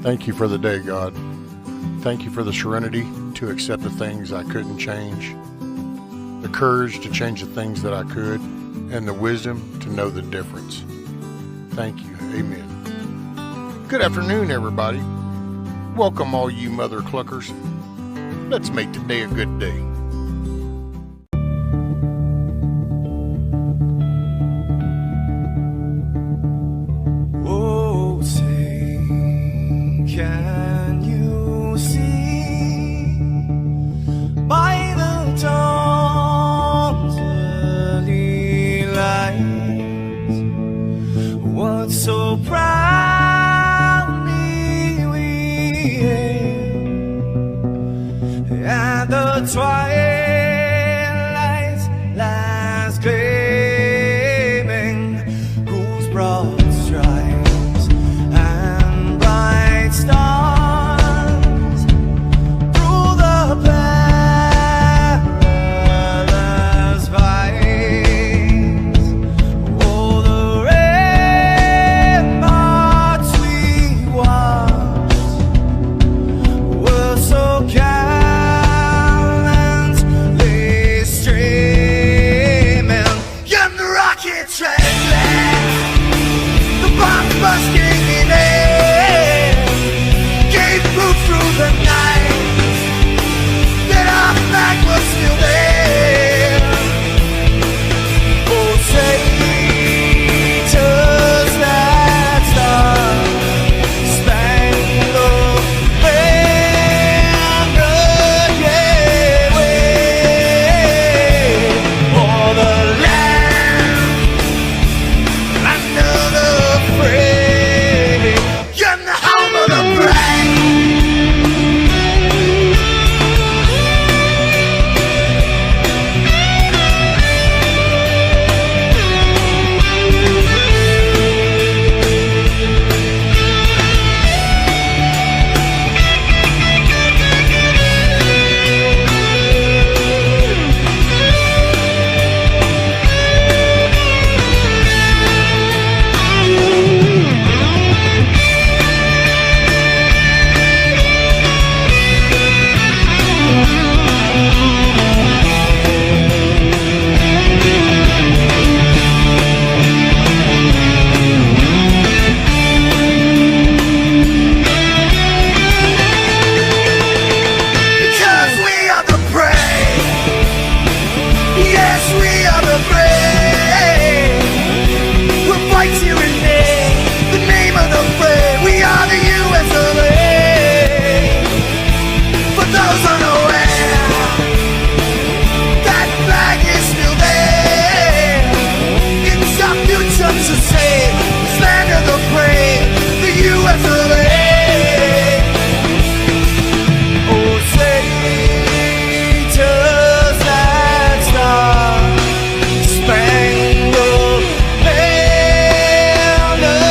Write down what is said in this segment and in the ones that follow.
Thank you for the day, God. Thank you for the serenity to accept the things I couldn't change, the courage to change the things that I could, and the wisdom to know the difference. Thank you. Amen. Good afternoon, everybody. Welcome, all you mother cluckers. Let's make today a good day. Oh, say, can you see by the dawn's early light what so proudly we hailed at the twilight's last gleaming, whose broad stripes and bright stars through the perilous fights, oh, the ramparts we watched were so gallantly streaming, and the rocket trackless, the bombs bursting in air, gave proof through the night that our flag was still there. Oh, say, does that star-spangled banner yet wave o'er the land under the fray, and the home of the brave? Because we are the brave. Yes, we are the brave. We'll fight you in the name of the brave. We are the US of A. For those unaware, that flag is still there. It's our future to save. This land of the brave, the US of A. Oh, say, does that star-spangled banner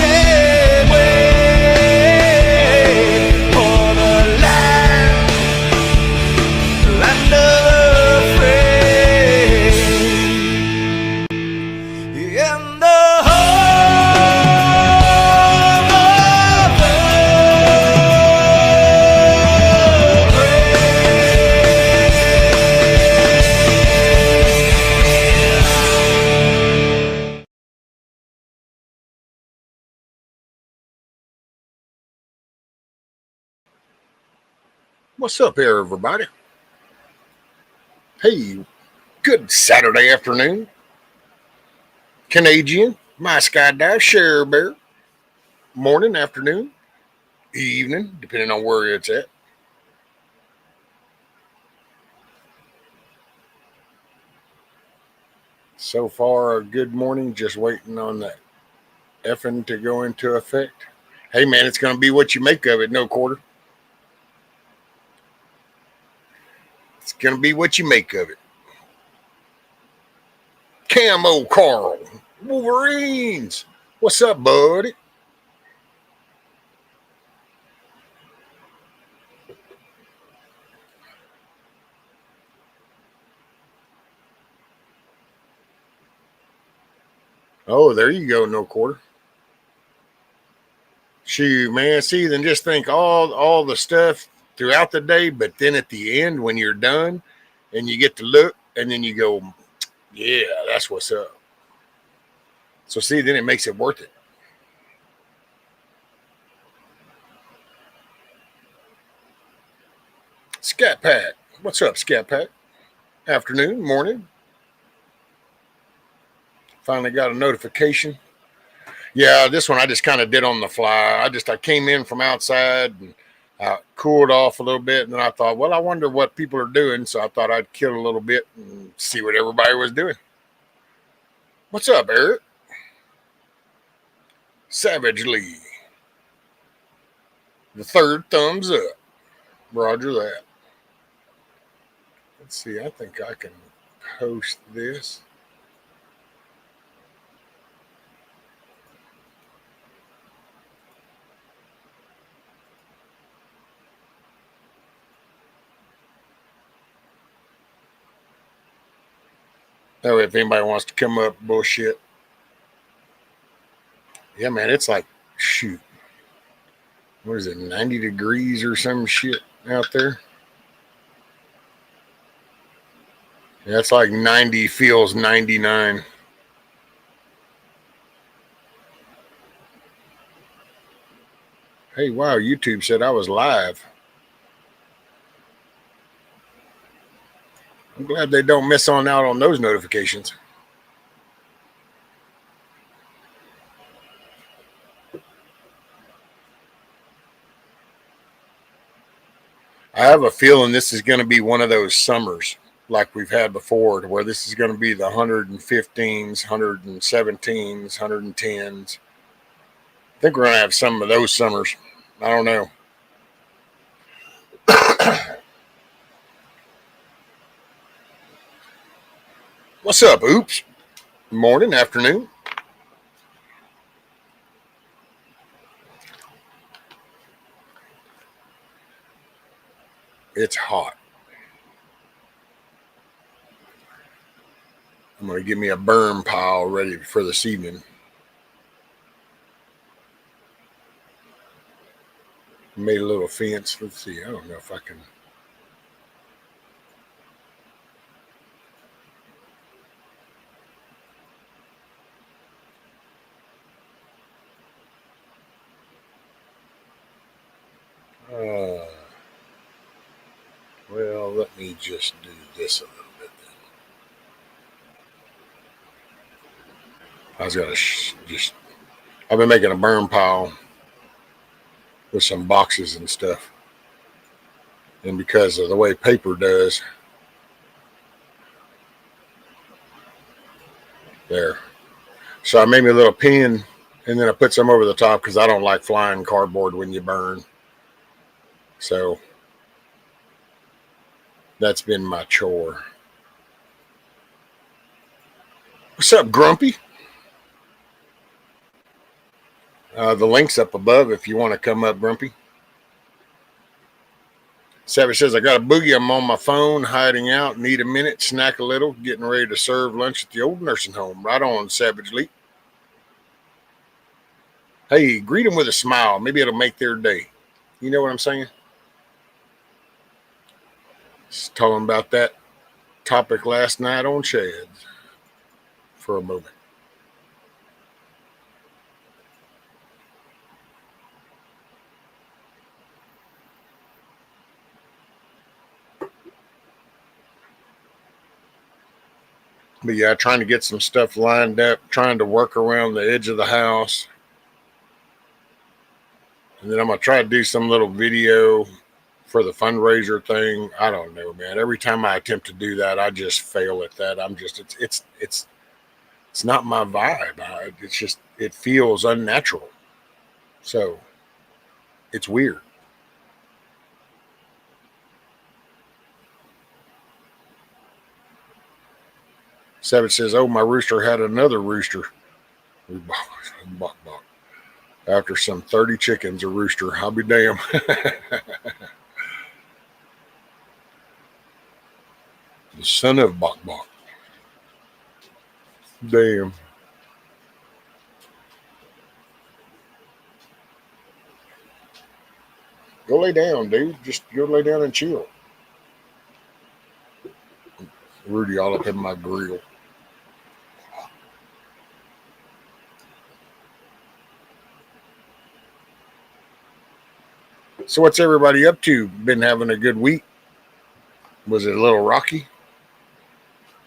yet wave o'er the land of the free, and the home of the What's up here, everybody? Hey, good Saturday afternoon. Canadian, my skydive, share bear. Morning, afternoon, evening, depending on where it's at. So far, a good morning, just waiting on that effing to go into effect. Hey, man, it's going to be what you make of it, no quarter. It's going to be what you make of it. Camo Carl, Wolverines. What's up, buddy? Oh, there you go, no quarter. Shoot, man. See, then just think all the stuff throughout the day, but then at the end when you're done and you get to look and then you go, yeah, that's what's up. So see, then it makes it worth it. Scat Pack. What's up, Scat Pack? Afternoon, morning. Finally got a notification. Yeah, this one I just kind of did on the fly. I came in from outside and I cooled off a little bit, and then I thought, well, I wonder what people are doing, so I thought I'd kill a little bit and see what everybody was doing. What's up, Eric? Savagely. The third thumbs up. Roger that. Let's see. I think I can post this. That way, if anybody wants to come up, bullshit. Yeah, man, it's like, shoot. What is it, 90 degrees or some shit out there? Yeah, it's like 90 feels 99. Hey, wow, YouTube said I was live. I'm glad they don't miss on out on those notifications. I have a feeling this is going to be one of those summers like we've had before, to where this is going to be the 115s, 117s, 110s. I think we're going to have some of those summers. I don't know. What's up, Oops? Morning, afternoon. It's hot. I'm going to give me a burn pile ready for this evening. Made a little fence. Let's see. I don't know if I can. Well, let me just do this a little bit then. I was going to I've been making a burn pile with some boxes and stuff. And because of the way paper does, there. So I made me a little pin, and then I put some over the top because I don't like flying cardboard when you burn. So that's been my chore. What's up, Grumpy? The link's up above if you want to come up, Grumpy. Savage says, I got a boogie. I'm on my phone, hiding out. Need a minute, snack a little, getting ready to serve lunch at the old nursing home. Right on, Savage Lee. Hey, greet them with a smile. Maybe it'll make their day. You know what I'm saying? Just talking about that topic last night on Chad for a moment. But yeah, trying to get some stuff lined up, trying to work around the edge of the house. And then I'm going to try to do some little video for the fundraiser thing. I don't know, man. Every time I attempt to do that, I just fail at that. It's not my vibe. It's just, it feels unnatural. So it's weird. Savage says, oh, my rooster had another rooster. After some 30 chickens, a rooster. I'll be damned. The son of Bok Bok. Damn. Go lay down, dude. Just go lay down and chill. Rudy all up in my grill. So what's everybody up to? Been having a good week? Was it a little rocky?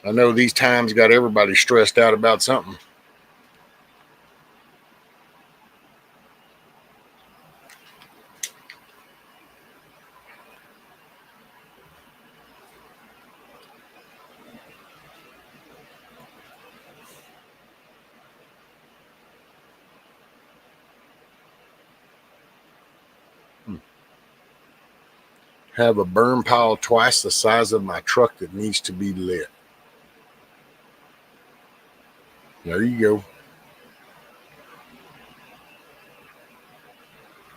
I know these times got everybody stressed out about something. Have a burn pile twice the size of my truck that needs to be lit. There you go.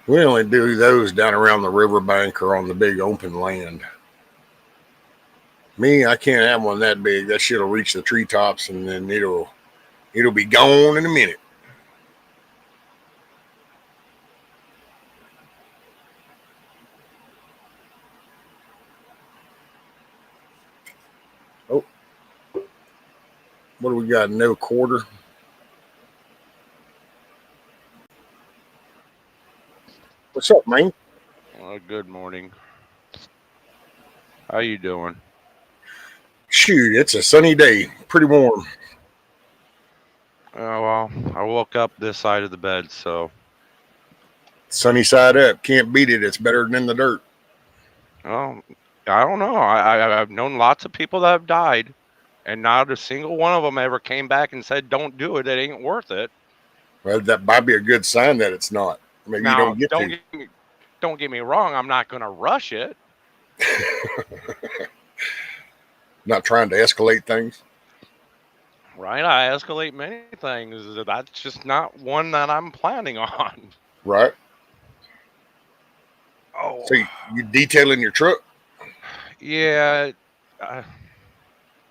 We only do those down around the riverbank or on the big open land. Me, I can't have one that big. That shit'll reach the treetops and then it'll be gone in a minute. Oh, what do we got? No quarter. What's up, man? Good morning. How you doing? Shoot, it's a sunny day. Pretty warm. Well, I woke up this side of the bed, so Sunny side up. Can't beat it. It's better than the dirt. well, I don't know. I've known lots of people that have died, and not a single one of them ever came back and said, "Don't do it. It ain't worth it." Well, that might be a good sign that it's not. Maybe you Now, don't get to. don't get me wrong. I'm not going to rush it. Not trying to escalate things. Right? I escalate many things. That's just not one that I'm planning on. Right. Oh, So you detailing your truck? yeah. Uh,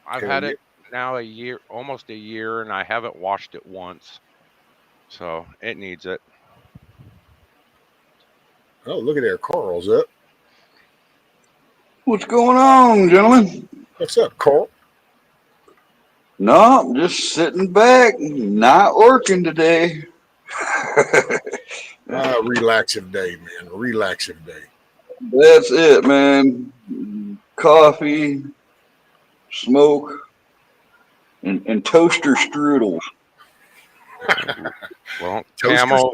I've Hell had yeah. it now almost a year, and I haven't washed it once. So it needs it. Oh, look at there. Carl's up. What's going on, gentlemen? What's up, Carl? No, I'm just sitting back, not working today. Relaxive day, man. Relaxive day. That's it, man. Coffee, smoke, and toaster strudels. Well, Toasters. Camo,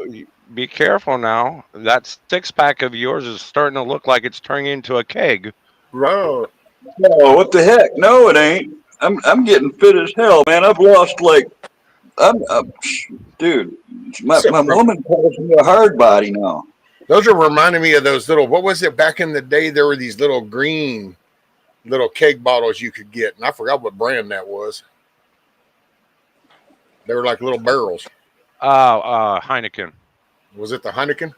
be careful now. That 6-pack of yours is starting to look like it's turning into a keg. Right. Oh, what the heck? No, it ain't. I'm getting fit as hell, man. I've lost like dude. My What's up, my Grumpy? woman calls me a hard body now. Those are reminding me of those little, what was it back in the day? There were these little green little keg bottles you could get, and I forgot what brand that was. They were like little barrels. Heineken. Was it the Heineken?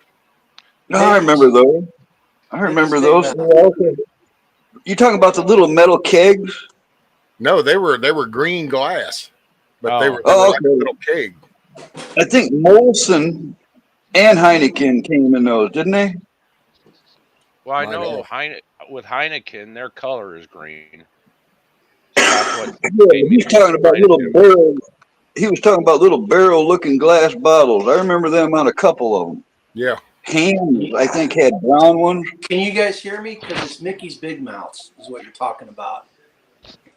No, I remember those. I remember those. You talking about the little metal kegs? No, they were green glass, but they Oh, were Oh, like a okay. little keg. I think Molson and Heineken came in those, didn't they? well, I Might know have. With Heineken, their color is green. So that's what Yeah, made me he's think talking of about little Heineken. barrel. He was talking about little barrel-looking glass bottles. I remember them on a couple of them. Yeah. Hams, I think, had brown ones. Can you guys hear me? Because it's Mickey's Big Mouths is what you're talking about.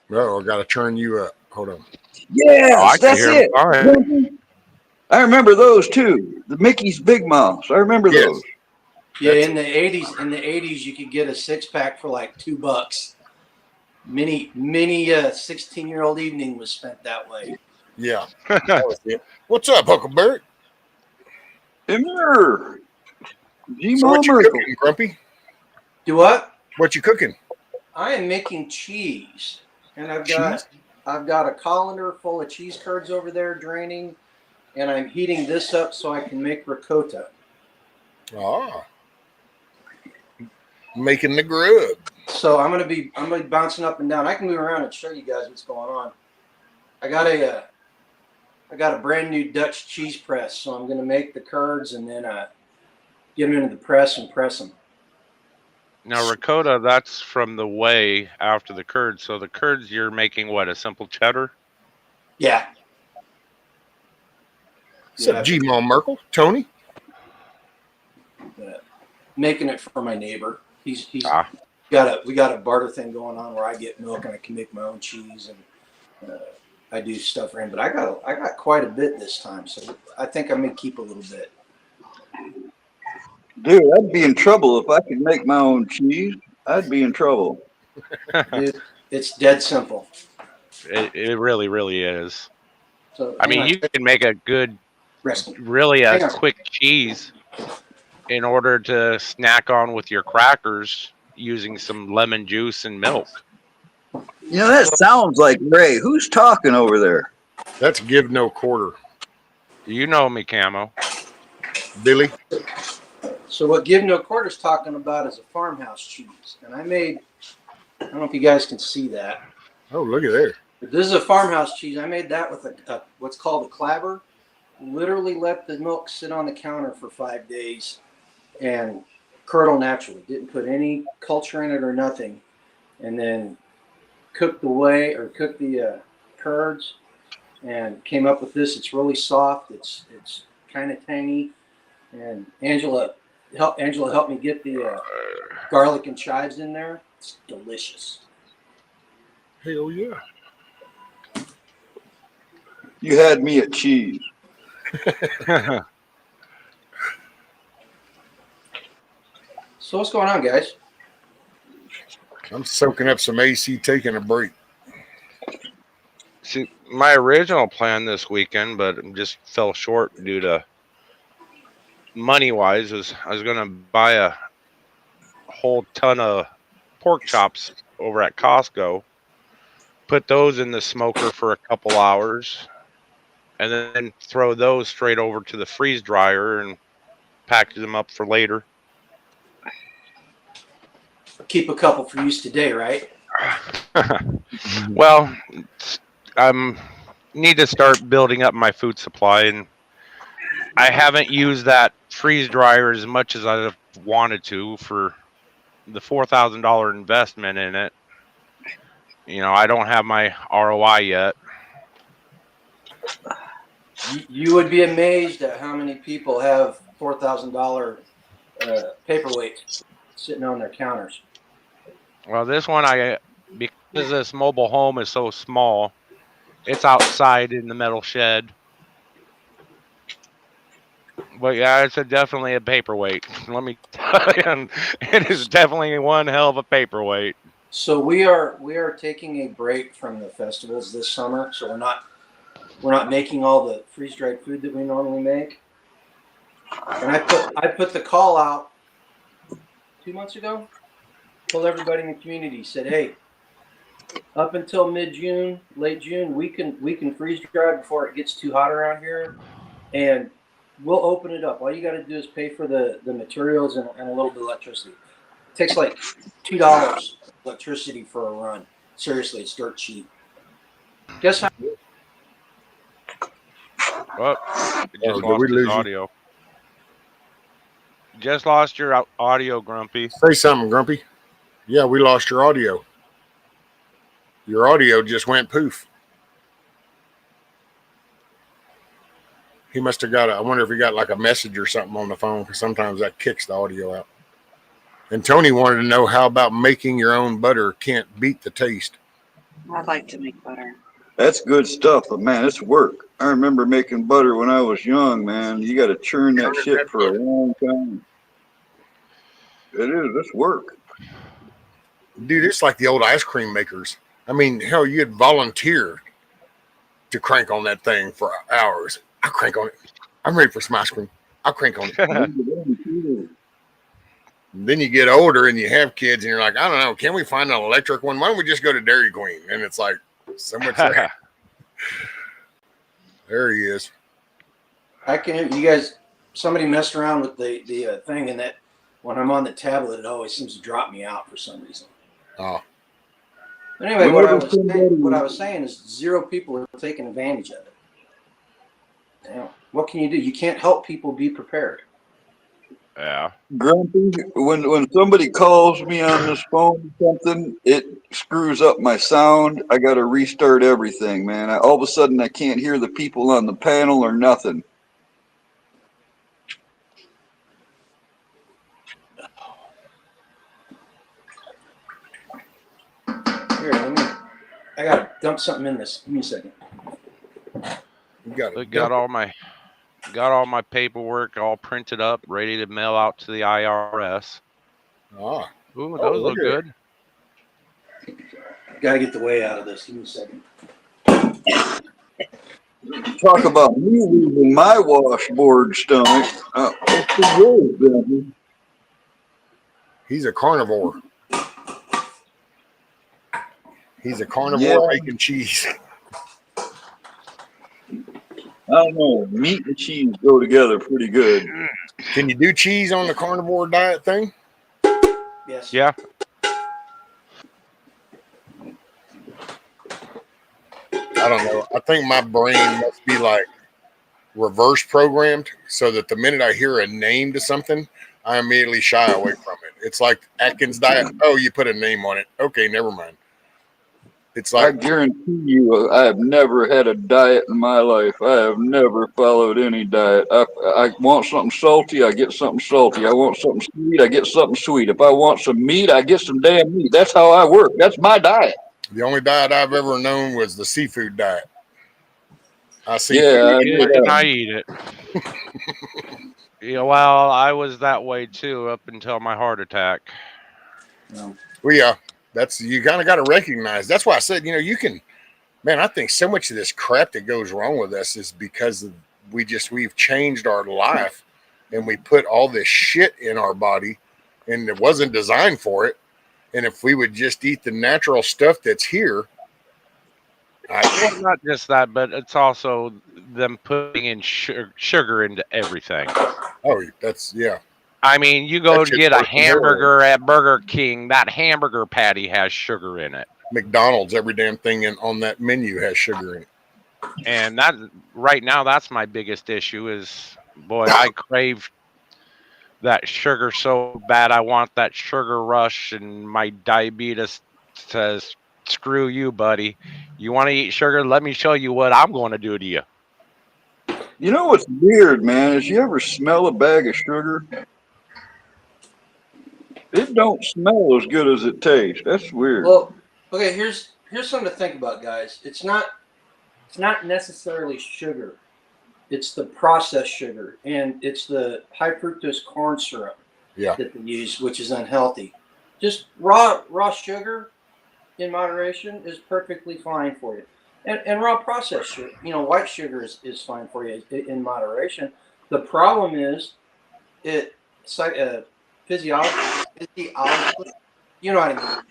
Oh, I got to turn you up. Hold on. Oh, I Yes, can that's hear him it. fine. I remember those too. The Mickey's Big Mouths. I remember those. Yes. Yeah, That's in the '80s, you could get a 6-pack for like $2. Many 16-year-old evening was spent that way. yeah. That was it. What's up, Huckleberry? Emir. So what G-Ma you Merkel. cooking, Grumpy? Do what? What you cooking? I am making cheese, and Cheese? I've got a colander full of cheese curds over there draining, and I'm heating this up so I can make ricotta. Ah. Making the grub. So I'm gonna be bouncing up and down. I can move around and show you guys what's going on. I got a brand new Dutch cheese press, so I'm gonna make the curds and then get them into the press and press them. Now, ricotta, that's from the whey after the curds. So the curds, you're making what, a simple cheddar? Yeah. What's up, Yeah. G-Mall Merkel? Tony? Making it for my neighbor. He's Ah, we got a barter thing going on where I get milk and I can make my own cheese, and I do stuff for him. But I got quite a bit this time, so I think I'm gonna keep a little bit. Dude, I'd be in trouble if I could make my own cheese. I'd be in trouble. Dude, it's dead simple. it really, really is. So I hang mean, on, you can make a good, rescue. really Hang a on. quick cheese in order to snack on with your crackers using some lemon juice and milk. You know, that sounds like Ray. Who's talking over there? That's give no quarter. You know me, Camo. Billy? So what Give No Quarter's talking about is a farmhouse cheese, and I don't know if you guys can see that. Oh, look at there. But this is a farmhouse cheese. I made that with a what's called a clabber. Literally let the milk sit on the counter for 5 days and curdle naturally. Didn't put any culture in it or nothing. And then cooked the curds and came up with this. It's really soft. It's kind of tangy. And Angela helped me get the garlic and chives in there. It's delicious. Hell yeah. You had me at cheese. So what's going on, guys? I'm soaking up some AC, taking a break. See, my original plan this weekend, but just fell short due to money-wise, was I was going to buy a whole ton of pork chops over at Costco, put those in the smoker for a couple hours, and then throw those straight over to the freeze dryer and package them up for later. Keep a couple for use today, right? Well, I'm need to start building up my food supply, and I haven't used that freeze dryer as much as I've wanted to for the $4,000 investment in it. You know, I don't have my ROI yet. You would be amazed at how many people have $4,000 paperweights sitting on their counters. Well, this one, because this mobile home is so small, it's outside in the metal shed. But yeah, it's definitely a paperweight. Let me tell you, it is definitely one hell of a paperweight. So we are taking a break from the festivals this summer. So we're not making all the freeze dried food that we normally make. And I put the call out 2 months ago. Told everybody in the community, said, hey, up until mid-June, late June, we can freeze dry before it gets too hot around here, and we'll open it up. All you got to do is pay for the materials and a little bit of electricity. It takes like $2 electricity for a run. Seriously, it's dirt cheap. Guess how? Well, did just we lost lose his you? audio. Just lost your audio, Grumpy. Say something, Grumpy. Yeah, we lost your audio. Your audio just went poof. He must have I wonder if he got like a message or something on the phone, because sometimes that kicks the audio out. And Tony wanted to know, how about making your own butter can't beat the taste? I'd like to make butter. That's good stuff, but man, it's work. I remember making butter when I was young, man. You got to churn that shit for a long time. It is. It's work. Dude, it's like the old ice cream makers. I mean, hell, you'd volunteer to crank on that thing for hours. I crank on it. I'm ready for some ice cream. I'll crank on it. Then you get older and you have kids and you're like, I don't know, can we find an electric one? Why don't we just go to Dairy Queen? And it's like, so much there. There he is. I can hear you guys. Somebody messed around with the thing, and that when I'm on the tablet, it always seems to drop me out for some reason. Oh. But anyway, what I was saying is 0 people are taking advantage of it. What can you do? You can't help people be prepared. Yeah. Grumpy, when somebody calls me on this phone or something, it screws up my sound. I got to restart everything, man. All of a sudden, I can't hear the people on the panel or nothing. Here, I gotta dump something in this. Give me a second. You got I it. got all my paperwork all printed up, ready to mail out to the IRS. Ah, Ooh, oh, those look look at good. Gotta get the way out of this. Give me a second. Talk about me losing my washboard stomach. What's the word, Grumpy? He's a carnivore. He's a Yeah, carnivore making cheese. I don't know. Meat and cheese go together pretty good. Can you do cheese on the carnivore diet thing? Yes. Yeah. I don't know. I think my brain must be like reverse programmed so that the minute I hear a name to something, I immediately shy away from it. It's like Atkins diet. Oh, you put a name on it. Okay, never mind. It's I like, guarantee you, I have never had a diet in my life. I have never followed any diet. I want something salty, I get something salty. I want something sweet, I get something sweet. If I want some meat, I get some damn meat. That's how I work. That's my diet. the only diet I've ever known was the seafood diet. I see Yeah, food, I Eat know it and that. I eat it. Yeah, well, I was that way too up until my heart attack. No. well, yeah, that's, you kind of got to recognize. That's why I said, you can, man, I think so much of this crap that goes wrong with us is because of, we've changed our life and we put all this shit in our body and it wasn't designed for it. And if we would just eat the natural stuff that's here, Well, not just that, but it's also them putting in sugar into everything. oh, that's, yeah, I mean, you that go to shit's get a worse than heroin. hamburger at Burger King, that hamburger patty has sugar in it. McDonald's, every damn thing on that menu has sugar in it. And that right now, that's my biggest issue is, boy, I crave that sugar so bad. I want that sugar rush, and my diabetes says, screw you, buddy. You want to eat sugar? Let me show you what I'm going to do to you. You know what's weird, man, is you ever smell a bag of sugar? It don't smell as good as it tastes. That's weird. Well, okay. Here's something to think about, guys. It's not necessarily sugar. It's the processed sugar, and it's the high fructose corn syrup Yeah. that they use, which is unhealthy. Just raw sugar in moderation is perfectly fine for you. And raw processed sugar, white sugar is fine for you in moderation. The problem is physiologically, you know what I mean.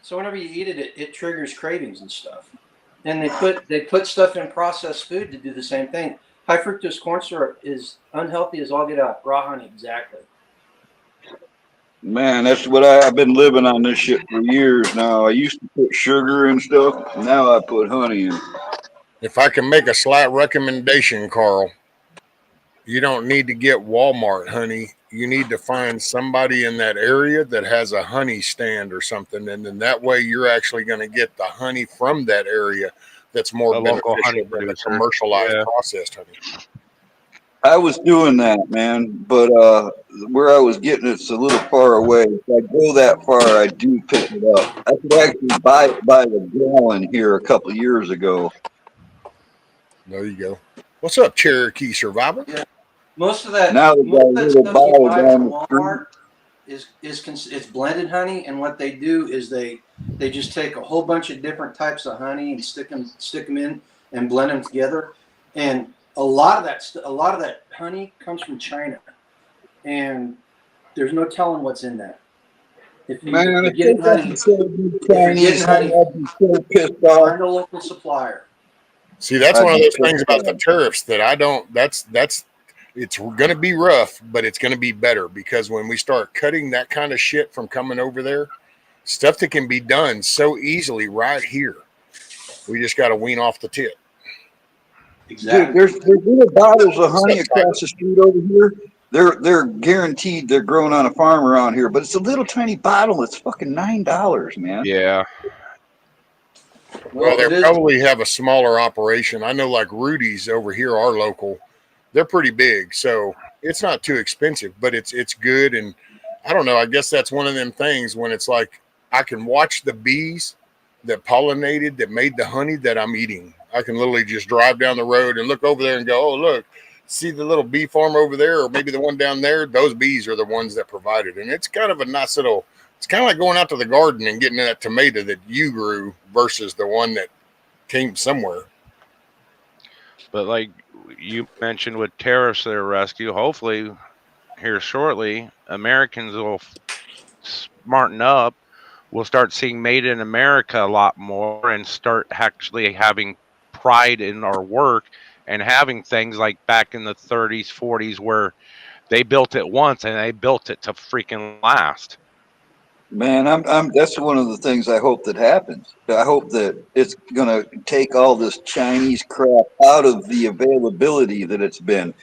So whenever you eat it, it triggers cravings and stuff. And they put stuff in processed food to do the same thing. High fructose corn syrup is unhealthy as all get out. Raw honey, exactly. Man, that's what I've been living on this shit for years now. I used to put sugar and stuff. Now I put honey in. If I can make a slight recommendation, Carl, you don't need to get Walmart honey. You need to find somebody in that area that has a honey stand or something. And then that way you're actually going to get the honey from that area that's more A local honey beneficial than the producer. commercialized Yeah. processed honey. I was doing that, man, but where I was getting it's a little far away. If I go that far, I do pick it up. I could actually buy it by the gallon here a couple of years ago. There you go. What's up, Cherokee Survivor? Yeah. Most of that Now they got a little stuff you bottle buy down from the street. Walmart it's blended honey, and what they do is they just take a whole bunch of different types of honey and stick them in and blend them together. And a lot of that honey comes from China, and there's no telling what's in that. If Man, you're if getting they honey, got some if you're getting Chinese honey, honey, I'd be so pissed off. find a local supplier. See, that's I'd one of be those pissed things about the off. tariffs that I don't, that's, it's going to be rough, but it's going to be better because when we start cutting that kind of shit from coming over there, stuff that can be done so easily right here, we just got to wean off the tip. Exactly. Dude, there's little bottles of What's honey up, Tiger? across the street over here. They're guaranteed they're grown on a farm around here, but it's a little tiny bottle. It's fucking $9, man. Yeah. Well, Well, they it is. probably have a smaller operation. I know, like Rudy's over here, our local, they're pretty big, so it's not too expensive, but it's good. And I don't know. I guess that's one of them things when it's like I can watch the bees that pollinated, that made the honey that I'm eating. I can literally just drive down the road and look over there and go, oh, look, see the little bee farm over there, or maybe the one down there. Those bees are the ones that provided, and it's kind of a nice little. It's kind of like going out to the garden and getting that tomato that you grew versus the one that came somewhere. But like you mentioned with tariffs that are rescue, hopefully here shortly, Americans will smarten up. We'll start seeing made in America a lot more and start actually having pride in our work and having things like back in the 30s, 40s where they built it once and they built it to freaking last. Man, that's one of the things I hope that happens. I hope that it's gonna take all this Chinese crap out of the availability that it's been.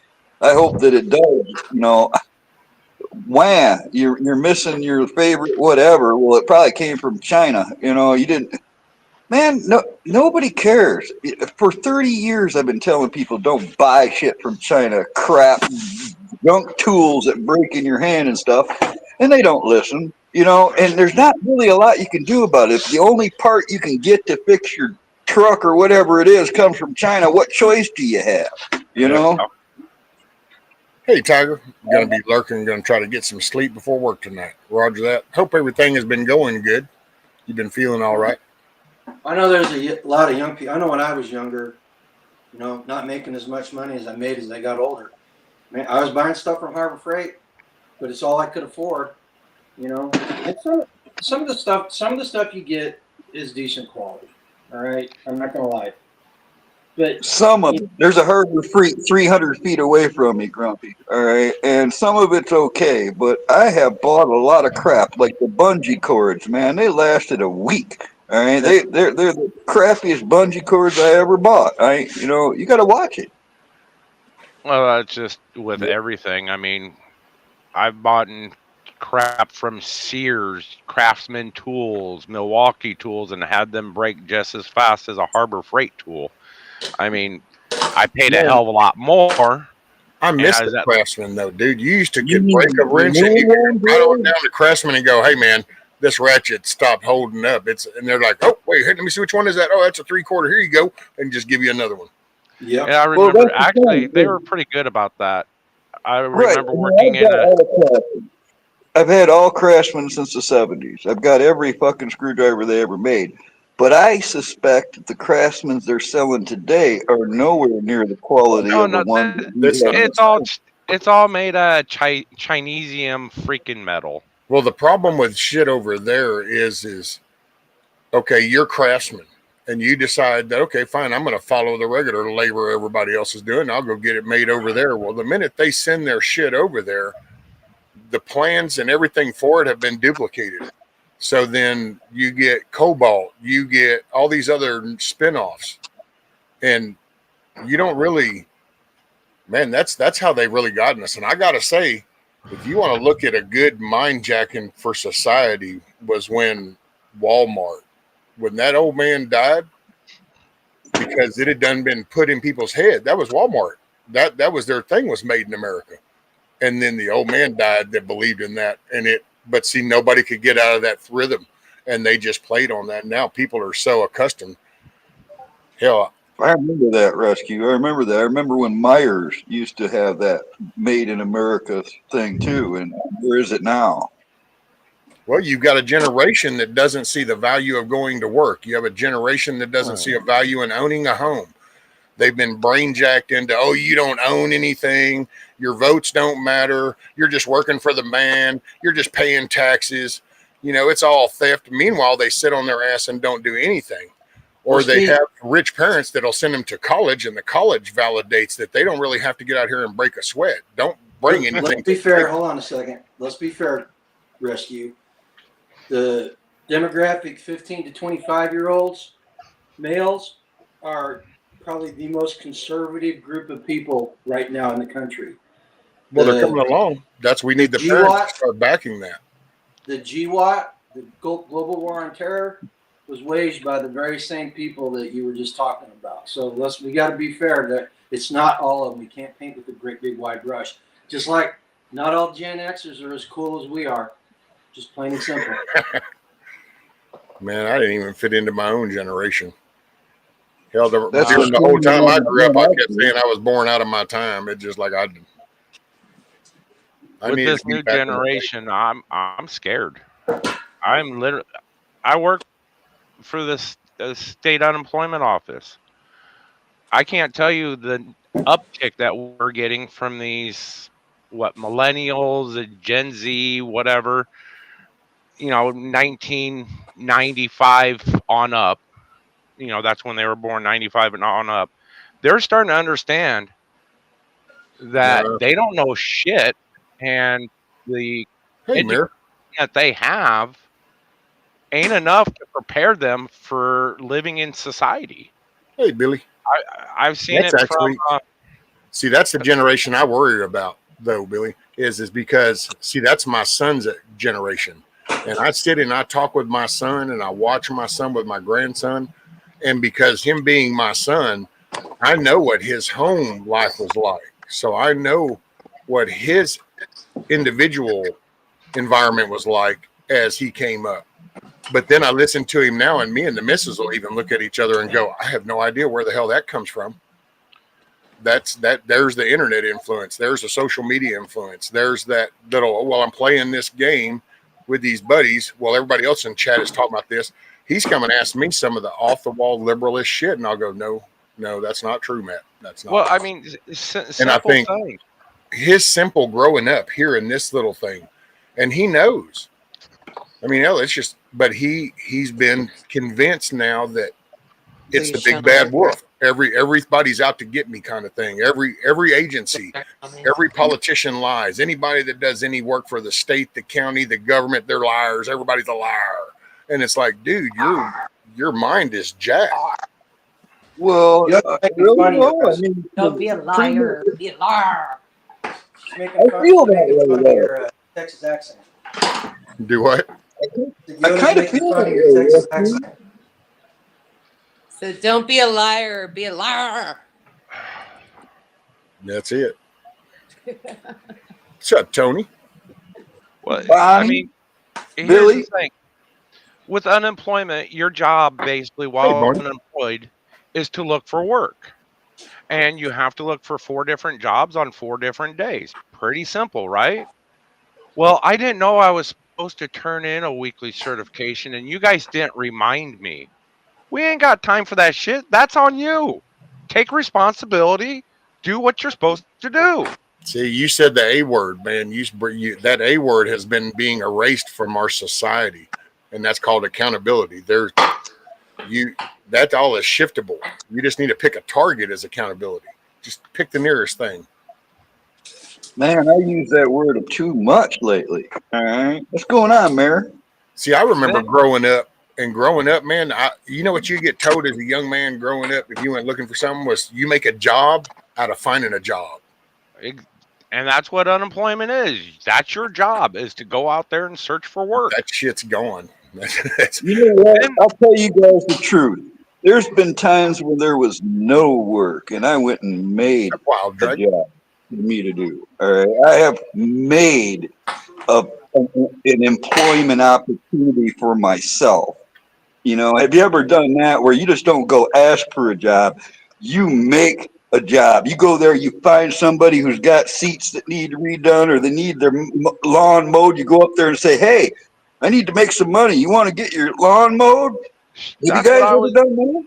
I hope that it does. Wah, you're missing your favorite whatever. Well, it probably came from China. You didn't. Man, no, nobody cares. For 30 years, I've been telling people don't buy shit from China. Crap, junk tools that break in your hand and stuff, and they don't listen. And there's not really a lot you can do about it. If the only part you can get to fix your truck or whatever it is comes from China, what choice do you have? You Yeah. know? Hey, Tiger, going to be lurking, going to try to get some sleep before work tonight. Roger that. Hope everything has been going good. You've been feeling all right. I know there's a lot of young people. I know when I was younger, not making as much money as I made as I got older. Man, I was buying stuff from Harbor Freight, but it's all I could afford. And some of the stuff you get is decent quality. All right, I'm not gonna lie. But Some of it. There's a Harbor Freight 300 feet away from me, Grumpy. All right. And some of it's okay, but I have bought a lot of crap, like the bungee cords, man. They lasted a week. All right. They're the crappiest bungee cords I ever bought. You got to watch it. Well, that's just with everything. I mean, I've bought crap from Sears, Craftsman Tools, Milwaukee Tools, and had them break just as fast as a Harbor Freight tool. I mean, I paid a hell of a lot more. I miss the that Craftsman, though, dude. You used to You could mean break a the wrench and new you could one, rattle it bro? down to Craftsman and go, hey, man, this ratchet stopped holding up. And they're like, oh, wait, hey, let me see which one is that. Oh, that's a 3/4. Here you go. And just give you another one. yeah, And I Well, remember that's the actually they thing. were pretty good about that. I Right. remember I mean, working I've in got a all the Craftsman. I've had all Craftsman since the 70s. I've got every fucking screwdriver they ever made. But I suspect that the Craftsmans they're selling today are nowhere near the quality no of the no ones that That's we not. had. it's all made of Chinesium freaking metal. Well, the problem with shit over there is okay, you're Craftsman. And you decide that, okay, fine, I'm going to follow the regular labor everybody else is doing. I'll go get it made over there. Well, the minute they send their shit over there, the plans and everything for it have been duplicated. So then you get Cobalt, you get all these other spin-offs, and you don't really, man, that's how they've really gotten us. And I gotta say, if you want to look at a good mind jacking for society, was when Walmart, when that old man died, because it had done been put in people's head. That was Walmart. That was their thing, was made in America. And then the old man died that believed in that, but see, nobody could get out of that rhythm, and they just played on that. Now people are so accustomed. Hell, I remember that rescue. I remember that. I remember when Myers used to have that made in America thing too. And where is it now? well, you've got a generation that doesn't see the value of going to work. You have a generation that doesn't see a value in owning a home. They've been brain jacked into, oh, you don't own anything. Your votes don't matter. You're just working for the man. You're just paying taxes. It's all theft. Meanwhile, they sit on their ass and don't do anything. Or they have rich parents that'll send them to college, and the college validates that they don't really have to get out here and break a sweat. Don't bring anything. Let's be fair. Hold on a second. Let's be fair, Rescue. The demographic 15 to 25-year-olds, males, are probably the most conservative group of people right now in the country. Well, they're coming along. We need the parents GWAT, to start backing that. the GWAT, the global war on terror, was waged by the very same people that you were just talking about. So we got to be fair that it's not all of them. We can't paint with a great big wide brush. Just like not all Gen Xers are as cool as we are. Just plain and simple. Man, I didn't even fit into my own generation. Hell, That's during the what whole time I grew up, I kept I saying I was born out of my time. It's just like I With needed this to be new back in the day. generation, I'm scared. I'm literally. I work for this state unemployment office. I can't tell you the uptick that we're getting from these millennials, Gen Z, whatever. 1995 on up. That's when they were born, 95 and on up. They're starting to understand that No. they don't know shit, and the Hey, education Mir. that they have ain't enough to prepare them for living in society. Hey, Billy. I've seen That's it from. actually see. That's the generation I worry about, though, Billy. Is because that's my son's generation, and I sit and I talk with my son, and I watch my son with my grandson, and because him being my son, I know what his home life was like. So I know what his individual environment was like as he came up. But then I listen to him now, and me and the missus will even look at each other and go, I have no idea where the hell that comes from. There's the internet influence. There's the social media influence. There's that little, well, I'm playing this game with these buddies. Well, everybody else in chat is talking about this. He's coming and asking me some of the off the wall liberalist shit. And I'll go, no, that's not true, Matt. That's not. Well, true. I mean, And I simple think thing. his simple growing up here in this little thing, and he knows. I mean, hell, it's just, but he's been convinced now that it's the big bad wolf. Everybody's out to get me kind of thing. Every agency, every politician lies. Anybody that does any work for the state, the county, the government, they're liars. Everybody's a liar. And it's like, dude, your mind is jacked. Well, You're making really fun of though. I yours. mean, Don't be a liar. Be a liar. She's I making fun, feel making that fun way. of your Texas accent. Do what? I kind of making feel fun that of your Texas way. accent. So don't be a liar. Be a liar. That's it. What's up, Tony? Well, I Bonnie, mean, here's Billy, the thing. With unemployment, your job basically while Barney. unemployed is to look for work. And you have to look for 4 different jobs on 4 different days. Pretty simple, right? Well, I didn't know I was supposed to turn in a weekly certification, and you guys didn't remind me. We ain't got time for that shit. That's on you. Take responsibility. Do what you're supposed to do. See, you said the A word, man. That A word has been being erased from our society, and that's called accountability. That all is shiftable. You just need to pick a target as accountability. Just pick the nearest thing. man, I use that word too much lately. All right, what's going on, Mayor? See, I remember growing up, man. You know what you get told as a young man growing up if you went looking for something was you make a job out of finding a job. And that's what unemployment is. That's your job, is to go out there and search for work. That shit's gone. You know what? I'll tell you guys the truth. There's been times when there was no work, and I went and made wild, a Drake. job for me to do. All right, I have made an employment opportunity for myself. You know, have you ever done that where you just don't go ask for a job? You make a job. You go there, you find somebody who's got seats that need redone or they need their lawn mowed. You go up there and say, hey, I need to make some money. You want to get your lawn mowed? Have you guys ever done that?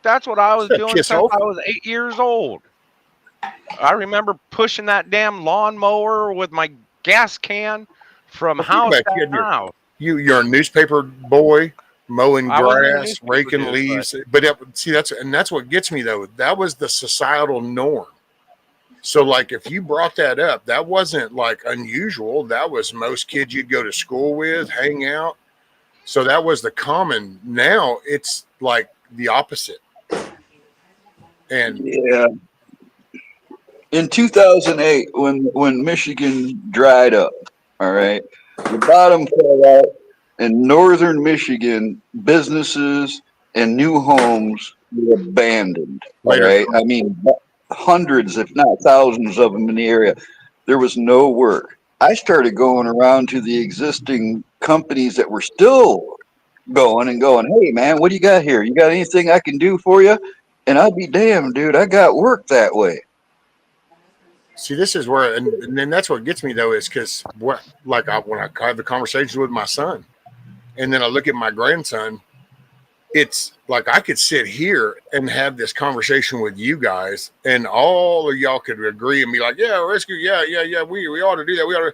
That's what I was doing Kiss since off. I was 8 years old. I remember pushing that damn lawnmower with my gas can from house to house. You're a newspaper boy, mowing I wasn't a grass, newspaper raking dude, leaves. But that's what gets me though. That was the societal norm. So like if you brought that up, that wasn't like unusual. That was most kids you'd go to school with, hang out. So that was the common. Now it's like the opposite. And yeah, In 2008, when Michigan dried up, all right, the bottom fell out in northern Michigan. Businesses and new homes were abandoned. All Later. right, I mean hundreds, if not thousands, of them in the area. There was no work. I started going around to the existing companies that were still going, hey man, what do you got here? You got anything I can do for you? And I'll be damned, dude, I got work that way. See, this is where, and then that's what gets me though, is because what, like, when I have the conversations with my son, and then I look at my grandson, it's like I could sit here and have this conversation with you guys, and all of y'all could agree and be like, "Yeah, rescue, yeah, we ought to do that. We ought to."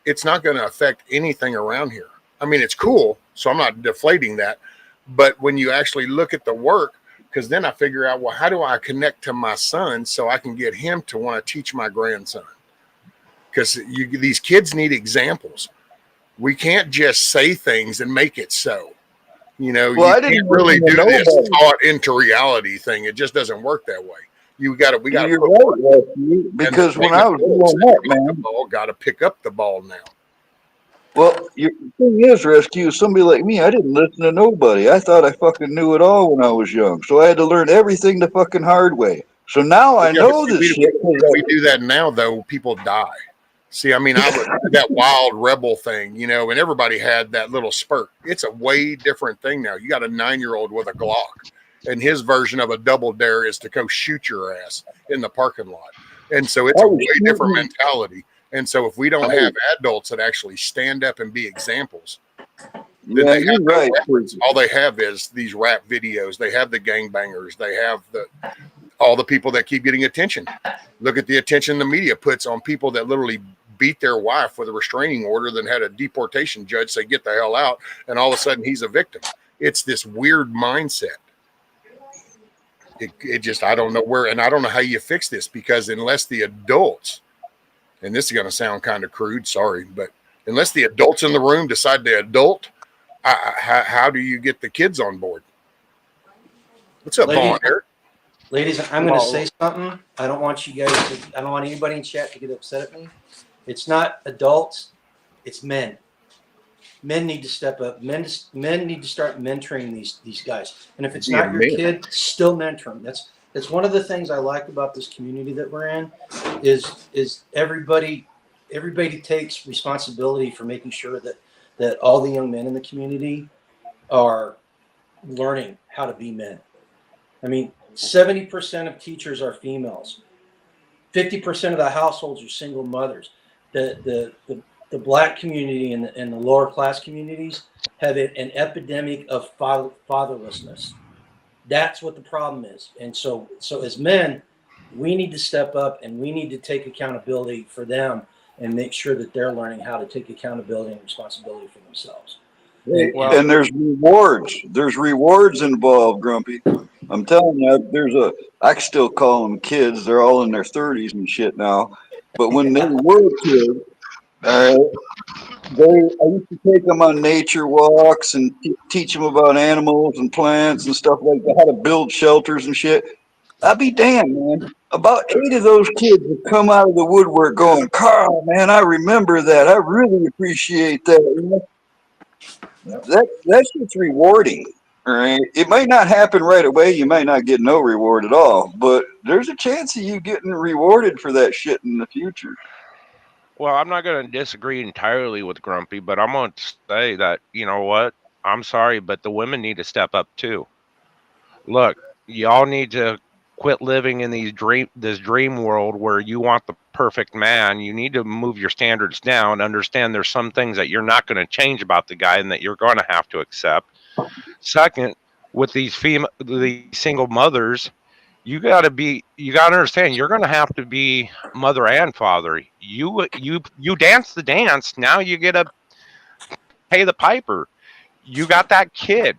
It's not going to affect anything around here. I mean, it's cool, so I'm not deflating that, but when you actually look at the work, because then I figure out, well, how do I connect to my son so I can get him to want to teach my grandson? Because these kids need examples. We can't just say things and make it so. You know, Well, you I can't didn't really listen to do this nobody. thought into reality thing. It just doesn't work that way. We got to You're put right, work, Rescue, and the because when same I was adults growing that up, drop the man, ball got to pick up the ball now. well, the thing is, Rescue, somebody like me, I didn't listen to nobody. I thought I fucking knew it all when I was young. So I had to learn everything the fucking hard way. So now I Yeah, but know see, this shit. when we do that now, though, people die. See, I mean, I was that wild rebel thing, you know, and everybody had that little spurt. It's a way different thing now. You got a 9-year-old with a Glock, and his version of a double dare is to go shoot your ass in the parking lot. And so it's I a was way different shooting. mentality. And so if we don't have adults that actually stand up and be examples, then Yeah, they have you're no right. reference. All they have is these rap videos. They have the gangbangers. They have all the people that keep getting attention. Look at the attention the media puts on people that literally beat their wife with a restraining order, then had a deportation judge say, get the hell out. And all of a sudden he's a victim. It's this weird mindset. It just, I don't know where, and I don't know how you fix this, because unless the adults, and this is going to sound kind of crude, sorry, but unless the adults in the room decide to adult, how do you get the kids on board? What's up, Vaughn? Eric? Ladies, I'm going to say something. I don't want you guys to, I don't want anybody in chat to get upset at me. It's not adults, it's men. Men need to step up. Men need to start mentoring these guys. And if it's not your kid, still mentor them. That's one of the things I like about this community that we're in, is everybody takes responsibility for making sure that all the young men in the community are learning how to be men. I mean, 70% of teachers are females. 50% of the households are single mothers. The black community and the lower class communities have an epidemic of fatherlessness. That's what the problem is. And so as men, we need to step up and we need to take accountability for them and make sure that they're learning how to take accountability and responsibility for themselves. And there's rewards. There's rewards involved, Grumpy. I'm telling you, I still call them kids. They're all in their 30s and shit now. But when they were kids, all right, I used to take them on nature walks and teach them about animals and plants and stuff like that, how to build shelters and shit. I'd be damned, man. About 8 of those kids would come out of the woodwork going, Carl, man, I remember that. I really appreciate that. You know? That's just rewarding. All right. It might not happen right away. You might not get no reward at all, but there's a chance of you getting rewarded for that shit in the future. Well, I'm not going to disagree entirely with Grumpy, but I'm going to say that, you know what? I'm sorry, but the women need to step up too. Look, y'all need to quit living in this dream world where you want the perfect man. You need to move your standards down, understand there's some things that you're not going to change about the guy and that you're going to have to accept. Second, with these single mothers, you got to understand you're going to have to be mother and father. You dance the dance, now you get to pay the piper. You got that kid.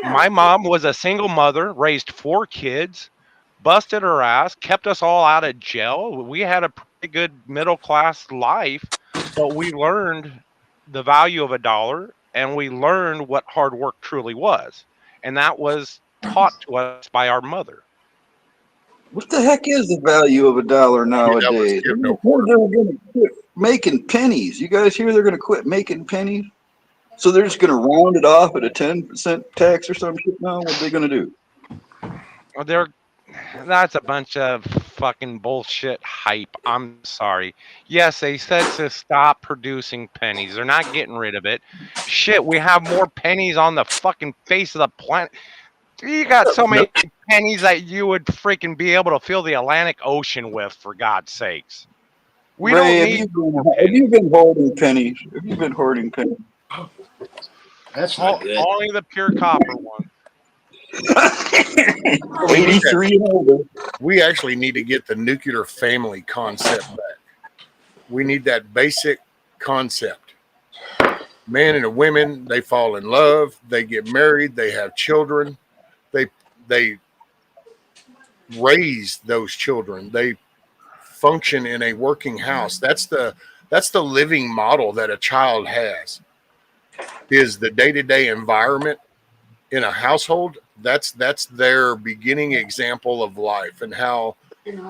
My mom was a single mother, raised 4 kids, busted her ass, kept us all out of jail. We had a pretty good middle class life, but we learned the value of a dollar and we learned what hard work truly was. And that was taught to us by our mother. What the heck is the value of $1 that was nowadays? give no They're quarter. going to quit making pennies. You guys hear they're going to quit making pennies? So they're just going to round it off at a 10% tax or some shit now? What are they going to do? Well, that's a bunch of fucking bullshit hype. I'm sorry. Yes, they said to stop producing pennies. They're not getting rid of it. Shit, we have more pennies on the fucking face of the planet. You got so No, many pennies that you would freaking be able to fill the Atlantic Ocean with, for God's sakes. We Ray, don't have need you pennies. been hoarding pennies? Have you been hoarding pennies? That's not good. Only the pure copper one. we need that. 83 and older. We actually need to get the nuclear family concept back. We need that basic concept. Man and a woman, they fall in love, they get married, they have children, they raise those children, they function in a working house. That's the living model that a child has. Is the day-to-day environment in a household. That's their beginning example of life and how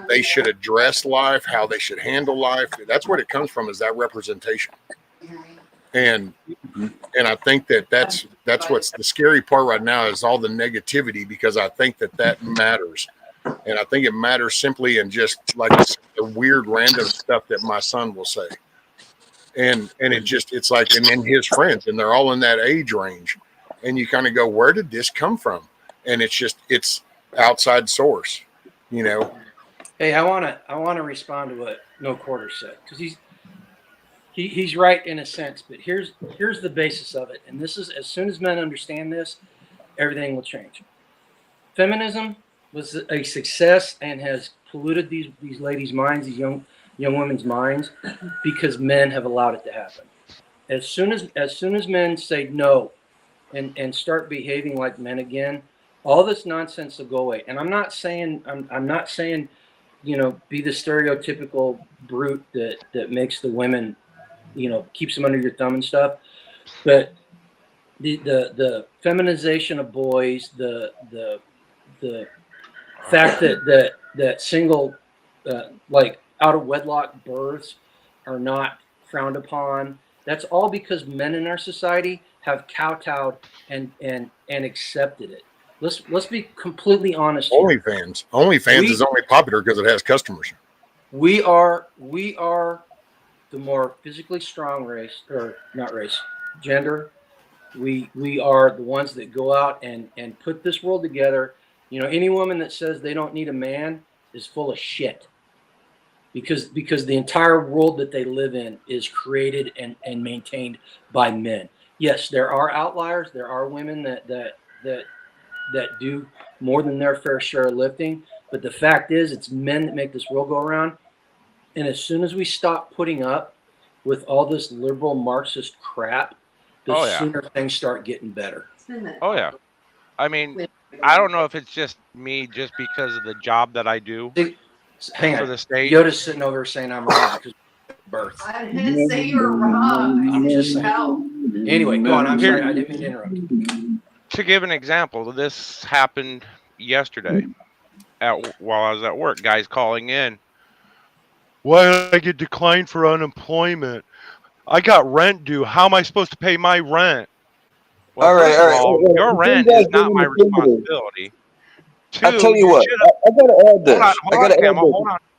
they should address life, how they should handle life. That's what it comes from, is that representation. And I think that's what's the scary part right now, is all the negativity, because I think that matters. And I think it matters simply in just like the weird random stuff that my son will say. And it's like, and then his friends, and they're all in that age range. And you kind of go, where did this come from? And it's outside source, you know. Hey, I wanna respond to what No Quarter said, because he's right in a sense, but here's the basis of it, and this is, as soon as men understand this, everything will change. Feminism was a success and has polluted these ladies' minds, these young women's minds, because men have allowed it to happen. As soon as men say no and start behaving like men again, all this nonsense will go away. And I'm not saying be the stereotypical brute that makes the women, keeps them under your thumb and stuff. But the feminization of boys, the fact that single like out of wedlock births are not frowned upon. That's all because men in our society have kowtowed and accepted it. Let's be completely honest here. OnlyFans is only popular because it has customers. We are the more physically strong race, or not race, gender. We are the ones that go out and put this world together. Any woman that says they don't need a man is full of shit. Because the entire world that they live in is created and maintained by men. Yes, there are outliers. There are women that do more than their fair share of lifting. But the fact is, it's men that make this world go around. And as soon as we stop putting up with all this liberal Marxist crap, the sooner things start getting better. Oh yeah. I mean, I don't know if it's just me, just because of the job that I do. Hang for on. the state. Yoda's sitting over saying I'm wrong because of birth. I didn't say you were wrong. I'm just saying. Help. Anyway, go on. I'm sorry. I didn't mean to interrupt. To give an example, this happened yesterday while I was at work. Guys calling in. Why did I get declined for unemployment? I got rent due. How am I supposed to pay my rent? Well, All right, first of all, all right. your rent is not my responsibility. Two, I'll tell you what. should've- I gotta add this.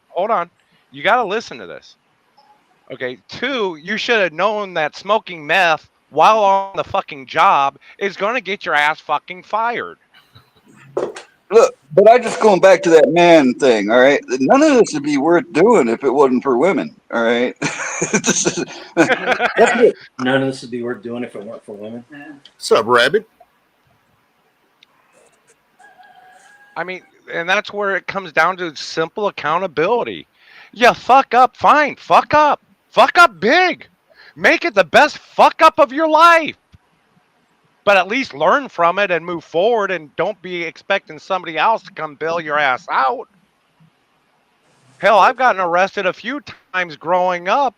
Hold on. You got to listen to this. Okay. Two, you should have known that smoking meth while on the fucking job is going to get your ass fucking fired. Look, but I just going back to that man thing, all right? None of this would be worth doing if it wasn't for women, all right? None of this would be worth doing if it weren't for women. What's up, Rabbit? I mean, and that's where it comes down to simple accountability. Yeah, fuck up, fine. Fuck up. Fuck up big. Make it the best fuck up of your life. But at least learn from it and move forward, and don't be expecting somebody else to come bail your ass out. Hell, I've gotten arrested a few times growing up.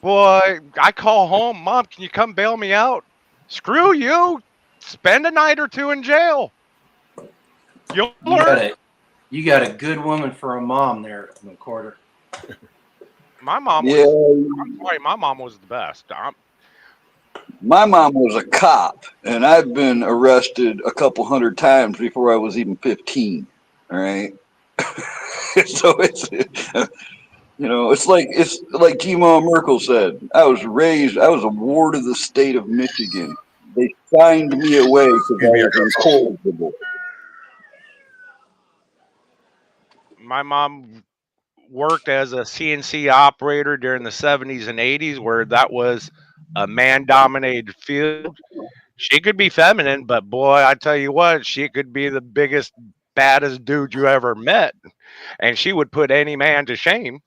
Boy, I call home, Mom, can you come bail me out? Screw you. Spend a night or two in jail. You'll learn. You got a good woman for a mom there, McCorder. My mom was. Yeah, I'm sorry, my mom was the best. my mom was a cop, and I've been arrested a couple hundred times before I was even 15. All right, so it's like G-Ma Merkel said. I was a ward of the state of Michigan. They signed me away because I Excuse me, I was got incorrigible. My mom worked as a CNC operator during the 70s and 80s, where that was a man-dominated field. She could be feminine, but boy, I tell you what, she could be the biggest, baddest dude you ever met, and she would put any man to shame.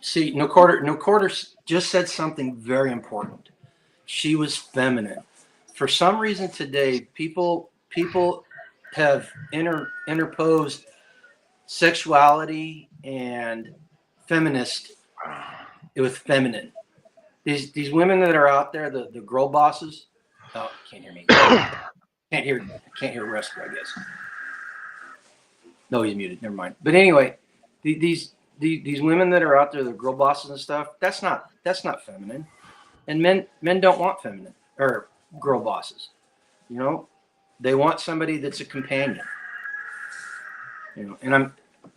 See, no quarter just said something very important. She was feminine. For some reason today, people have interposed sexuality and feminist with feminine. These women that are out there, the girl bosses. Oh, can't hear me. Can't hear Rester, I guess. No, he's muted. Never mind. But anyway, these women that are out there, the girl bosses and stuff. That's not feminine. And men don't want feminine or girl bosses. You know, they want somebody that's a companion. You know, and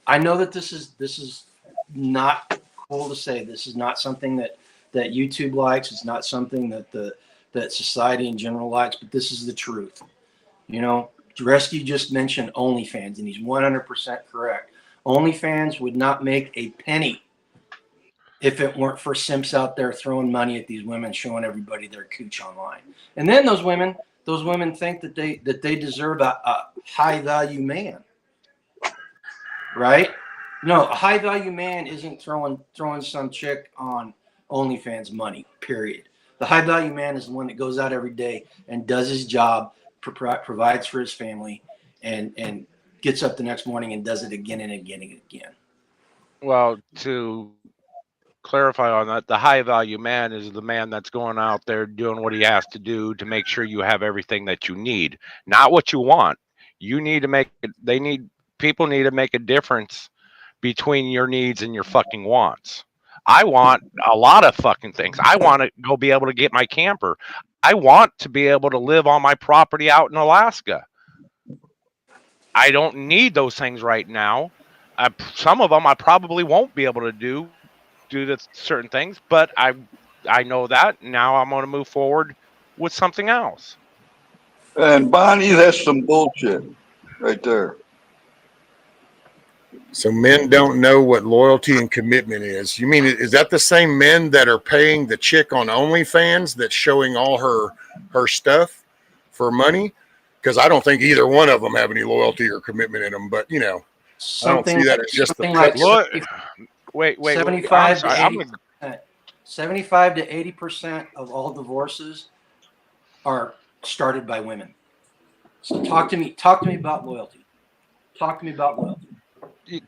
I know that this is not cool to say. This is not something that YouTube likes. It's not something that society in general likes. But this is the truth. You know, Rescue just mentioned OnlyFans, and he's 100% correct. OnlyFans would not make a penny if it weren't for simps out there throwing money at these women, showing everybody their cooch online. And then those women think that they deserve a high value man, right? No, a high value man isn't throwing some chick on OnlyFans money. Period. The high value man is the one that goes out every day and does his job, provides for his family, and gets up the next morning and does it again and again and again. Well, to clarify on that, the high value man is the man that's going out there doing what he has to do to make sure you have everything that you need, not what you want. You need to make it, people need to make a difference between your needs and your fucking wants. I want a lot of fucking things. I want to go be able to get my camper. I want to be able to live on my property out in Alaska. I don't need those things right now. Some of them I probably won't be able to do due to certain things, but I know that now I'm going to move forward with something else. And Bonnie, that's some bullshit right there. So men don't know what loyalty and commitment is. You mean, is that the same men that are paying the chick on OnlyFans that's showing all her stuff for money? Because I don't think either one of them have any loyalty or commitment in them. But I don't see that as just the like Look, wait. 75 I'm to 80%. 75 to 80% of all divorces are started by women. So talk to me about loyalty. Talk to me about loyalty.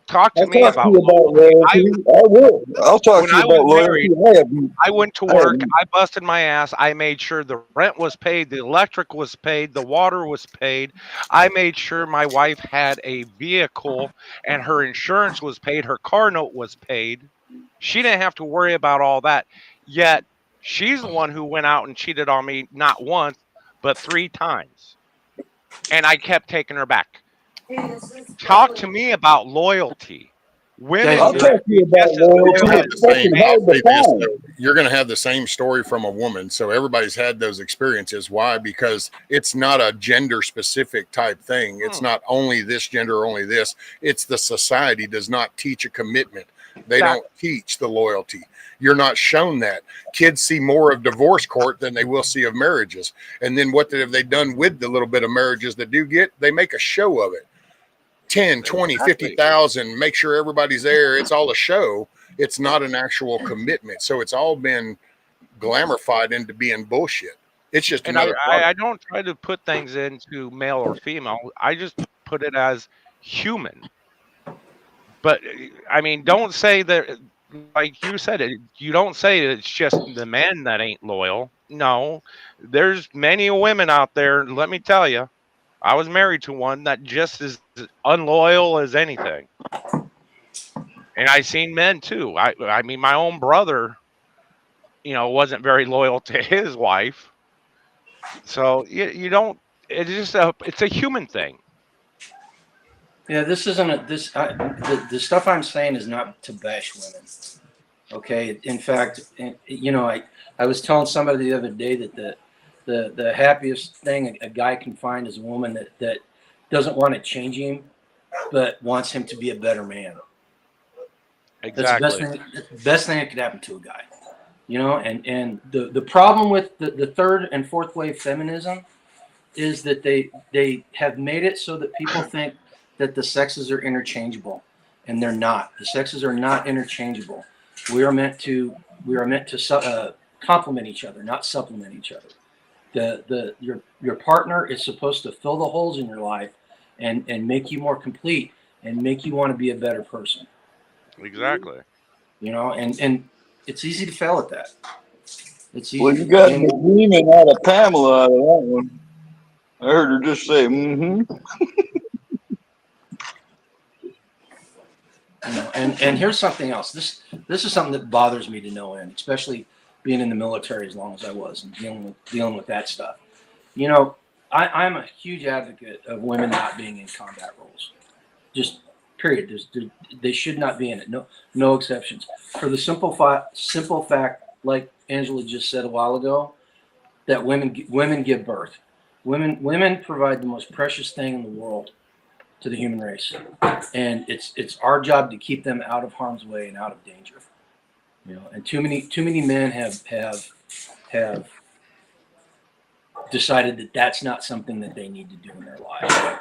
talk to I'll me talk to about you about loyalty. I will. I'll talk when to you I about was loyalty. married. I went to I work. have, I busted my ass. I made sure the rent was paid, the electric was paid, the water was paid. I made sure my wife had a vehicle and her insurance was paid, her car note was paid. She didn't have to worry about all that. Yet she's the one who went out and cheated on me not once, but 3 times. And I kept taking her back. Talk to me about loyalty. Women I'll Guys, have talk to to you be about just as You're loyal gonna loyalty. have as the It's same. fucking man. I'll hard to say this find. though. You're gonna have the same story from a woman. So everybody's had those experiences. Why? Because it's not a gender specific type thing. It's Hmm. not only this gender or only this. It's the society does not teach a commitment. They That don't teach the loyalty. You're not shown that. Kids see more of divorce court than they will see of marriages. And then what have they done with the little bit of marriages that do get? They make a show of it. 10, 20, exactly. 50,000, make sure everybody's there. It's all a show. It's not an actual commitment. So it's all been glamorified into being bullshit. It's just And I, another I, product. I don't try to put things into male or female. I just put it as human. But I mean, don't say that, like you said, you don't say that it's just the men that ain't loyal. No, there's many women out there. Let me tell you, I was married to one that just as unloyal as anything. And I seen men too. I mean, my own brother, wasn't very loyal to his wife. So you don't. It's just it's a human thing. Yeah, this isn't the stuff I'm saying is not to bash women. Okay. In fact, I was telling somebody the other day that the happiest thing a guy can find is a woman that doesn't want to change him, but wants him to be a better man. That's the Exactly. best thing that could happen to a guy. And the problem with the third and fourth wave feminism is that they have made it so that people think that the sexes are interchangeable, and they're not. The sexes are not interchangeable. We are meant to complement each other, not supplement each other. Your partner is supposed to fill the holes in your life and make you more complete and make you want to be a better person. Exactly. And it's easy to fail at that. It's Well, easy. you got the demon out of Pamela out of that one. I heard her just say, mm-hmm. And here's something else. This is something that bothers me to no end, especially being in the military as long as I was and dealing with that stuff. I'm a huge advocate of women not being in combat roles. Just period. They should not be in it. No exceptions. For the simple fact, like Angela just said a while ago, that women give birth. Women provide the most precious thing in the world to the human race, and it's our job to keep them out of harm's way and out of danger. And too many men have decided that that's not something that they need to do in their lives.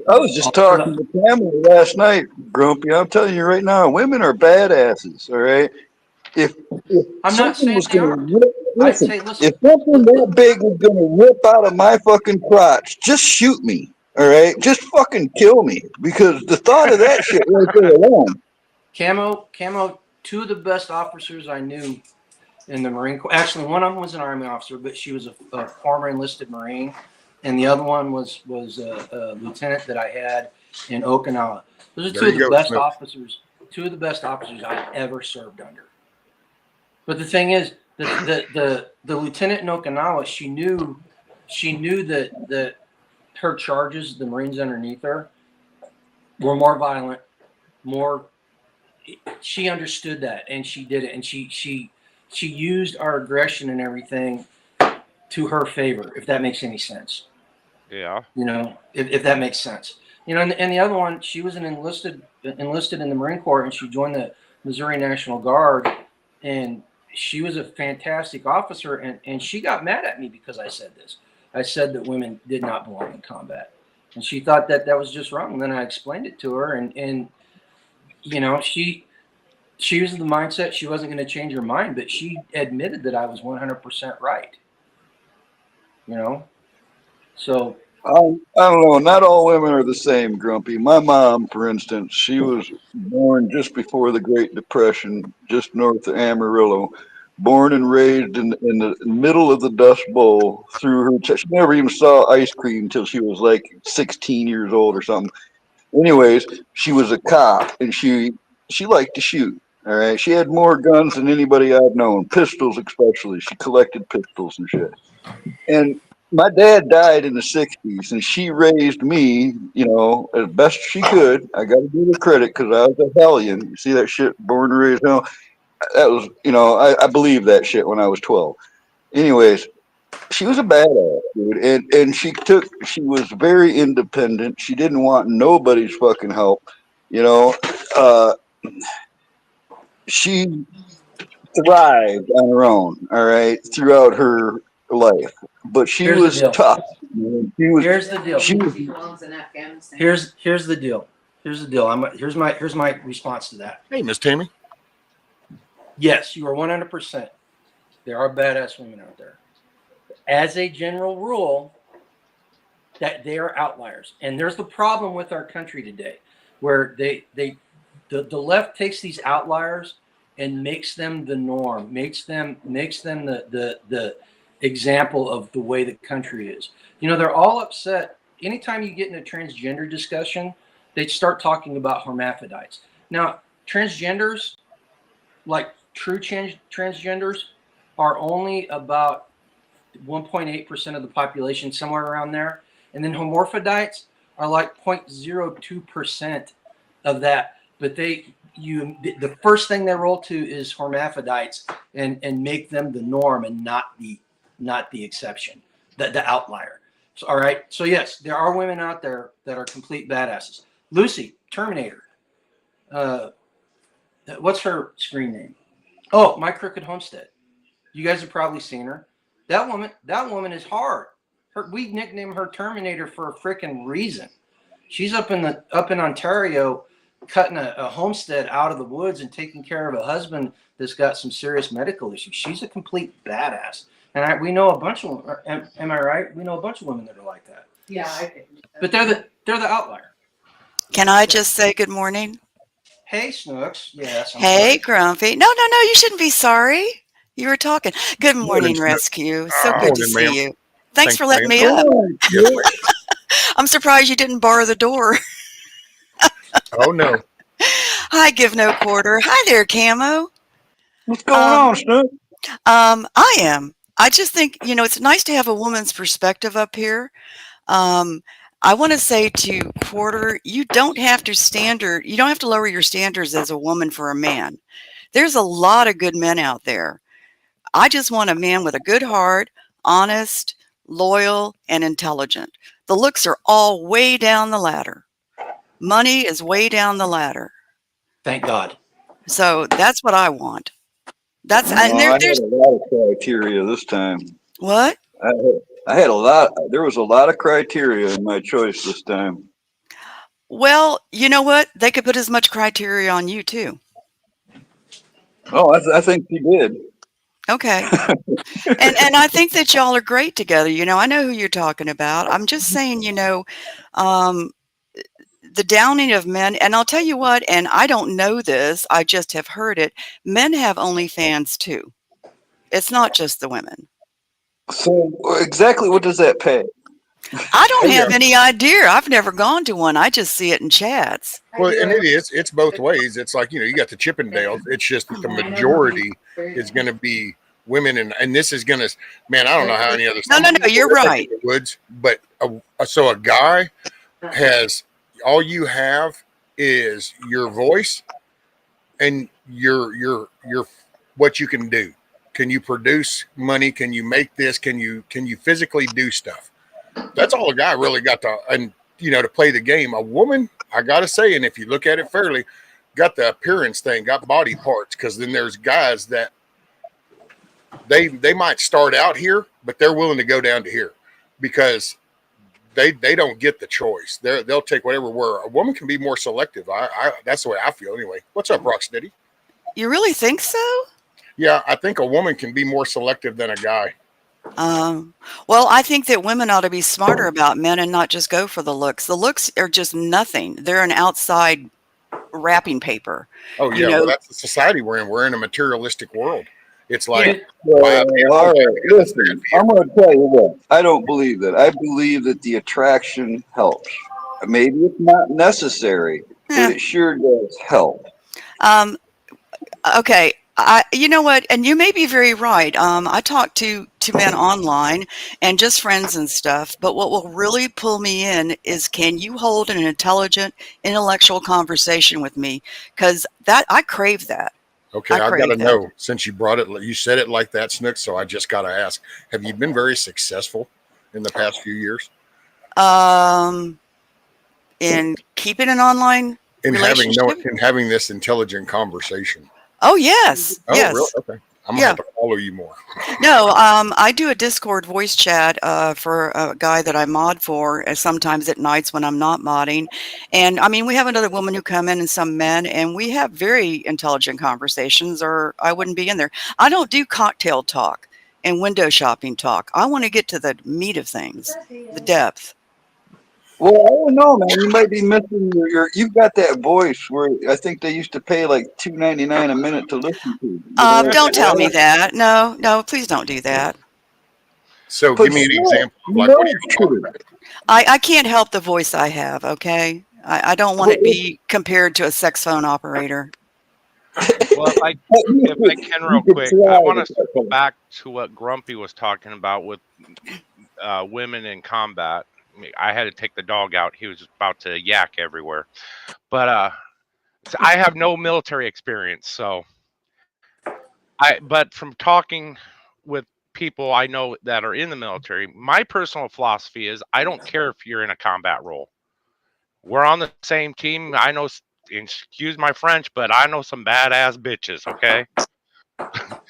I was just talking to Pamela last night, Grumpy. I'm telling you right now, women are badasses, all right? If I'm not something saying was they going aren't. to rip, listen, if something that big was going to rip out of my fucking crotch, just shoot me, all right? Just fucking kill me, because the thought of that shit right there alone. Camo, two of the best officers I knew in the Marine Corps. Actually, one of them was an Army officer, but she was a former enlisted Marine, and the other one was a lieutenant that I had in Okinawa. Those are two of the best officers. Two of the best officers I ever served under. But the thing is, the lieutenant in Okinawa, she knew that her charges, the Marines underneath her, were more violent, more. She understood that, and she did it, and she used our aggression and everything to her favor, if that makes any sense. Yeah. If that makes sense. And the other one, she was enlisted in the Marine Corps, and she joined the Missouri National Guard, and she was a fantastic officer, and she got mad at me because I said this. I said that women did not belong in combat, and she thought that was just wrong. And then I explained it to her, and she was in the mindset she wasn't going to change her mind, but she admitted that I was 100% right. So I don't know. Not all women are the same, Grumpy. My mom, for instance, she was born just before the Great Depression, just north of Amarillo. Born and raised in the middle of the Dust Bowl. She never even saw ice cream until she was like 16 years old or something. Anyways, she was a cop, and she liked to shoot. All right, she had more guns than anybody I've known, pistols especially. She collected pistols and shit. And my dad died in the 60s, and she raised me, as best she could. I got to give her credit because I was a hellion. You see that shit, born and raised hell? That was, I believed that shit when I was 12. Anyways, she was a badass, dude. And she was very independent. She didn't want nobody's fucking help. Uh, she thrived on her own, all right, throughout her life. But she was tough. Here's the deal. She was, Here's the deal. Here's my response to that. Hey, Miss Tammy. Yes, you are 100%. There are badass women out there. As a general rule, that they are outliers, and there's the problem with our country today, where the left takes these outliers and makes them the norm, makes them the example of the way the country is. They're all upset anytime you get in a transgender discussion, they start talking about hermaphrodites. Now, transgenders, like true transgenders, are only about 1.8% of the population, somewhere around there. And then hermaphrodites are like 0.02% of that. But the first thing they roll to is hermaphrodites and make them the norm and not the exception, the outlier. So, all right. So yes, there are women out there that are complete badasses. Lucy, Terminator. What's her screen name? Oh, My Crooked Homestead. You guys have probably seen her. That woman is hard. We nicknamed her Terminator for a freaking reason. She's up in Ontario, cutting a homestead out of the woods and taking care of a husband that's got some serious medical issues. She's a complete badass, and we know a bunch of them. Am I right? We know a bunch of women that are like that. Yeah, I think. But they're the outlier. Can I just say good morning? Hey, Snooks. Yes. Hey, Grumpy. No, you shouldn't be sorry. You were talking. Good morning, Snooks. Rescue. So good to Morning, ma'am. see you. Thanks for letting ma'am. me up. I'm surprised you didn't bar the door. Oh no. Hi, Give No Quarter. Hi there, Camo. What's going on, Snoop? I am. I just think, it's nice to have a woman's perspective up here. I want to say to Quarter, you don't have to lower your standards as a woman for a man. There's a lot of good men out there. I just want a man with a good heart, honest, loyal, and intelligent. The looks are all way down the ladder. Money is way down the ladder. Thank God. So that's what I want. I had a lot of criteria this time. What? I had a lot. There was a lot of criteria in my choice this time. Well, you know what? They could put as much criteria on you too. Oh, I think he did. Okay. and I think that y'all are great together. I know who you're talking about. I'm just saying, the downing of men, and I'll tell you what, and I don't know this, I just have heard it. Men have OnlyFans too. It's not just the women. So exactly what does that pay? I don't have any idea. I've never gone to one. I just see it in chats. Well, and it's both ways. It's like, you got the Chippendales. It's just that the majority is going to be women. And this is going to, man, I don't know how any other. No, you're right. Woods, but so a guy has, all you have is your voice and your what you can do. Can you produce money? Can you make this? Can you physically do stuff? That's all a guy really got to play the game. A woman, I got to say, and if you look at it fairly, got the appearance thing, got body parts, because then there's guys that they might start out here, but they're willing to go down to here because they don't get the choice. They'll take whatever. Where a woman can be more selective. I that's the way I feel anyway. What's up, Rocksteady? You really think so? Yeah, I think a woman can be more selective than a guy. Well, I think that women ought to be smarter about men and not just go for the looks. The looks are just nothing. They're an outside wrapping paper. Oh yeah, well, that's the society we're in. We're in a materialistic world. It's like, all right, listen, I'm going to tell you what. I don't believe that. I believe that the attraction helps. Maybe it's not necessary, but it sure does help. Okay. You know what? And you may be very right. I talk to men online and just friends and stuff. But what will really pull me in is, can you hold an intelligent, intellectual conversation with me? Because I crave that. Okay, I've got to know, since you brought it, you said it like that, Snook. So I just got to ask: have you been very successful in the past few years? In keeping an online relationship? In having this intelligent conversation. Oh, yes. Oh, yes. Really? Okay. I'm going to have to follow you more. No, I do a Discord voice chat for a guy that I mod for, sometimes at nights when I'm not modding. And, we have another woman who come in and some men, and we have very intelligent conversations, or I wouldn't be in there. I don't do cocktail talk and window shopping talk. I want to get to the meat of things, the depth. Well, I don't know, man. You might be missing you've got that voice where I think they used to pay like $2.99 a minute to listen to. Don't tell me that. No, please don't do that. So But give me an yeah, example of like no what are you talking kidding. about? I can't help the voice I have, okay? I don't want to be compared to a sex phone operator. Well, if I can You real could quick, I try want to to circle back to what Grumpy was talking about with women in combat. I had to take the dog out. He was about to yak everywhere. But so I have no military experience, so but from talking with people I know that are in the military, my personal philosophy is I don't care if you're in a combat role. We're on the same team. I know, excuse my French, but I know some badass bitches, okay?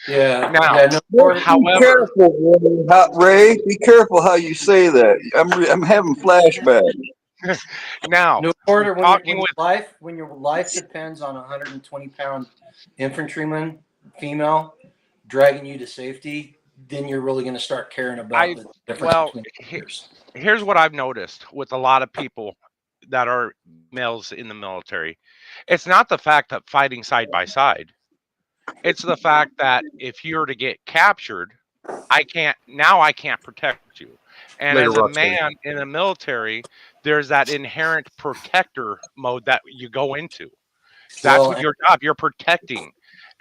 Yeah, Now, yeah. No, Well, Porter. be however, careful, Ray. Be careful how you say that. I'm having flashbacks. now, No, from Porter. talking with, When your life depends on a 120-pound infantryman, female, dragging you to safety, then you're really going to start caring about I, the difference well, between years. here's what I've noticed with a lot of people that are males in the military. It's not the fact that fighting side by side. It's the fact that if you're to get captured, I can't protect you. And Later, as a Roxanne. man in the military, there's that inherent protector mode that you go into. That's Well, what your job, you're protecting.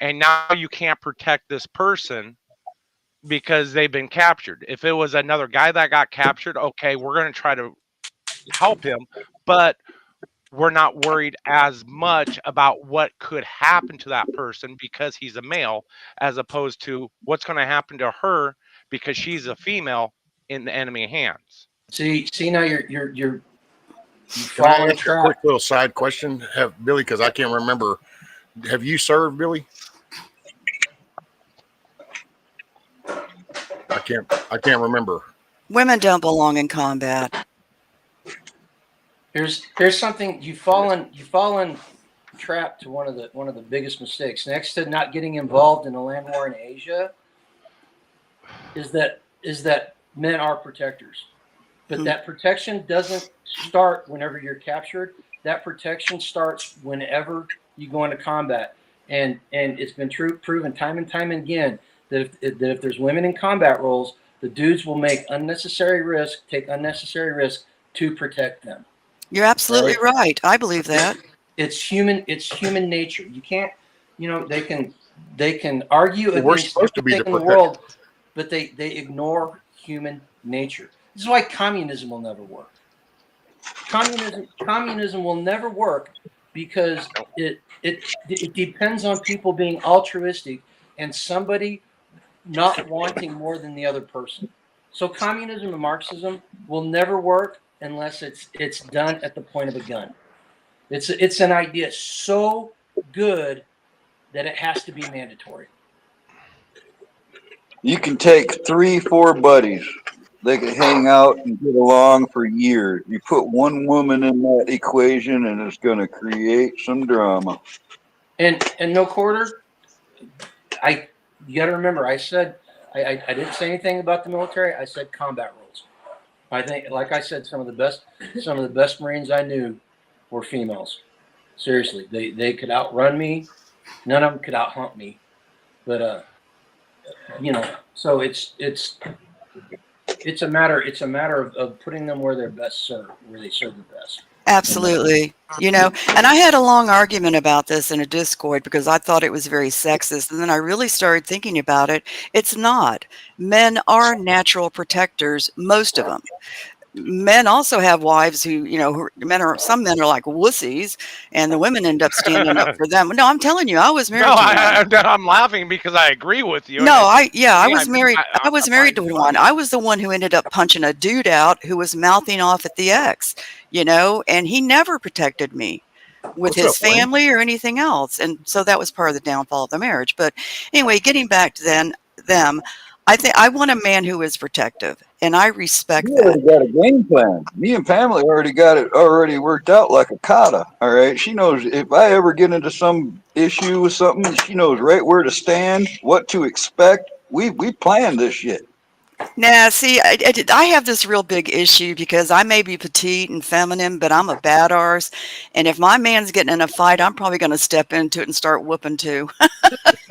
And now you can't protect this person because they've been captured. If it was another guy that got captured, okay, we're going to try to help him, but we're not worried as much about what could happen to that person because he's a male, as opposed to what's going to happen to her because she's a female in the enemy hands. see now you Can I fall in ask a quick trap. little side question, have Billy? Because I can't remember. Have you served, Billy? I can't remember. Women don't belong in combat. Here's something you fall in trap to one of the biggest mistakes next to not getting involved in a land war in Asia is that men are protectors. But that protection doesn't start whenever you're captured. That protection starts whenever you go into combat. And it's been proven time and time again that if there's women in combat roles, the dudes will take unnecessary risk to protect them. You're absolutely Right? right. I believe that. It's human nature. You can't, they can argue Well, we're against supposed to be the everything in the protector. world, but they ignore human nature. This is why communism will never work. Communism will never work because it depends on people being altruistic and somebody not wanting more than the other person. So communism and Marxism will never work unless it's done at the point of a gun. It's an idea so good that it has to be mandatory. You can take 3, 4 buddies. They could hang out and get along for years. You put one woman in that equation, and it's going to create some drama. And no quarter. You got to remember. I said I didn't say anything about the military. I said combat roles. I think, like I said, some of the best Marines I knew were females. Seriously, they could outrun me. None of them could outhunt me. But so it's a matter of putting them where they're best served, where they serve the best. Absolutely. And I had a long argument about this in a Discord because I thought it was very sexist. And then I really started thinking about it. It's not. Men are natural protectors, most of them. Men also have wives who, some men are like wussies and the women end up standing up for them. No, I'm telling you, I was No, married to one. I'm laughing because I agree with you. No, I Me, was married. I was I married find to it one. funny. I was the one who ended up punching a dude out who was mouthing off at the ex, and he never protected me with What's up, his Wayne? family or anything else. And so that was part of the downfall of the marriage. But anyway, getting back to them, I think I want a man who is protective, and I respect You that. already got a game plan. Me and Pamela already got it already worked out like a kata. All right. She knows if I ever get into some issue with something, she knows right where to stand, what to expect. We planned this shit. Now, see, I have this real big issue because I may be petite and feminine, but I'm a bad arse. And if my man's getting in a fight, I'm probably going to step into it and start whooping too.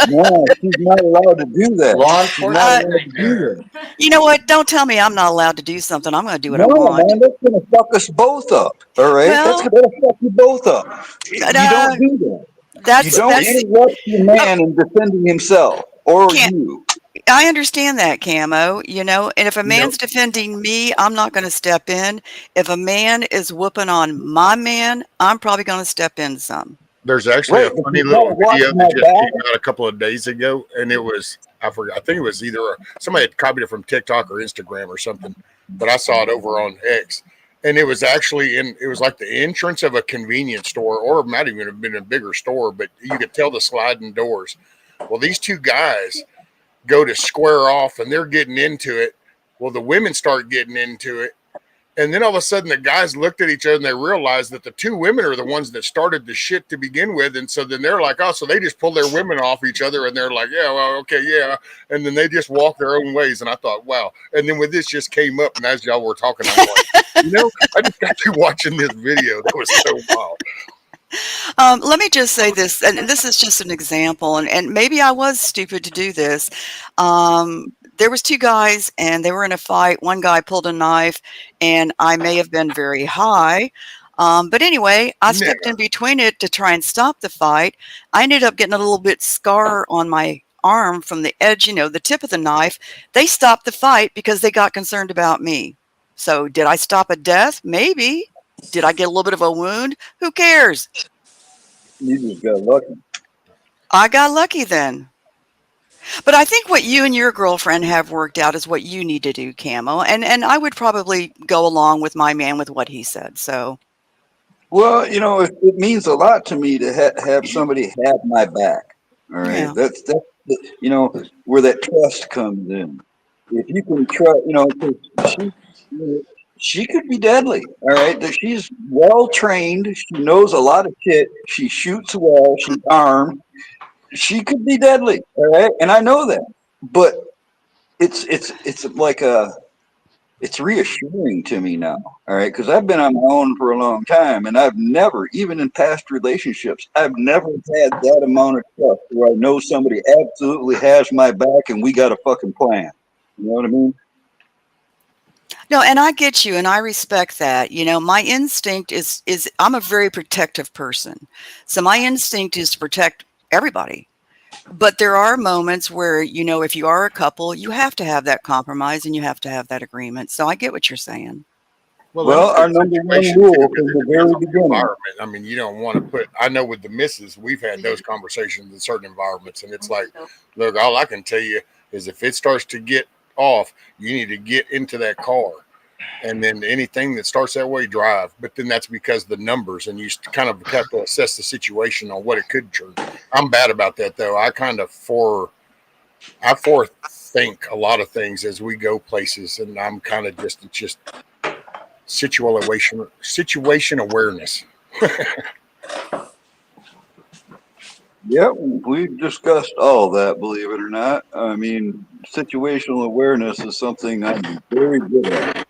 No, she's not allowed to do that. Law She's not enforcement allowed right to there. do that. You know what? Don't tell me I'm not allowed to do something. I'm going to do what I No, want. man, that's gonna fuck us both up. All right, Well, that'll fuck you both up. but, You don't do that. You that's don't that's interrupt your oh, man in defending himself or can't. you. I understand that, Camo, and if a You know, man's defending me, I'm not going to step in. If a man is whooping on my man, I'm probably going to step in some. there's actually Right, a but funny you gotta little watch video my that just back. came out a couple of days ago, and it was I forgot. I think it was either somebody had copied it from TikTok or Instagram or something, but I saw it over on X, and it was actually in. It was like the entrance of a convenience store, or it might even have been a bigger store, but you could tell the sliding doors. Well, these two guys go to square off, and they're getting into it. Well, the women start getting into it. And then all of a sudden, the guys looked at each other and they realized that the two women are the ones that started the shit to begin with. And so then they're like, oh, so they just pull their women off each other and they're like, yeah, well, okay, yeah. And then they just walk their own ways. And I thought, wow. And then when this just came up, and as y'all were talking, I'm like, I just got you watching this video. That was so wild. Let me just say this, and this is just an example, and maybe I was stupid to do this. There was two guys, and they were in a fight. One guy pulled a knife, and I may have been very high. But anyway, I stepped Never. in between it to try and stop the fight. I ended up getting a little bit scar on my arm from the edge, the tip of the knife. They stopped the fight because they got concerned about me. So did I stop a death? Maybe. Did I get a little bit of a wound? Who cares? You just got lucky. I got lucky then. But I think what you and your girlfriend have worked out is what you need to do, Camo. And I would probably go along with my man with what he said. So, Well, it means a lot to me to have somebody have my back. All right, yeah. where that trust comes in. If you can trust, 'cause she could be deadly. All right, that she's well trained. She knows a lot of shit. She shoots well. She's armed. She could be deadly. All right, and I know that. But it's like it's reassuring to me now, all right, because I've been on my own for a long time, and I've never, even in past relationships, I've never had that amount of trust where I know somebody absolutely has my back and we got a fucking plan. You know what I mean? No, and I get you and I respect that. My instinct is I'm a very protective person. So my instinct is to protect everybody. But there are moments where, if you are a couple, you have to have that compromise and you have to have that agreement. So I get what you're saying. Well, and Well, also our the number one situation too, rule because from it the depends very on the beginning. environment. I mean, you don't want to put. I know with the misses, we've had those conversations in certain environments, and it's like, look, all I can tell you is if it starts to get off, you need to get into that car, and then anything that starts that way, drive. But then that's because the numbers, and you kind of have to assess the situation on what it could turn. I'm bad about that though. I forethink a lot of things as we go places, and I'm kind of just situation awareness. Yep, we've discussed all that, believe it or not. I mean, situational awareness is something I'm very good at.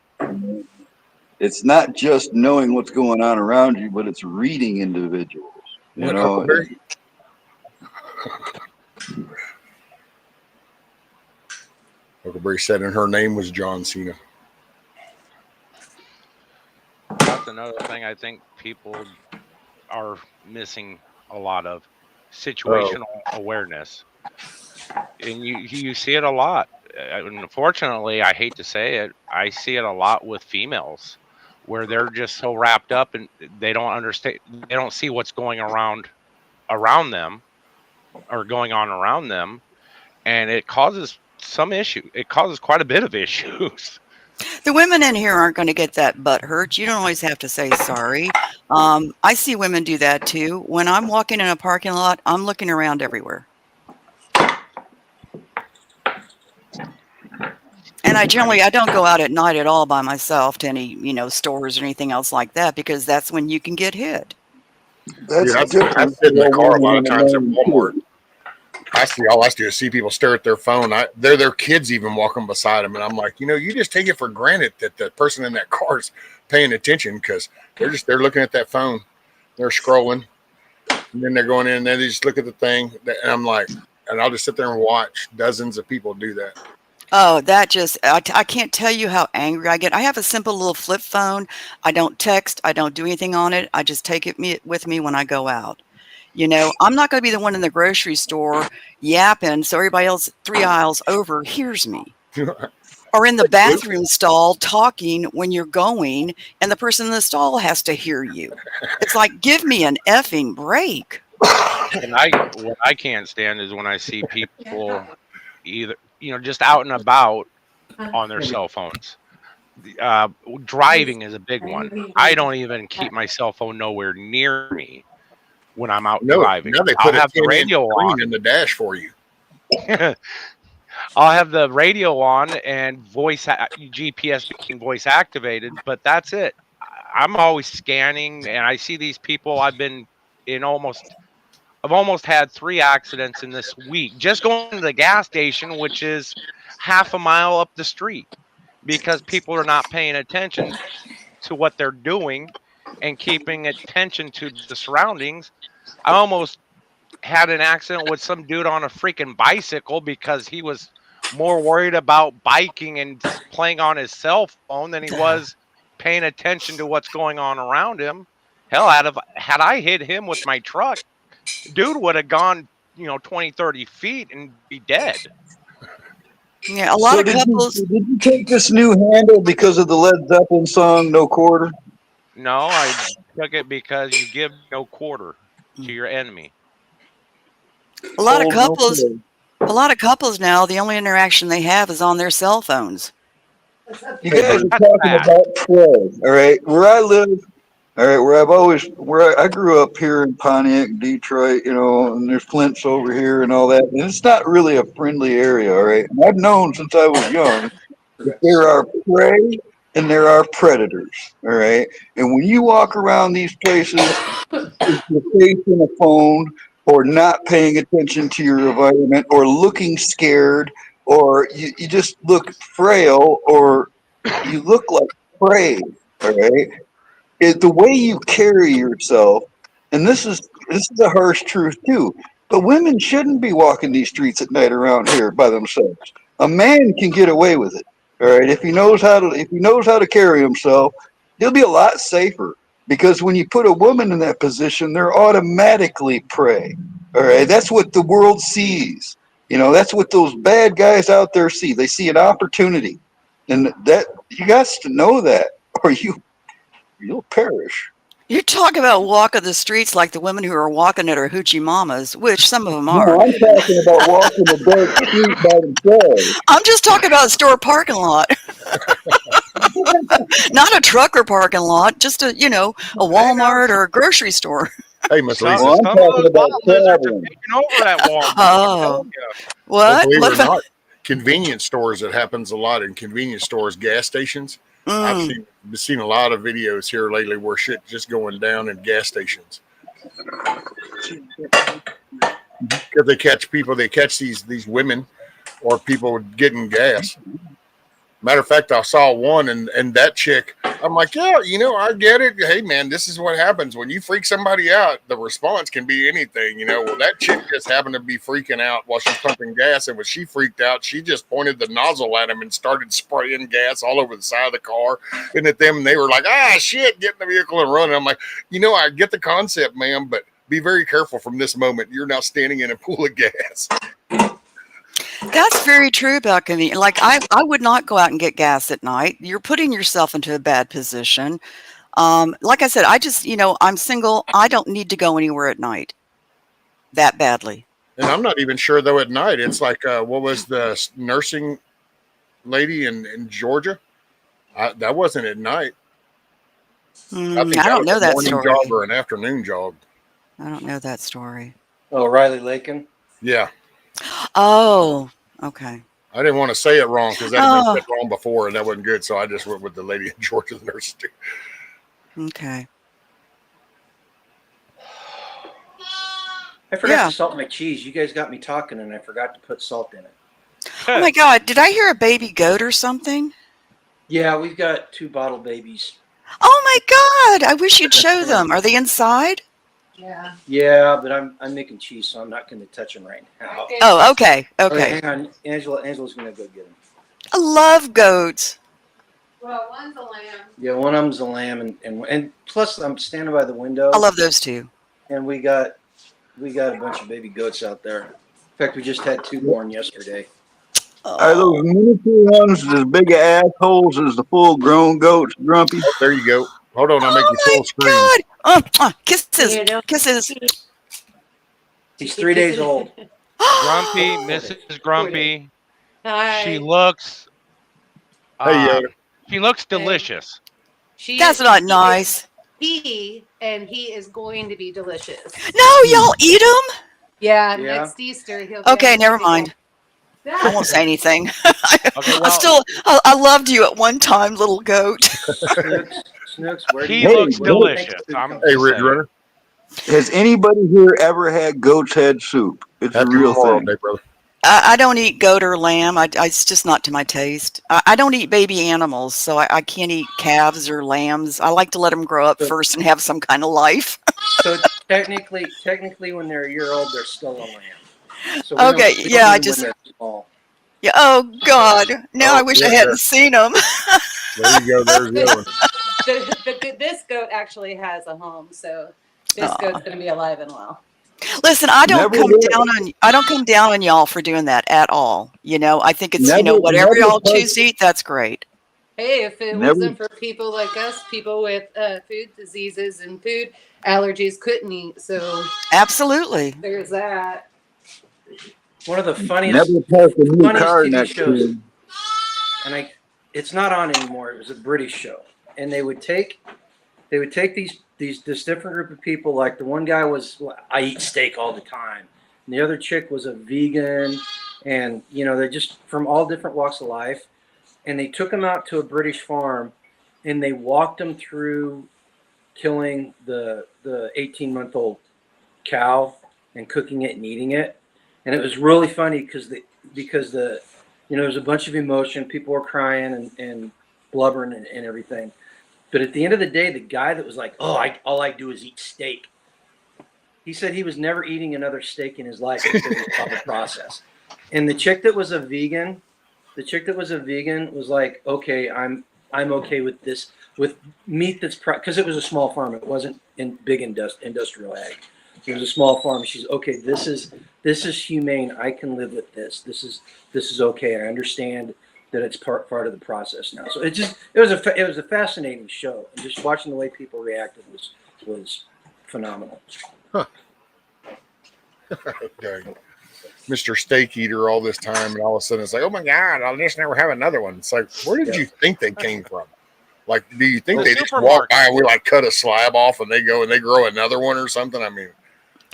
It's not just knowing what's going on around you, but it's reading individuals. You What, know, Huckleberry? Huckleberry said, and her name was John Cena. That's another thing I think people are missing a lot of Oh, situational awareness, and you see it a lot. Unfortunately, I hate to say it, I see it a lot with females, where they're just so wrapped up and they don't understand, they don't see what's going around them or going on around them, and it causes some issue. It causes quite a bit of issues. The women in here aren't going to get that butt hurt. You don't always have to say sorry. I see women do that too. When I'm walking in a parking lot, I'm looking around everywhere. And I mean, I don't go out at night at all by myself to any, stores or anything else like that because that's when you can get hit. dude, that's I different sit in for the a car a woman lot of and a times at man Walmart. too. all I do is see people stare at their phone. They're their kids even walking beside them, and I'm like, you just take it for granted that the person in that car is paying attention because they're looking at that phone, they're scrolling, and then they're going in and they just look at the thing, and I'm like, and I'll just sit there and watch dozens of people do that. Oh, I can't tell you how angry I get. I have a simple little flip phone. I don't text. I don't do anything on it. I just take it with me when I go out. I'm not going to be the one in the grocery store yapping so everybody else 3 aisles over hears me. Or in the bathroom stall talking when you're going and the person in the stall has to hear you. It's like, give me an effing break. What I can't stand is when I see people either, just out and about on their cell phones. Driving is a big one. I don't even keep my cell phone nowhere near me when I'm out driving. Now they I'll put a have the 10-inch radio screen on. in the dash for you. I'll have the radio on and GPS being voice activated, but that's it. I'm always scanning, and I see these people. I've almost had 3 accidents in this week just going to the gas station, which is half a mile up the street, because people are not paying attention to what they're doing and keeping attention to the surroundings. I almost had an accident with some dude on a freaking bicycle because he was more worried about biking and playing on his cell phone than he was paying attention to what's going on around him. Hell, had I hit him with my truck, dude would have gone, 20, 30 feet and be dead. Yeah, a lot of couples. Did you take this new handle because of the Led Zeppelin song "No Quarter"? No, I took it because you give no quarter to your enemy. A lot of Hold no couples. quarter. A lot of couples now, the only interaction they have is on their cell phones. You guys are That's talking bad. about play, all right? Where I live, all right, I grew up here in Pontiac, Detroit, and there's Flint's over here and all that, and it's not really a friendly area, all right? And I've known since I was young that there are prey and there are predators, all right? And when you walk around these places, if you're facing a phone or not paying attention to your environment or looking scared or you just look frail or you look like prey, all right? The way you carry yourself, and this is a harsh truth too, but women shouldn't be walking these streets at night around here by themselves. A man can get away with it, all right? If he knows how to carry himself, he'll be a lot safer. Because when you put a woman in that position, they're automatically prey. All right, that's what the world sees. That's what those bad guys out there see. They see an opportunity, and that you got to know that, or you'll perish. You talk about walking the streets like the women who are walking at our hoochie mamas, which some of them No, are. I'm talking about walking the dark street by themselves. I'm just talking about a store parking lot, not a trucker parking lot, just a Walmart or a grocery store. Hey, Miss Some, Lisa. Well, I'm some of talking those about mall lizards are traveling. taking over that Walmart. I'm Oh, telling you. Well, what? believe it What or about? not, convenience stores, it happens a lot in convenience stores, gas stations. I've Mm, seen a lot of videos here lately where shit just going down in gas stations. Because they catch these women or people getting gas. Matter of fact, I saw one and that chick, I'm like, yeah, I get it. Hey, man, this is what happens when you freak somebody out. The response can be anything, Well, that chick just happened to be freaking out while she's pumping gas. And when she freaked out, she just pointed the nozzle at him and started spraying gas all over the side of the car. And at them, they were like, shit, get in the vehicle and run. And I'm like, I get the concept, ma'am, but be very careful from this moment. You're now standing in a pool of gas. that's very true about convenience. Like I would not go out and get gas at night. You're putting yourself into a bad position. Like I said, I'm single. I don't need to go anywhere at night that badly. And I'm not even sure, though, at night. It's like, what was the nursing lady in Georgia? That wasn't at night. I think I that don't was know a that morning story. jog or an afternoon jog. I don't know that story. Oh, Riley Lakin. Yeah. Oh, okay. I didn't want to say it wrong because that had been Oh, said wrong before and that wasn't good. So I just went with the lady in Georgia, the nurse. okay. I forgot Yeah. to salt my cheese. You guys got me talking, and I forgot to put salt in it. Oh my God, did I hear a baby goat or something? Yeah, we've got 2 bottle babies. Oh my God, I wish you'd show them. Are they inside? Yeah. Yeah, but I'm making cheese, so I'm not going to touch them right now. Okay. Oh, okay, Okay, okay. hang on. Angela's going to go get them. I love goats. Well, one's a lamb. Yeah, one of them's a lamb, and plus I'm standing by the window, I love those two. and we got a bunch of baby goats out there. In fact, we just had 2 born yesterday. Are those Oh, miniature ones as big assholes as the full-grown goats, Grumpy? Oh, there you go. Hold on, I'll make oh you my full screen. God. Kisses, You know, kisses. He's 3 days old. Grumpy, Oh, Mrs. Grumpy. She Hi. looks Hey, um Yoda. she looks Hey. delicious. She That's is, not he is nice. and he is going to be delicious. No, y'all eat them? Yeah, Yeah. next Easter he'll be Okay, on the never table. mind. I won't say anything. Okay, I well, still, I loved you at one time, little goat. Snooks, where do he you Hey, looks where do you think delicious. the food I'm comes Hey, just Ridge saying. Runner. Has anybody here ever had goat's head soup? It's a Happy real Memorial thing. Day, brother. I don't eat goat or lamb. It's just not to my taste. I don't eat baby animals, so I can't eat calves or lambs. I like to let them grow up So- first and have some kind of life. So technically, when they're a year old, they're still a lamb. So we Okay, don't yeah, I eat them just, when they're small. yeah. Oh God, now I Oh, wish I yeah, hadn't seen them. there you go. There's the other one. This goat actually has a home, so this goat's going to be alive and well. Listen, I don't Never come will. down on y'all for doing that at all. I think it's Never, whatever never y'all touch, choose to eat, that's great. Hey, if it never. wasn't for people like us, people with food diseases and food allergies couldn't eat. So Absolutely. there's that. One of the Never park a new car TV next to shows, him. and it's not on anymore. It was a British show, and they would take this different group of people. Like the one guy was, well, I eat steak all the time, and the other chick was a vegan, and they're just from all different walks of life, and they took them out to a British farm, and they walked them through killing the 18-month-old cow and cooking it and eating it, and it was really funny because there was a bunch of emotion. People were crying and blubbering and everything. But at the end of the day, the guy that was like, "Oh, all I do is eat steak," he said he was never eating another steak in his life because he saw the process. And the chick that was a vegan, was like, "Okay, I'm okay with this, with meat that's because it was a small farm. It wasn't in big industrial ag. It was a small farm. She's okay. This is humane. I can live with this. This is okay. I understand that it's part of the process now." So it was a fascinating show, and just watching the way people reacted was phenomenal. Dang. Mr. Steak Eater all this time, and all of a sudden it's like, oh my God, I'll just never have another one. It's like, where did you think they came from? Like, do you think The they just walk supermarket. by and we like cut a slab off and they go and they grow another one or something? I mean,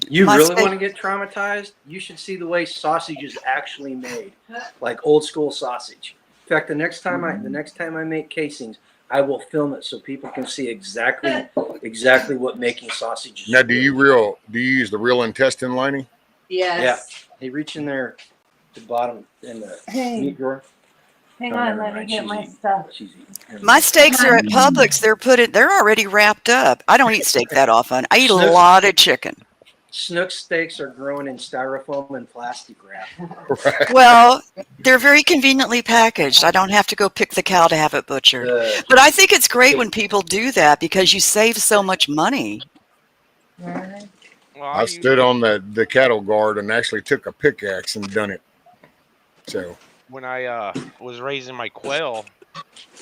You My really steak- want to get traumatized? You should see the way sausage is actually made, like old school sausage. In fact, the next time I make casings, I will film it so people can see exactly what making sausage is. now do you use the real intestine lining? Yes. Hey, reach in there, the bottom in the Hey. meat drawer. Hang Oh, on, never let me mind. get She's my eating. stuff. She's eating. My steaks are at Publix. They're already wrapped up. I don't eat steak that often. I eat a Snooks. lot of chicken. Snook steaks are grown in styrofoam and plastic wrap. Right. Well, they're very conveniently packaged. I don't have to go pick the cow to have it butchered. But I think it's great when people do that because you save so much money. Well, I stood on the cattle guard and actually took a pickaxe and done it. So when I was raising my quail,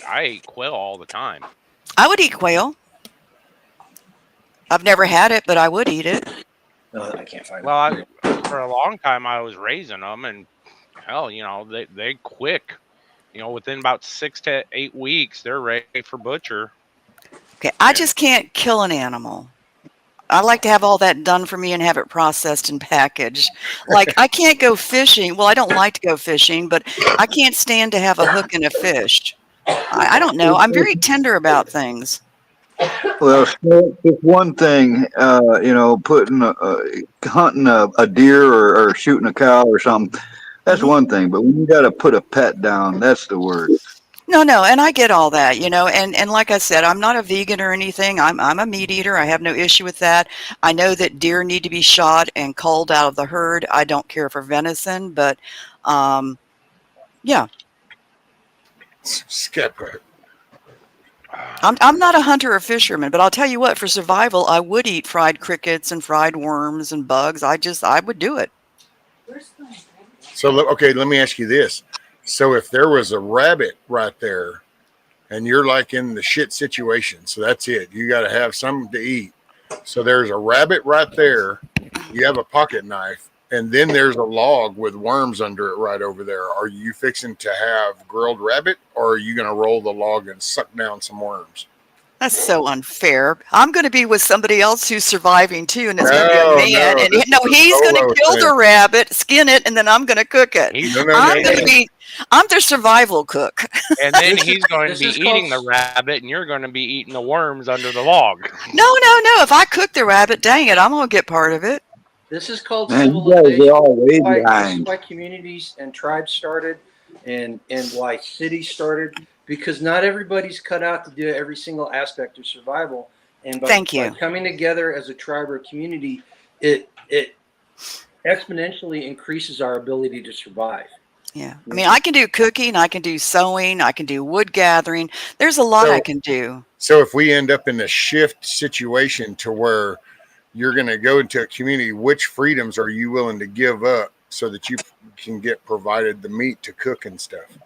I ate quail all the time. I would eat quail. I've never had it, but I would eat it. I can't find Well, it. for a long time I was raising them, and hell, they quick. Within about 6 to 8 weeks, they're ready for butcher. Okay, I just can't kill an animal. I like to have all that done for me and have it processed and packaged. Like, I can't go fishing. Well, I don't like to go fishing, but I can't stand to have a hook in a fish. I don't know. I'm very tender about things. Well, it's one thing, putting hunting a deer or shooting a cow or something. That's Mhm. one thing, but when you got to put a pet down, that's the word. No, no, and I get all that, and like I said, I'm not a vegan or anything. I'm a meat eater. I have no issue with that. I know that deer need to be shot and culled out of the herd. I don't care for venison, but um, yeah, Skip. I'm not a hunter or fisherman, but I'll tell you what, for survival, I would eat fried crickets and fried worms and bugs. I would do it. So okay, let me ask you this. So if there was a rabbit right there, and you're like in the shit situation, so that's it. You got to have something to eat. So there's a rabbit right there. You have a pocket knife, and then there's a log with worms under it right over there. Are you fixing to have grilled rabbit, or are you going to roll the log and suck down some worms? That's so unfair. I'm going to be with somebody else who's surviving too, and it's going to be a No, man. no, And this is no, a he's going to solo kill thing. the rabbit, skin it, and then I'm going to cook it. He's, No, no, no, I'm going to no. be, I'm the survival cook. and then This is he's going to this be is eating the called rabbit, and you're going to be eating the worms under the log. No, no, no. If I cook the rabbit, dang it, I'm going to get part of it. this is called Man, you guys civilization. are all way This is behind. why communities and tribes started, and why cities started. Because not everybody's cut out to do every single aspect of survival. And Thank by you. coming together as a tribe or a community, it exponentially increases our ability to survive. Yeah. I mean, I can do cooking, I can do sewing, I can do wood gathering. There's a lot I So, can do. so if we end up in a shift situation to where you're going to go into a community, which freedoms are you willing to give up so that you can get provided the meat to cook and stuff?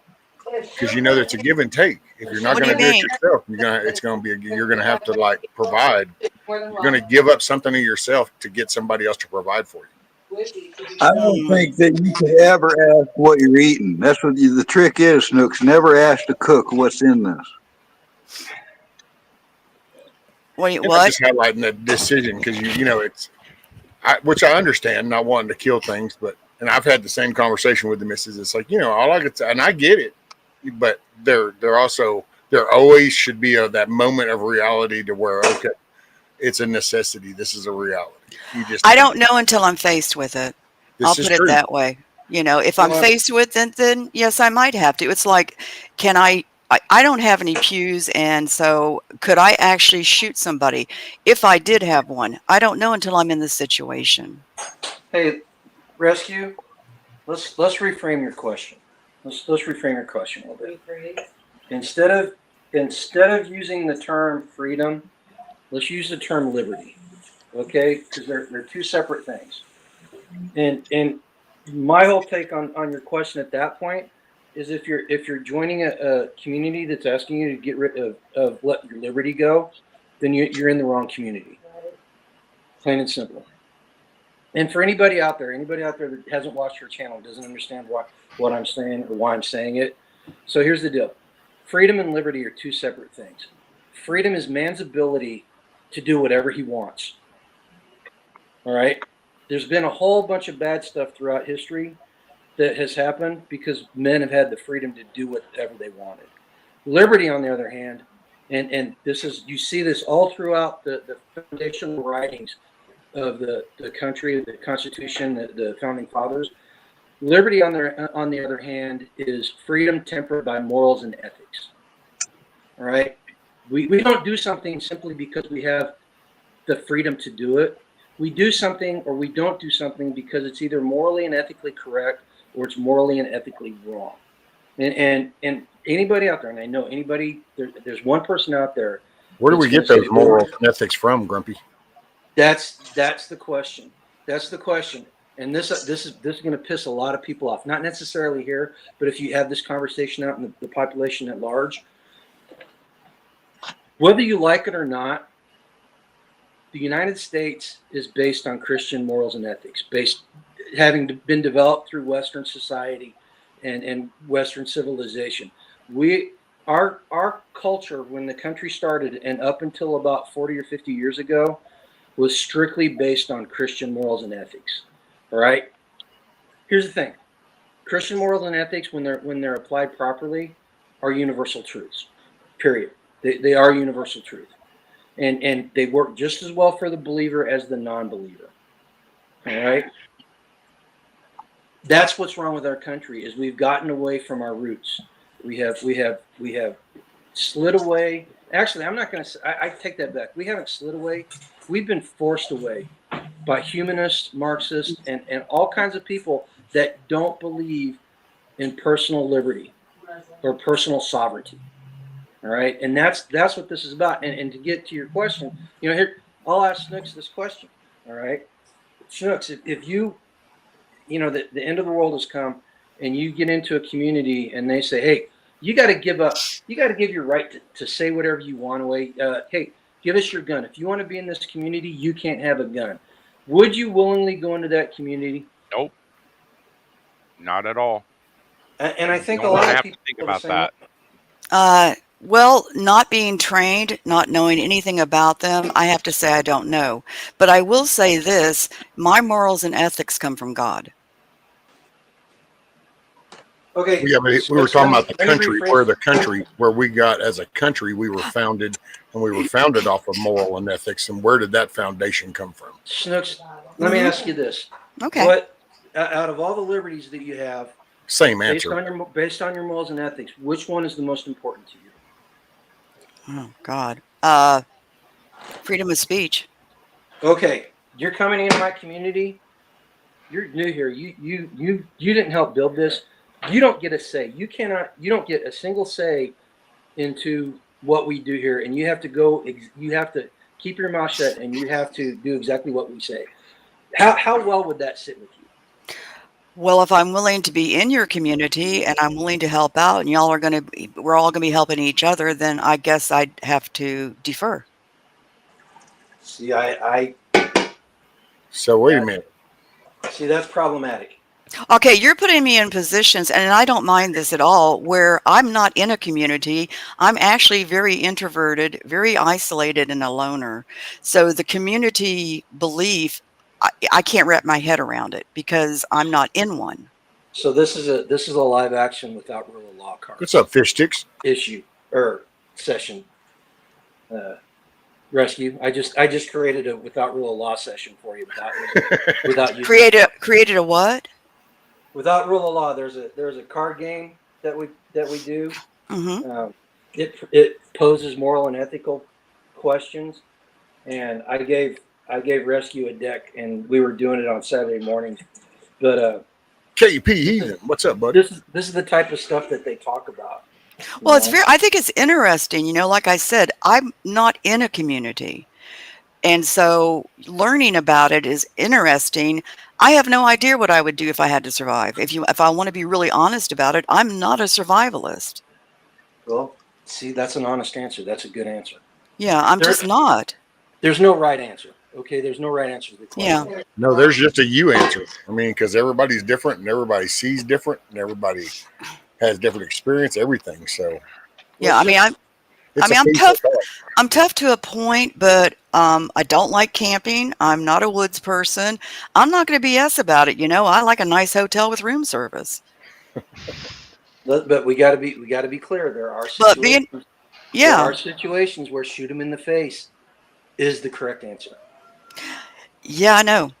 Because you know that's a give and take. If you're not What do going you to do it mean? yourself, it's going to be you're going to have to like provide. More than You're going to give up something of yourself to get somebody else to provide for you. I don't Hmm. think that you could ever ask what you're eating. That's what the trick is, Snooks. Never ask the cook what's in this. And I'm What? just highlighting that decision because which I understand, not wanting to kill things, but and I've had the same conversation with the missus. It's like all I could say, and I get it, but there always should be that moment of reality to where okay, it's a necessity. This is a reality. You just I don't know until I'm faced with it. I'll this is put it true. that way. If I'm Well, faced with it, then yes, I might have to. It's like, can I don't have any pews, and so could I actually shoot somebody if I did have one? I don't know until I'm in the situation. hey, rescue. Let's reframe your question. Let's reframe your question a little bit. Instead of using the term freedom, let's use the term liberty. Okay, because they're two separate things. And my whole take on your question at that point is if you're joining a community that's asking you to get rid of let your liberty go, then you're in the wrong community. Plain and simple. And for anybody out there that hasn't watched your channel, doesn't understand what I'm saying or why I'm saying it. So here's the deal. Freedom and liberty are two separate things. Freedom is man's ability to do whatever he wants. All right. There's been a whole bunch of bad stuff throughout history that has happened because men have had the freedom to do whatever they wanted. Liberty, on the other hand, and this is you see this all throughout the foundational writings of the country, the Constitution, the founding fathers. Liberty, on the other hand, is freedom tempered by morals and ethics. All right, we don't do something simply because we have the freedom to do it. We do something or we don't do something because it's either morally and ethically correct or it's morally and ethically wrong. And anybody out there, and I know anybody, there's one person out there. Where do we get those morals and ethics from, Grumpy? That's the question. That's the question. And this is going to piss a lot of people off. Not necessarily here, but if you have this conversation out in the population at large, whether you like it or not, the United States is based on Christian morals and ethics, having been developed through Western society and Western civilization. Our culture, when the country started and up until about 40 or 50 years ago, was strictly based on Christian morals and ethics. All right. Here's the thing: Christian morals and ethics, when they're applied properly, are universal truths. Period. They are universal truth. and they work just as well for the believer as the non-believer. All right. That's what's wrong with our country is we've gotten away from our roots. We have slid away. Actually, I'm not going to. I take that back. We haven't slid away. We've been forced away by humanists, Marxists, and all kinds of people that don't believe in personal liberty or personal sovereignty. All right, and that's what this is about. And to get to your question, here I'll ask Snooks this question. All right, Snooks, if you the end of the world has come, and you get into a community and they say, hey, you got to give your right to say whatever you want away. Hey, give us your gun. If you want to be in this community, you can't have a gun. Would you willingly go into that community? Nope. Not at all. And I think You a don't lot have of to people think feel the about same that. way. Well, not being trained, not knowing anything about them, I have to say I don't know. But I will say this, my morals and ethics come from God. Okay. Yeah, but we were Snooks, talking let about the me country, rephrase. where we got as a country, we were founded off of moral and ethics. And where did that foundation come from? Snooks, let me ask you this. Okay. What out of all the liberties that you have, Same based answer. based on your morals and ethics, which one is the most important to you? Oh, God. Freedom of speech. Okay, you're coming into my community. You're new here. You didn't help build this. You don't get a say. You don't get a single say into what we do here, and you have to go. You have to keep your mouth shut, and you have to do exactly what we say. How well would that sit with you? Well, if I'm willing to be in your community and I'm willing to help out and we're all going to be helping each other, then I guess I'd have to defer. See, I So wait a minute. see that's problematic. Okay, you're putting me in positions, and I don't mind this at all, where I'm not in a community. I'm actually very introverted, very isolated, and a loner. So the community belief, I can't wrap my head around it because I'm not in one. So this is a live action without rule of law card What's up, fish sticks? issue or session. Rescue. I just created a without rule of law session for you without using Created a what? without rule of law. There's a card game that we do. Mm-hmm. It poses moral and ethical questions, and I gave Rescue a deck, and we were doing it on Saturday mornings. But KP Heathen, what's up, buddy? this is the type of stuff that they talk about. Well, I think it's interesting. Like I said, I'm not in a community. And so learning about it is interesting. I have no idea what I would do if I had to survive. If I want to be really honest about it, I'm not a survivalist. Well, see, that's an honest answer. That's a good answer. Yeah, I'm just not. There's no right answer. Okay, there's no right answer to the question. Yeah. No, there's just a you answer. I mean, because everybody's different and everybody sees different and everybody has different experience, everything. So Yeah, I'm tough to a point, but I don't like camping. I'm not a woods person. I'm not going to BS about it. I like a nice hotel with room service. But we got to be clear. There are situations. There are situations where shoot them in the face is the correct answer. Yeah, I know.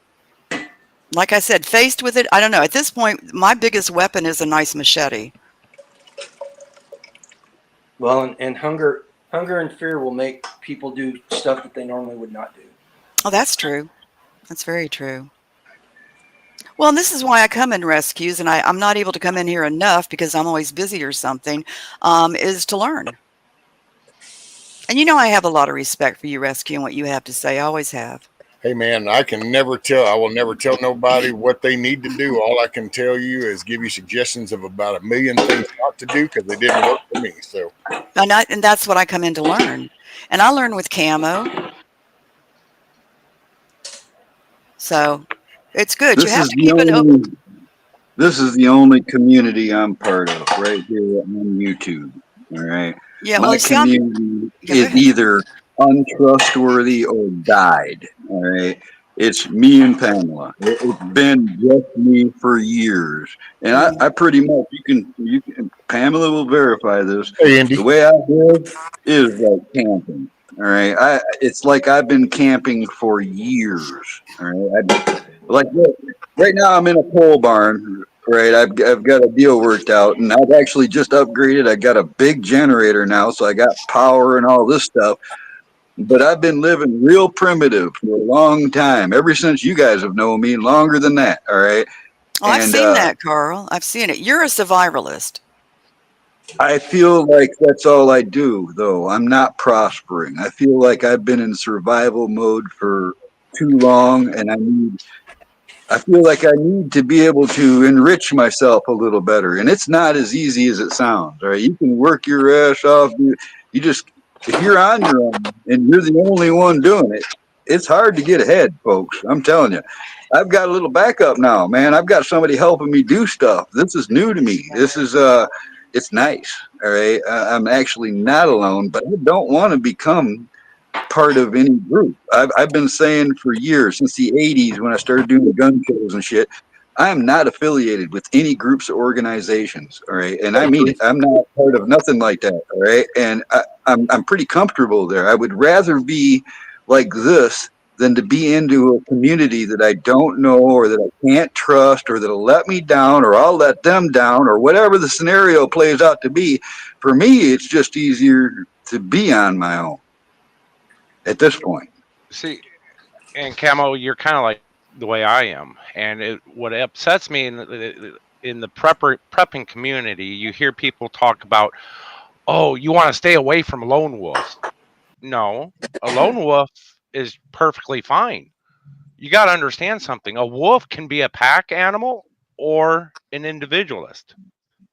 Like I said, faced with it, I don't know. At this point, my biggest weapon is a nice machete. Well, and hunger and fear will make people do stuff that they normally would not do. Oh, that's true. That's very true. Well, and this is why I come in rescues, and I'm not able to come in here enough because I'm always busy or something, is to learn. And I have a lot of respect for you, Rescue, and what you have to say. I always have. Hey, man, I will never tell nobody what they need to do. All I can tell you is give you suggestions of about 1 million things not to do because they didn't work for me. So, and that's what I come in to learn. And I learn with camo. So it's good. You have to keep it open. This is the only community I'm part of right here on YouTube. All right. Yeah, my community is either untrustworthy or died. All right. It's me and Pamela. It's been just me for years. And I pretty much, you can, Pamela will verify this. Hey, Andy. The way I live is like camping. All right. It's like I've been camping for years. All right. Look, right now I'm in a pole barn. Right. I've got a deal worked out, and I've actually just upgraded. I got a big generator now, so I got power and all this stuff. But I've been living real primitive for a long time, ever since you guys have known me, longer than that. All right. Oh, I've And seen that, Carl. I've seen it. You're a survivalist. I feel like that's all I do, though. I'm not prospering. I feel like I've been in survival mode for too long, and I feel like I need to be able to enrich myself a little better. And it's not as easy as it sounds. All right. You can work your ass off. You just, if you're on your own and you're the only one doing it, it's hard to get ahead, folks. I'm telling you. I've got a little backup now, man. I've got somebody helping me do stuff. This is new to me. This is, it's nice. All right. I'm actually not alone, but I don't want to become part of any group. I've been saying for years, since the 80s when I started doing gun shows and shit, I am not affiliated with any groups or organizations. All right. And I mean it. I'm not part of nothing like that. All right. And I'm pretty comfortable there. I would rather be like this than to be into a community that I don't know or that I can't trust or that'll let me down or I'll let them down or whatever the scenario plays out to be. For me, it's just easier to be on my own at this point. See, and Camo, you're kind of like the way I am, and what upsets me in the prepping community, you hear people talk about, oh, you want to stay away from lone wolves. No, a lone wolf is perfectly fine. You got to understand something. A wolf can be a pack animal or an individualist,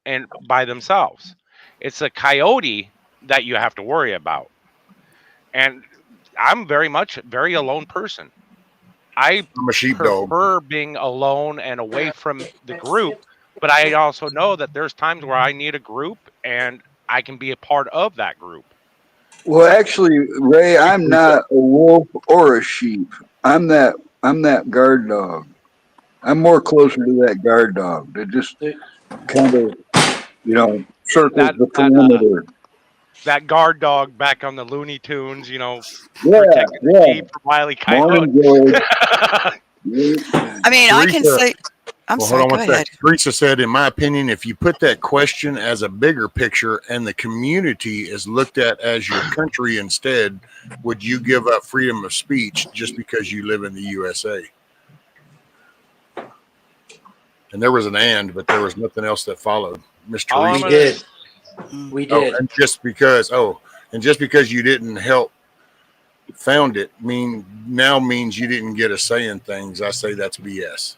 and by themselves. It's a coyote that you have to worry about. And I'm very alone person. I I'm a sheepdog. prefer being alone and away from the group, but I also know that there's times where I need a group and I can be a part of that group. Well, actually, Ray, I'm not a wolf or a sheep. I'm that guard dog. I'm more closer to that guard dog that just kind of, circles That the that perimeter. that guard dog back on the Looney Tunes, Yeah, protecting the yeah. sheep from Wiley Coyote. Morning, George. I mean, I can Teresa, say, I'm well, sorry, hold on go one ahead. sec. Teresa said, in my opinion, if you put that question as a bigger picture and the community is looked at as your country instead, would you give up freedom of speech just because you live in the USA? And there was an and, but there was nothing else that followed. Miss All I'm We Teresa. gonna did. We Oh, did. and just because you didn't help found it means you didn't get a say in things. I say that's BS.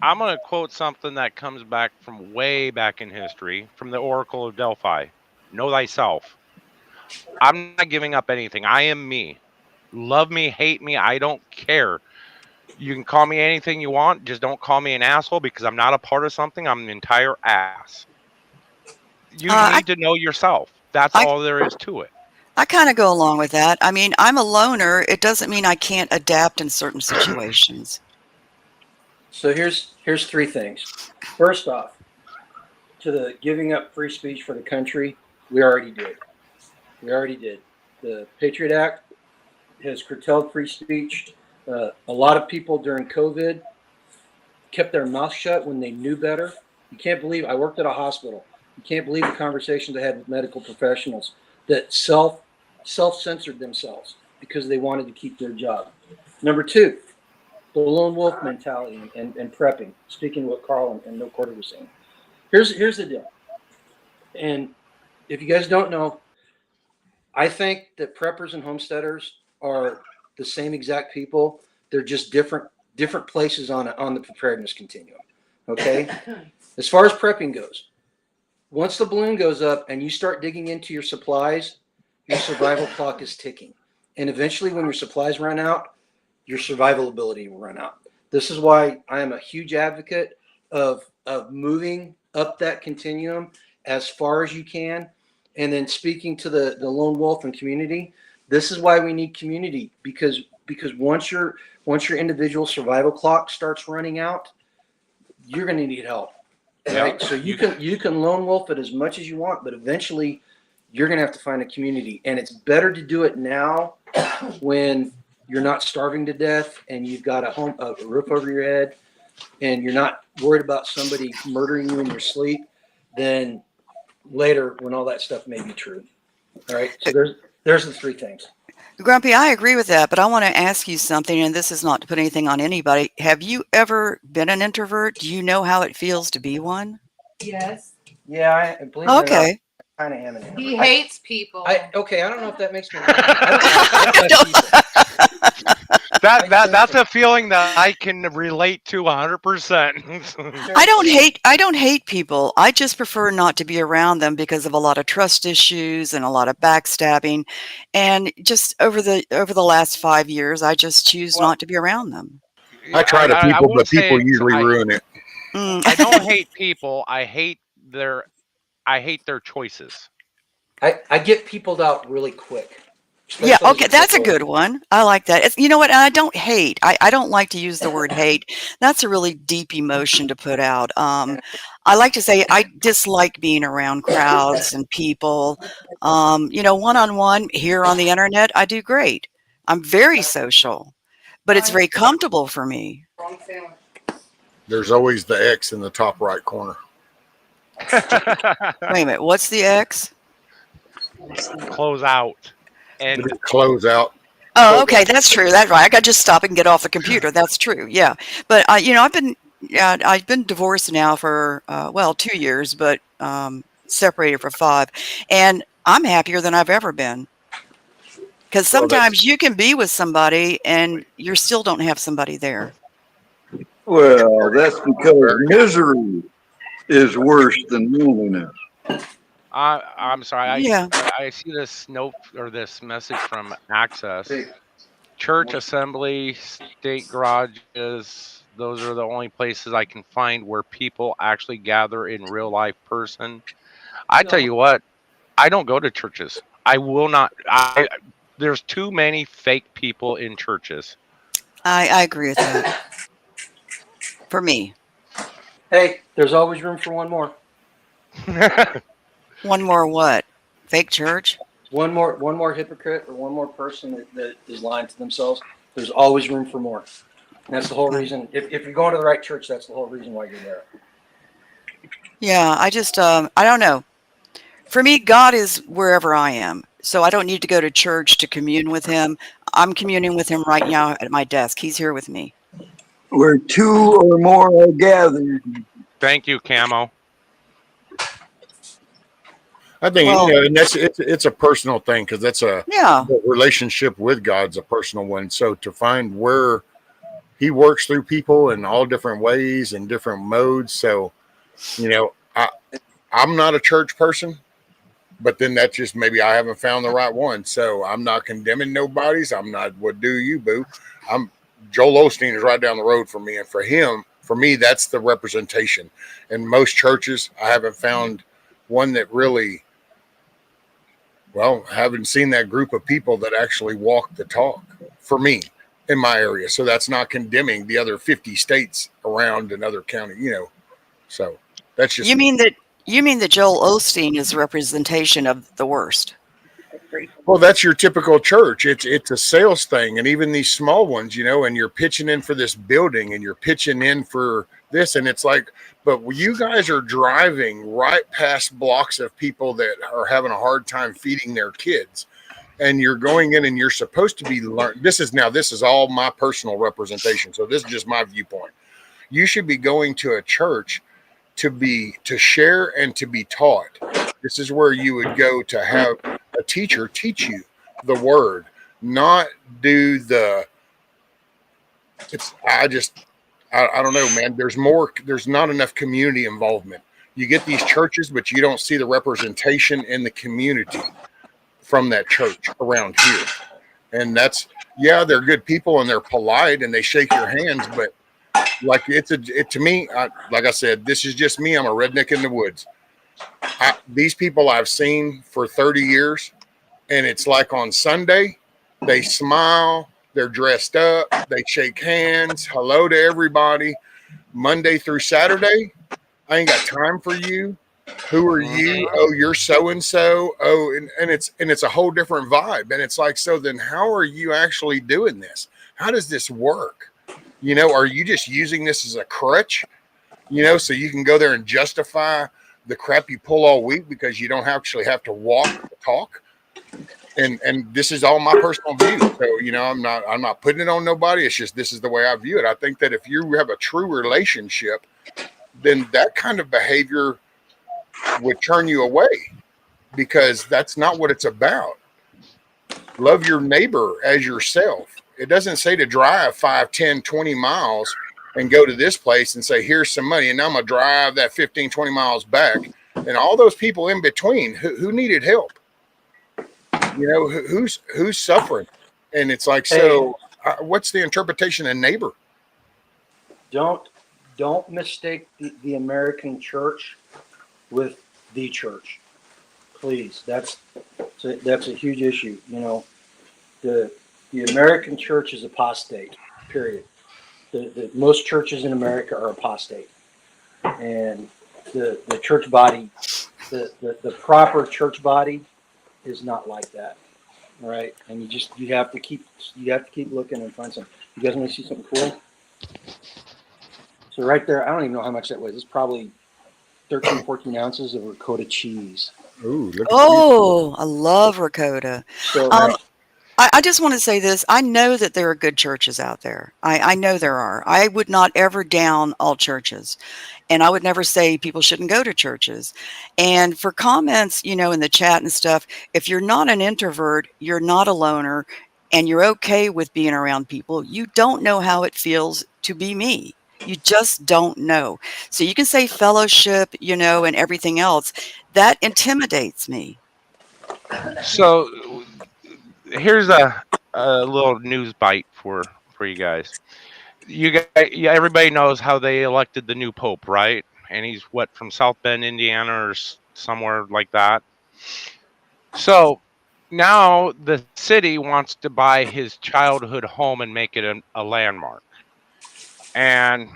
I'm gonna quote something that comes back from way back in history, from the Oracle of Delphi. Know thyself. I'm not giving up anything. I am me. Love me, hate me, I don't care. You can call me anything you want, just don't call me an asshole because I'm not a part of something. I'm an entire ass. You I, need to know yourself. That's I, all there is to it. I kind of go along with that. I mean, I'm a loner. It doesn't mean I can't adapt in certain situations. So here's three things. First off, to the giving up free speech for the country, we already did. We already did. The Patriot Act has curtailed free speech. A lot of people during COVID kept their mouth shut when they knew better. You can't believe I worked at a hospital. You can't believe the conversations I had with medical professionals that self-censored themselves because they wanted to keep their job. Number two, the lone wolf mentality and prepping. Speaking of what Carl and No Quarter was saying. Here's the deal. And if you guys don't know, I think that preppers and homesteaders are the same exact people. They're just different places on the preparedness continuum. Okay? As far as prepping goes, once the balloon goes up and you start digging into your supplies, your survival clock is ticking. And eventually when your supplies run out, your survival ability will run out. This is why I am a huge advocate of moving up that continuum as far as you can. And then speaking to the lone wolf and community, this is why we need community because once your individual survival clock starts running out, you're going to need help. Right? So you can lone wolf it as much as you want, but eventually you're going to have to find a community. And it's better to do it now when you're not starving to death and you've got a roof over your head and you're not worried about somebody murdering you in your sleep than later when all that stuff may be true. All right. So there's the three things. Grumpy, I agree with that, but I want to ask you something, and this is not to put anything on anybody. Have you ever been an introvert? Do you know how it feels to be one? Yes. Yeah, I believe it or not, Okay. I kind of am an introvert. He hates people. Okay, I don't know if that makes me grumpy. I don't like people. That's a feeling that I can relate to 100%. I don't hate people. I just prefer not to be around them because of a lot of trust issues and a lot of backstabbing. And just over the last 5 years, I just choose not to be around them. I try to I people, wouldn't but people say usually I, ruin it. I don't hate people. I hate their choices. I get peopled out really quick. Yeah, especially as okay, we that's a get older. good one. I like that. It's, you know what? I don't hate. I don't like to use the word hate. That's a really deep emotion to put out. I like to say I dislike being around crowds and people. One-on-one here on the internet, I do great. I'm very social, but it's very comfortable for me. Wrong sandwich. There's always the X in the top right corner. Wait a minute, what's the X? Close out. And Close out. Oh, okay, that's true. That's right. I got to just stop and get off the computer. That's true. Yeah, but I've been divorced now for 2 years, but separated for 5, and I'm happier than I've ever been. Because sometimes you can be with somebody and you still don't have somebody there. Well, that's because misery is worse than loneliness. I'm sorry. Yeah. I see this note or this message from Access. Church, assembly, state garages. Those are the only places I can find where people actually gather in real life person. I tell you what, I don't go to churches. I will not. There's too many fake people in churches. I agree with that. For me. Hey, there's always room for one more. One more what? Fake church? One more hypocrite or one more person that is lying to themselves. There's always room for more. And that's the whole reason. If you're going to the right church, that's the whole reason why you're there. Yeah, I just I don't know. For me, God is wherever I am. So I don't need to go to church to commune with him. I'm communing with him right now at my desk. He's here with me. Where two or more are gathered. Thank you, Camo. I think and it's a personal thing because that's the relationship with God's a personal one. So to find where he works through people in all different ways and different modes. So, I'm not a church person, but then that's just maybe I haven't found the right one. So I'm not condemning nobody's. I'm not, what do you, boo? Joel Osteen is right down the road from me. And for me, that's the representation. In most churches, I haven't found one that really, haven't seen that group of people that actually walk the talk for me in my area. So that's not condemning the other 50 states around another county, So that's just You mean that Joel Osteen is a representation of the worst? Well, that's your typical church. It's a sales thing, and even these small ones, and you're pitching in for this building, and you're pitching in for this, and it's like, but you guys are driving right past blocks of people that are having a hard time feeding their kids, and you're going in, and you're supposed to be learning. This is all my personal representation, so this is just my viewpoint. You should be going to a church to share and to be taught. This is where you would go to have a teacher teach you the word, not do the. I don't know, man. There's not enough community involvement. You get these churches, but you don't see the representation in the community from that church around here. And they're good people and they're polite and they shake your hands, but like to me, like I said, this is just me. I'm a redneck in the woods. These people I've seen for 30 years, and it's like on Sunday, they smile, they're dressed up, they shake hands, hello to everybody. Monday through Saturday, I ain't got time for you. Who are you? Mhm. Oh, you're so and so. Oh, and it's a whole different vibe. And it's like, so then how are you actually doing this? How does this work? Are you just using this as a crutch? So you can go there and justify the crap you pull all week because you don't actually have to walk or talk. And this is all my personal view. So, I'm not putting it on nobody. It's just this is the way I view it. I think that if you have a true relationship, then that kind of behavior would turn you away because that's not what it's about. Love your neighbor as yourself. It doesn't say to drive 5, 10, 20 miles and go to this place and say, here's some money. And now I'm going to drive that 15, 20 miles back. And all those people in between who needed help, who's suffering. And it's like, Hey, so what's the interpretation of neighbor? don't don't mistake the American church with the church, please. That's a huge issue. The the American church is apostate. Period. The most churches in America are apostate, and the church body, the proper church body, is not like that. All right, and you have to keep looking and find something. You guys want to see something cool? So right there, I don't even know how much that weighs. It's probably 13, 14 ounces of ricotta cheese. Ooh, look at you. Oh, I love ricotta. So Um, I just want to say this. I know that there are good churches out there. I know there are. I would not ever down all churches. And I would never say people shouldn't go to churches. And for comments, in the chat and stuff, if you're not an introvert, you're not a loner, and you're okay with being around people, you don't know how it feels to be me. You just don't know. So you can say fellowship, and everything else. That intimidates me. So here's a little news bite for you guys. You guys, yeah, everybody knows how they elected the new pope, right? And he's what, from South Bend, Indiana, or somewhere like that. So now the city wants to buy his childhood home and make it a landmark. And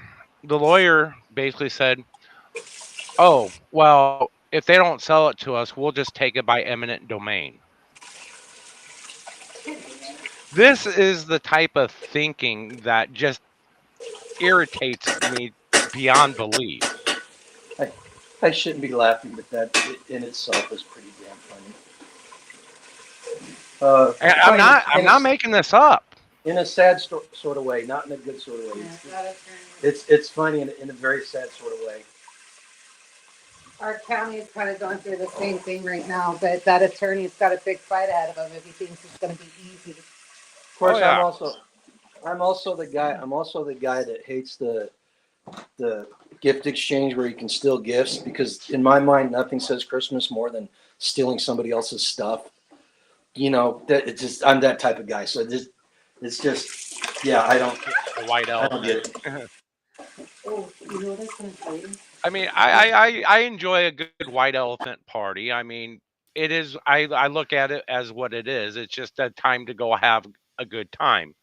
the lawyer basically said, "Oh, well, if they don't sell it to us, we'll just take it by eminent domain." This is the type of thinking that just irritates me beyond belief. I shouldn't be laughing, but that in itself is pretty damn funny. And Funny I'm not making this up. in a sad sort of way, not in a good sort of way. It's funny in a very sad sort of way. Our county is kind of going through the same thing right now, but that attorney's got a big fight ahead of him if he thinks it's going to be easy. Of Oh course, yeah. I'm also the guy. I'm also the guy that hates the gift exchange where you can steal gifts, because in my mind, nothing says Christmas more than stealing somebody else's stuff. That it's just I'm that type of guy. So it's just yeah. A white I don't elephant. get it. Oh, you know what I was going to tell you? I mean, I enjoy a good white elephant party. I mean, it is. I look at it as what it is. It's just a time to go have a good time.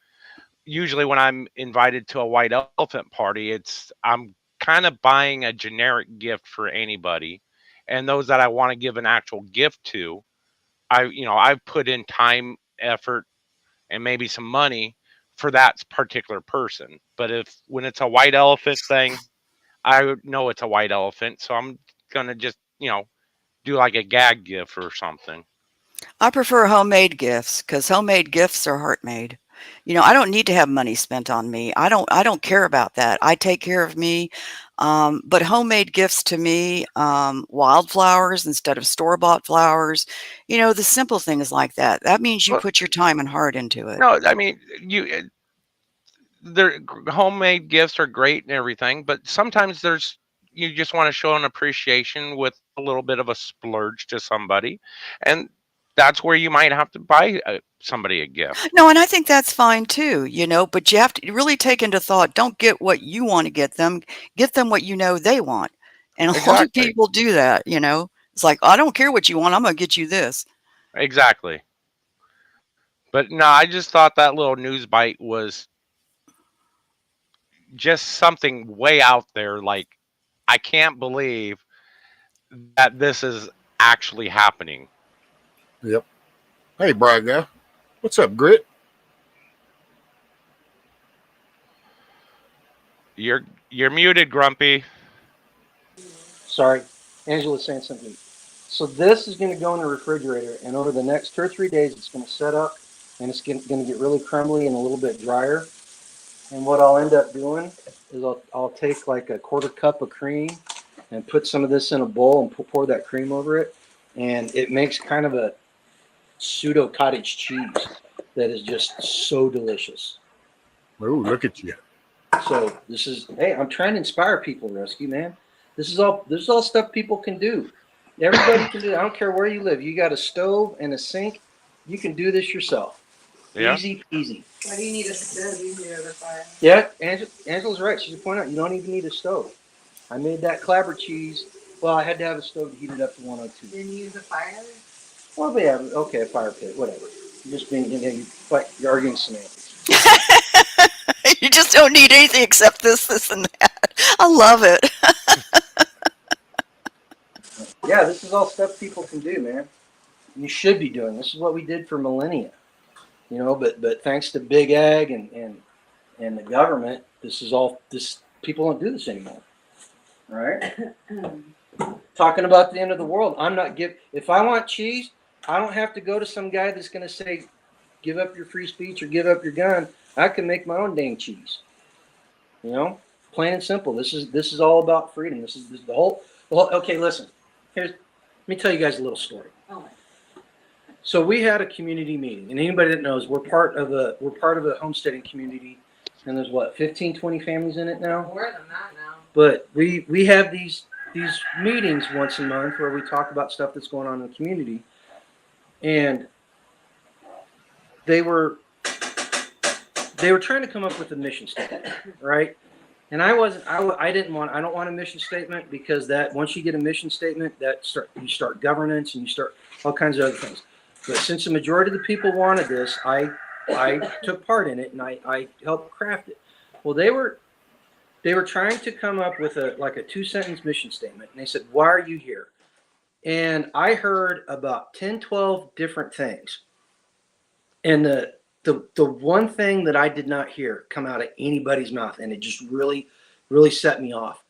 Usually, when I'm invited to a white elephant party, I'm kind of buying a generic gift for anybody, and those that I want to give an actual gift to, I've put in time, effort, and maybe some money for that particular person. But if when it's a white elephant thing, I know it's a white elephant, so I'm gonna just do like a gag gift or something. I prefer homemade gifts because homemade gifts are heart made. I don't need to have money spent on me. I don't care about that. I take care of me. But homemade gifts to me, wildflowers instead of store-bought flowers, the simple things like that. That means you Well, put your time and heart into it. no, I mean their homemade gifts are great and everything, but sometimes you just want to show an appreciation with a little bit of a splurge to somebody, and that's where you might have to buy somebody a gift. No, and I think that's fine too, but you have to really take into thought, don't get what you want to get them what they want. And a lot of Exactly, people do that. It's like, I don't care what you want, I'm gonna get you this. exactly. But no, I just thought that little news bite was just something way out there. Like, I can't believe that this is actually happening. Yep. Hey, Braga. What's up, Grit? You're muted, Grumpy. Sorry, Angela's saying something. So this is going to go in the refrigerator, and over the next 2 or 3 days, it's going to set up, and it's going to get really crumbly and a little bit drier. And what I'll end up doing is I'll take like a 1/4 cup of cream and put some of this in a bowl and pour that cream over it, and it makes kind of a pseudo cottage cheese that is just so delicious. Ooh, look at you. So this is, hey, I'm trying to inspire people, Rescue Man. This is all stuff people can do. Everybody can do it. I don't care where you live. You got a stove and a sink. You can do this yourself. Yeah. Easy peasy. Why do you need a stove? You need a fire. Yeah, Angela's right. She should point out you don't even need a stove. I made that clabber cheese. Well, I had to have a stove to heat it up to 102. Then you use a fire? Well, yeah, okay, a fire pit, whatever. You're just being, you're arguing semantics. You just don't need anything except this, and that. I love it. Yeah, this is all stuff people can do, man. You should be doing. This is what we did for millennia. But thanks to Big Ag and the government, this people don't do this anymore. All right? Talking about the end of the world. If I want cheese, I don't have to go to some guy that's going to say, give up your free speech or give up your gun. I can make my own dang cheese. Plain and simple. This is all about freedom. This is the whole. Okay, listen. Let me tell you guys a little story. Oh. So we had a community meeting, and anybody that knows, we're part of a homesteading community, and there's 15, 20 families in it now. More than that now. But we have these meetings once a month where we talk about stuff that's going on in the community, and they were trying to come up with a mission statement, right? And I don't want a mission statement, because that once you get a mission statement, you start governance and you start all kinds of other things. But since the majority of the people wanted this, I took part in it and I helped craft it. Well, they were trying to come up with a 2-sentence mission statement, and they said, "Why are you here?" And I heard about 10, 12 different things. And the one thing that I did not hear come out of anybody's mouth, and it just really, really set me off,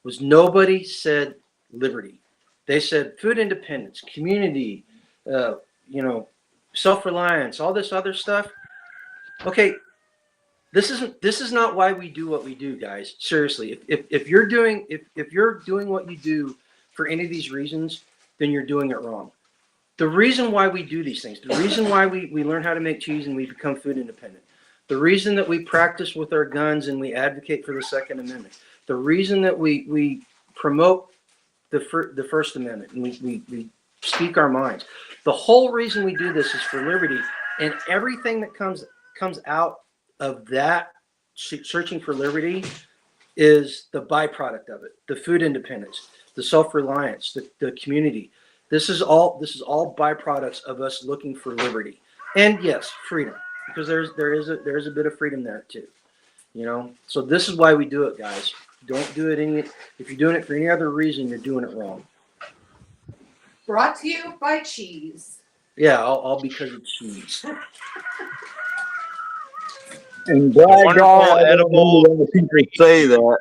was nobody said liberty. They said food independence, community, self-reliance, all this other stuff. Okay, this is not why we do what we do, guys. Seriously, if you're doing what you do for any of these reasons, then you're doing it wrong. The reason why we do these things, the reason why we learn how to make cheese and we become food independent, the reason that we practice with our guns and we advocate for the Second Amendment, the reason that we promote the First Amendment and we speak our minds, the whole reason we do this is for liberty, and everything that comes out of that searching for liberty is the byproduct of it: the food independence, the self-reliance, the community. This is all byproducts of us looking for liberty, and yes, freedom, because there is a bit of freedom there too, So this is why we do it, guys. Don't do it if you're doing it for any other reason, you're doing it wrong. Brought to you by cheese. Yeah, all because of cheese. And by Wonderful, God, I don't know edible. why people say that.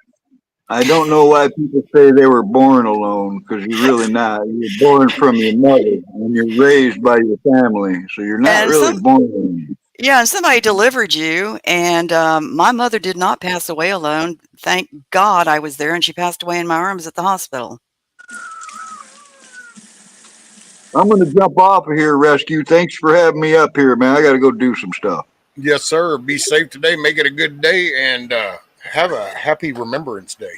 I don't know why people say they were born alone, because you're really not. You're born from your mother, and you're raised by your family, so you're not And really born alone. Yeah, and somebody delivered you, and my mother did not pass away alone. Thank God I was there, and she passed away in my arms at the hospital. I'm going to jump off of here, Rescue. Thanks for having me up here, man. I got to go do some stuff. Yes, sir. Be safe today. Make it a good day, and have a happy Remembrance Day.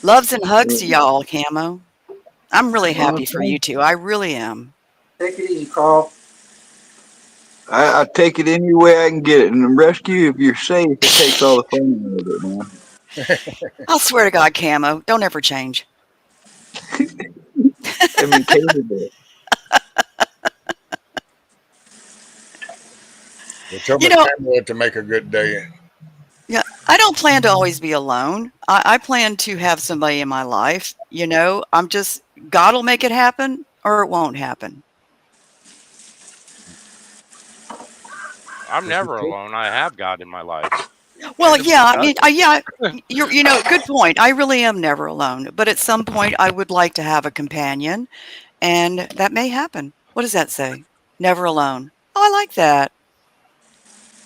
Loves and hugs to y'all, Camo. I'm really happy for you two. I really am. Take it easy, Carl. I take it any way I can get it. And Rescue, if you're safe, it takes all the fun out of it, man. I'll swear to God, Camo, don't ever change. I mean, capable. Well, tell me Pamela to make a good day. Yeah, I don't plan to always be alone. I plan to have somebody in my life. I'm just God will make it happen or it won't happen. I'm never alone. I have God in my life. Well, And if yeah, he I mean, yeah, good point. I really am never alone, but at some point I would like to have a companion, and that may happen. What does that say? Never alone. Oh, I like that.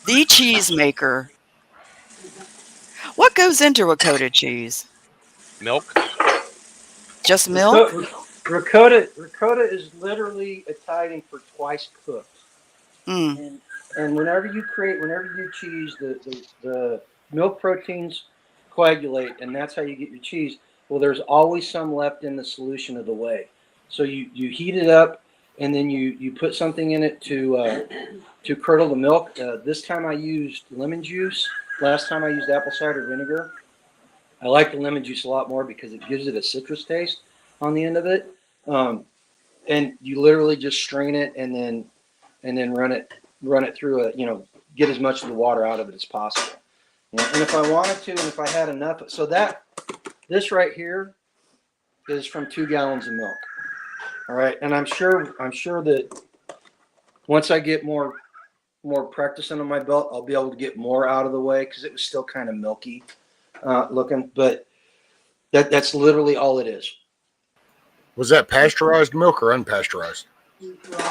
The cheesemaker. What goes into a coated cheese? milk, Just milk? Ricotta is literally Italian for twice cooked. Mm. And whenever you do cheese, the milk proteins coagulate, and that's how you get your cheese. Well, there's always some left in the solution of the whey. So you heat it up, and then you put something in it to curdle the milk. This time I used lemon juice. Last time I used apple cider vinegar. I like the lemon juice a lot more because it gives it a citrus taste on the end of it. And you literally just strain it and then run it through get as much of the water out of it as possible. And if I wanted to, and if I had enough, so this right here is from 2 gallons of milk. All right, and I'm sure that once I get more practice under my belt, I'll be able to get more out of the way because it was still kind of milky looking, but that's literally all it is. Was that pasteurized milk or unpasteurized?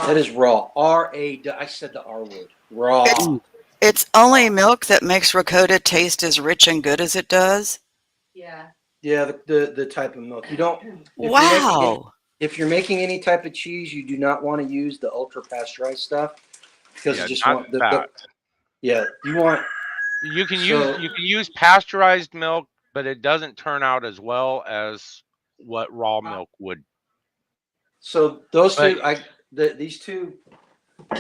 That is raw. I said the R word. Raw. It's only milk that makes ricotta taste as rich and good as it does. Yeah. Yeah, the type of milk. You don't. Wow. If you're making any type of cheese, you do not want to use the ultra pasteurized stuff because you just not want fat. yeah, you want. You can use pasteurized milk, but it doesn't turn out as well as what raw milk would. So those But- two, these two,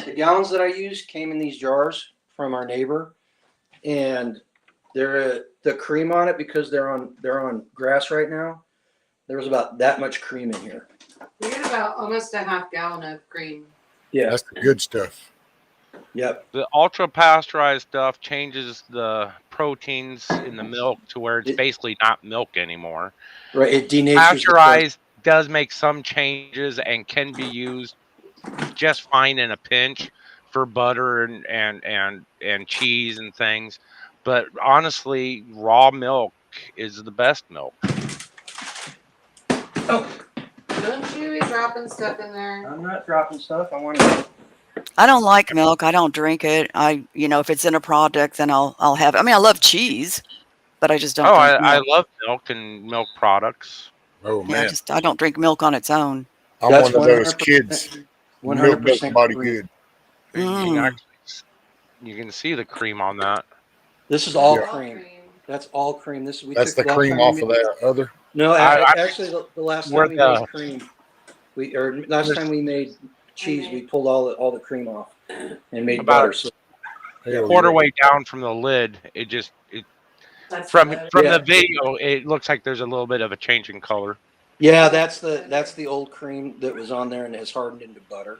the gallons that I used came in these jars from our neighbor, and the cream on it because they're on grass right now. There was about that much cream in here. We got about almost a half gallon of cream. Yeah. That's the good stuff. Yep. The ultra pasteurized stuff changes the proteins in the milk to where it's basically not milk anymore. Right. It denatures Pasteurized does make some changes and can be used just fine in a pinch for butter and cheese and things. But honestly, raw milk is the best milk. Oh, Don't you be dropping stuff in there. I'm not dropping stuff. I want to. I don't like milk. I don't drink it. If it's in a product, then I'll have it. I mean, I love cheese, but I just don't drink I milk. love milk and milk products. Oh Yeah, man, I don't drink milk on its own. I'm That's one of those kids. 100% Milk makes body cream. good. You can see the cream on that. This is all Yeah. cream. That's all cream. That's the last cream time off of that other. No, actually, the last Where time we made cream, last time we made cheese, we pulled all the cream off and made About butter. So Hell quarter yeah. way down from the lid, from the video, it looks like there's a little bit of a change in color. yeah, that's the old cream that was on there and has hardened into butter.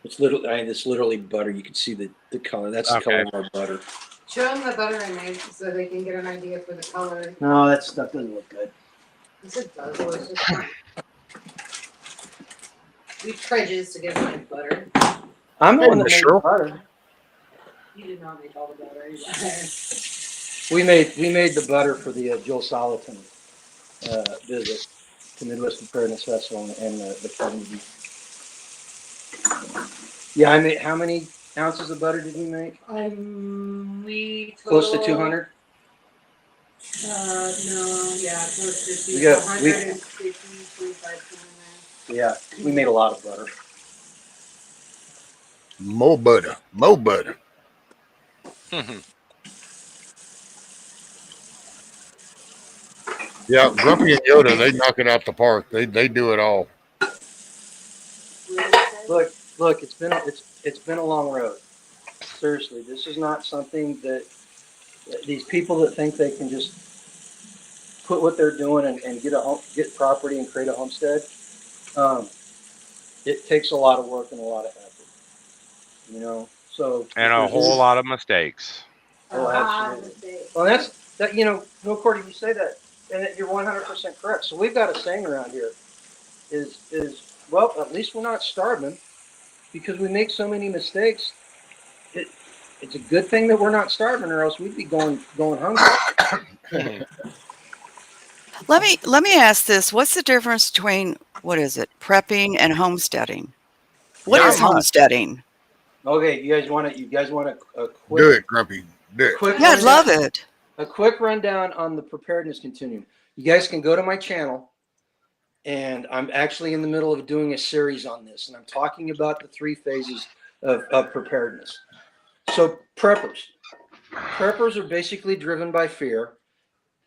It's literally butter. You can see the color. That's the color of our butter. Show them the butter I made so they can get an idea for the color. No, that stuff doesn't look good. Yes, it does. It's just we prejudice against my butter. I'm the Hey, one that Miss made Cheryl. the butter. You did not make all the butter. We made the butter for the Joel Soliton visit to Midwest Preparedness Festival and the community. Yeah, I made. How many ounces of butter did we make? We Close to 200. No, yeah, close to We got- 150, 25 in there. Yeah, we made a lot of butter. More butter. More butter. Yeah, Grumpy and Yoda, they knock it out the park. They do it all. Look, it's been a long road. Seriously, this is not something that these people that think they can just put what they're doing and get property and create a homestead. It takes a lot of work and a lot of effort. So And a whole lot of mistakes. Oh, absolutely. Well, that's that. No, Cordy, you say that and you're 100% correct. So we've got a saying around here is well, at least we're not starving because we make so many mistakes. It's a good thing that we're not starving, or else we'd be going hungry. Let me ask this. What's the difference between, what is it, prepping and homesteading? What Not is much. homesteading? Okay, you guys want a quick Do it, Grumpy. Do it. quick Yeah, I'd rundown- love it. a quick rundown on the preparedness continuum. You guys can go to my channel, and I'm actually in the middle of doing a series on this, and I'm talking about the 3 phases of preparedness. So preppers are basically driven by fear.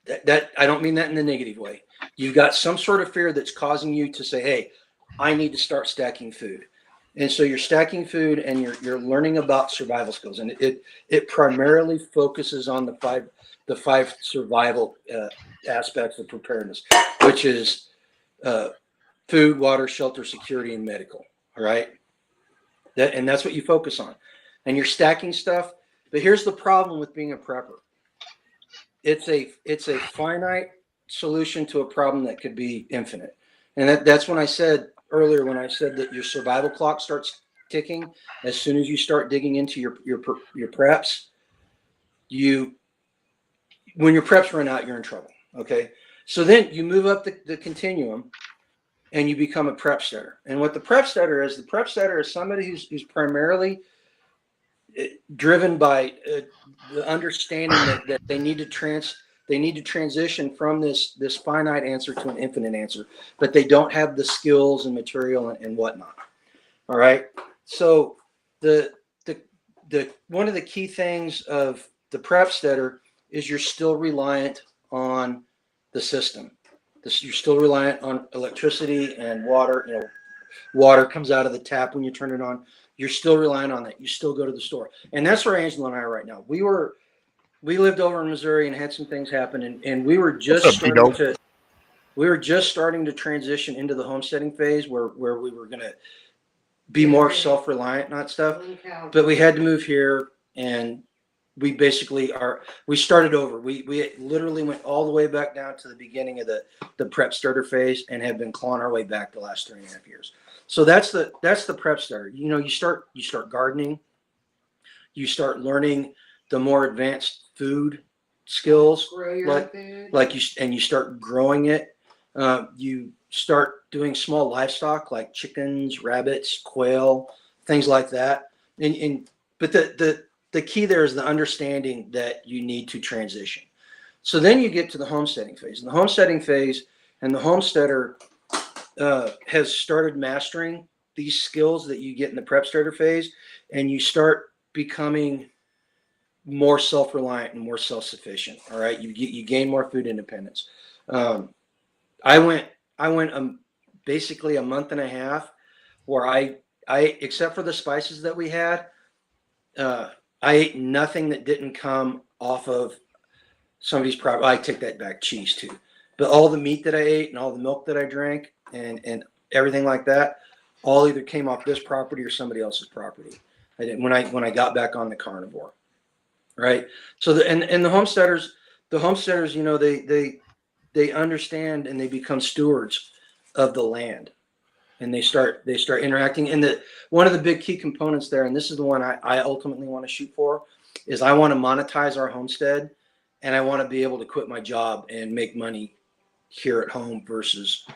That I don't mean that in the negative way. You've got some sort of fear that's causing you to say, "Hey, I need to start stacking food," and so you're stacking food and you're learning about survival skills, and it primarily focuses on the five survival aspects of preparedness, which is food, water, shelter, security, and medical. All right, and that's what you focus on, and you're stacking stuff. But here's the problem with being a prepper. It's a finite solution to a problem that could be infinite. And that's when I said earlier, when I said that your survival clock starts ticking as soon as you start digging into your preps. When your preps run out, you're in trouble. Okay. So then you move up the continuum and you become a prep setter. And what the prep setter is somebody who's primarily driven by the understanding that they need to transition from this finite answer to an infinite answer, but they don't have the skills and material and whatnot. All right. So the one of the key things of the prep setter is you're still reliant on the system. You're still reliant on electricity and water. Water comes out of the tap when you turn it on. You're still relying on that. You still go to the store. And that's where Angela and I are right now. We lived over in Missouri and had some things happen, and we were just starting to transition into the homesteading phase where we were going to be more self-reliant, not stuff. But we had to move here, and we basically we started over. We literally went all the way back down to the beginning of the prep starter phase and have been clawing our way back the last 3.5 years. So that's the prep starter. You start gardening, you start learning the more advanced food skills, Grow your own food. you start growing it. You start doing small livestock like chickens, rabbits, quail, things like that. But the key there is the understanding that you need to transition. So then you get to the homesteading phase. And the homesteading phase and the homesteader has started mastering these skills that you get in the prep starter phase, and you start becoming more self-reliant and more self-sufficient. All right, you gain more food independence. I went basically a month and a half where I except for the spices that we had, I ate nothing that didn't come off of somebody's property. I take that back, cheese too, but all the meat that I ate and all the milk that I drank and everything like that, all either came off this property or somebody else's property. I didn't when I got back on the carnivore, right? So the homesteaders, they understand and they become stewards of the land, and they start interacting. And one of the big key components there, and this is the one I ultimately want to shoot for, is I want to monetize our homestead, and I want to be able to quit my job and make money here at home versus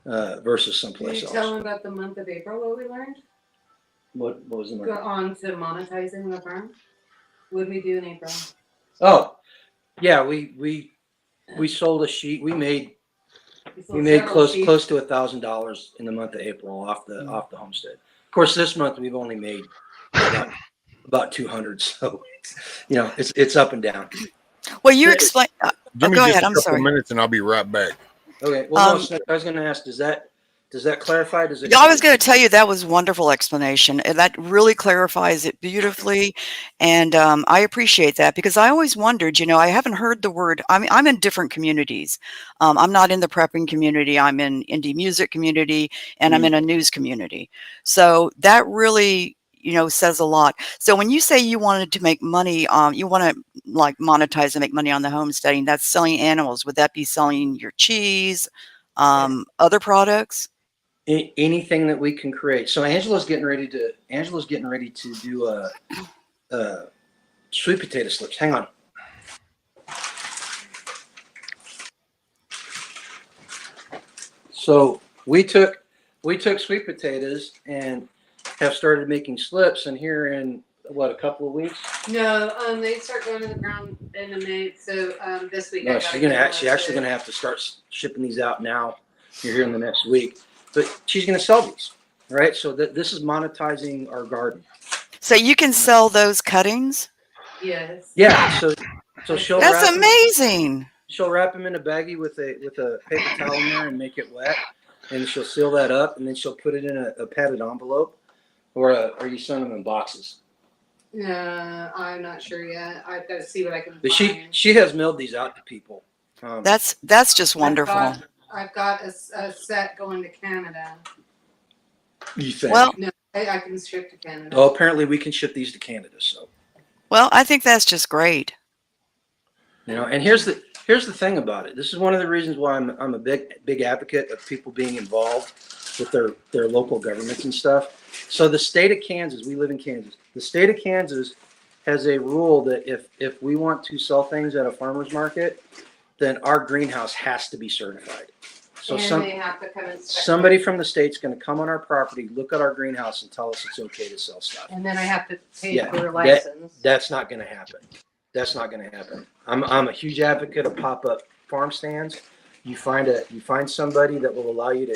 someplace Can you else. tell them about the month of April, what we learned? What was the Go money? on to monetizing the farm. What did we do in April? Oh, yeah, we sold a sheet. We made close to $1,000 in the month of April off the homestead. Of course, this month we've only made about 200. So it's up and down. Well, you explain. Give me go just ahead. a I'm couple sorry. minutes and I'll be right back. Okay. Well, no, I was going to ask, does that clarify? Does it? Yeah, I was going to tell you that was a wonderful explanation. And that really clarifies it beautifully. And I appreciate that because I always wondered, I haven't heard the word. I'm in different communities. I'm not in the prepping community. I'm in indie music community and I'm in a news community. So that really, says a lot. So when you say you wanted to make money, you want to like monetize and make money on the homesteading, that's selling animals. Would that be selling your cheese, other products? Anything that we can create. So Angela's getting ready to do a sweet potato slips. Hang on. So we took sweet potatoes and have started making slips, and here in what, a couple of weeks? No, they start going to the ground in a minute. So this week, No, she's actually gonna have to start shipping these out now. You're here in the next week, but she's gonna sell these, right? So this is monetizing our garden. So you can sell those cuttings? Yes. Yeah. So she'll That's amazing. She'll wrap them in a baggie with a paper towel in there and make it wet, and she'll seal that up, and then she'll put it in a padded envelope, or are you sending them in boxes? I'm not sure yet. I've got to see what I can But find. she has mailed these out to people. That's just wonderful. I've got a set going to Canada. You think? Well, No, I can ship to Canada. oh, apparently we can ship these to Canada. So, well, I think that's just great. and here's the thing about it. This is one of the reasons why I'm a big advocate of people being involved with their local governments and stuff. So the state of Kansas, we live in Kansas. The state of Kansas has a rule that if we want to sell things at a farmer's market, then our greenhouse has to be certified. So and they have to come and somebody from the state's going to come on our property, look at our greenhouse, and tell us it's okay to sell stuff. And then I have to pay Yeah, for a license. That's not going to happen. That's not going to happen. I'm a huge advocate of pop-up farm stands. You find somebody that will allow you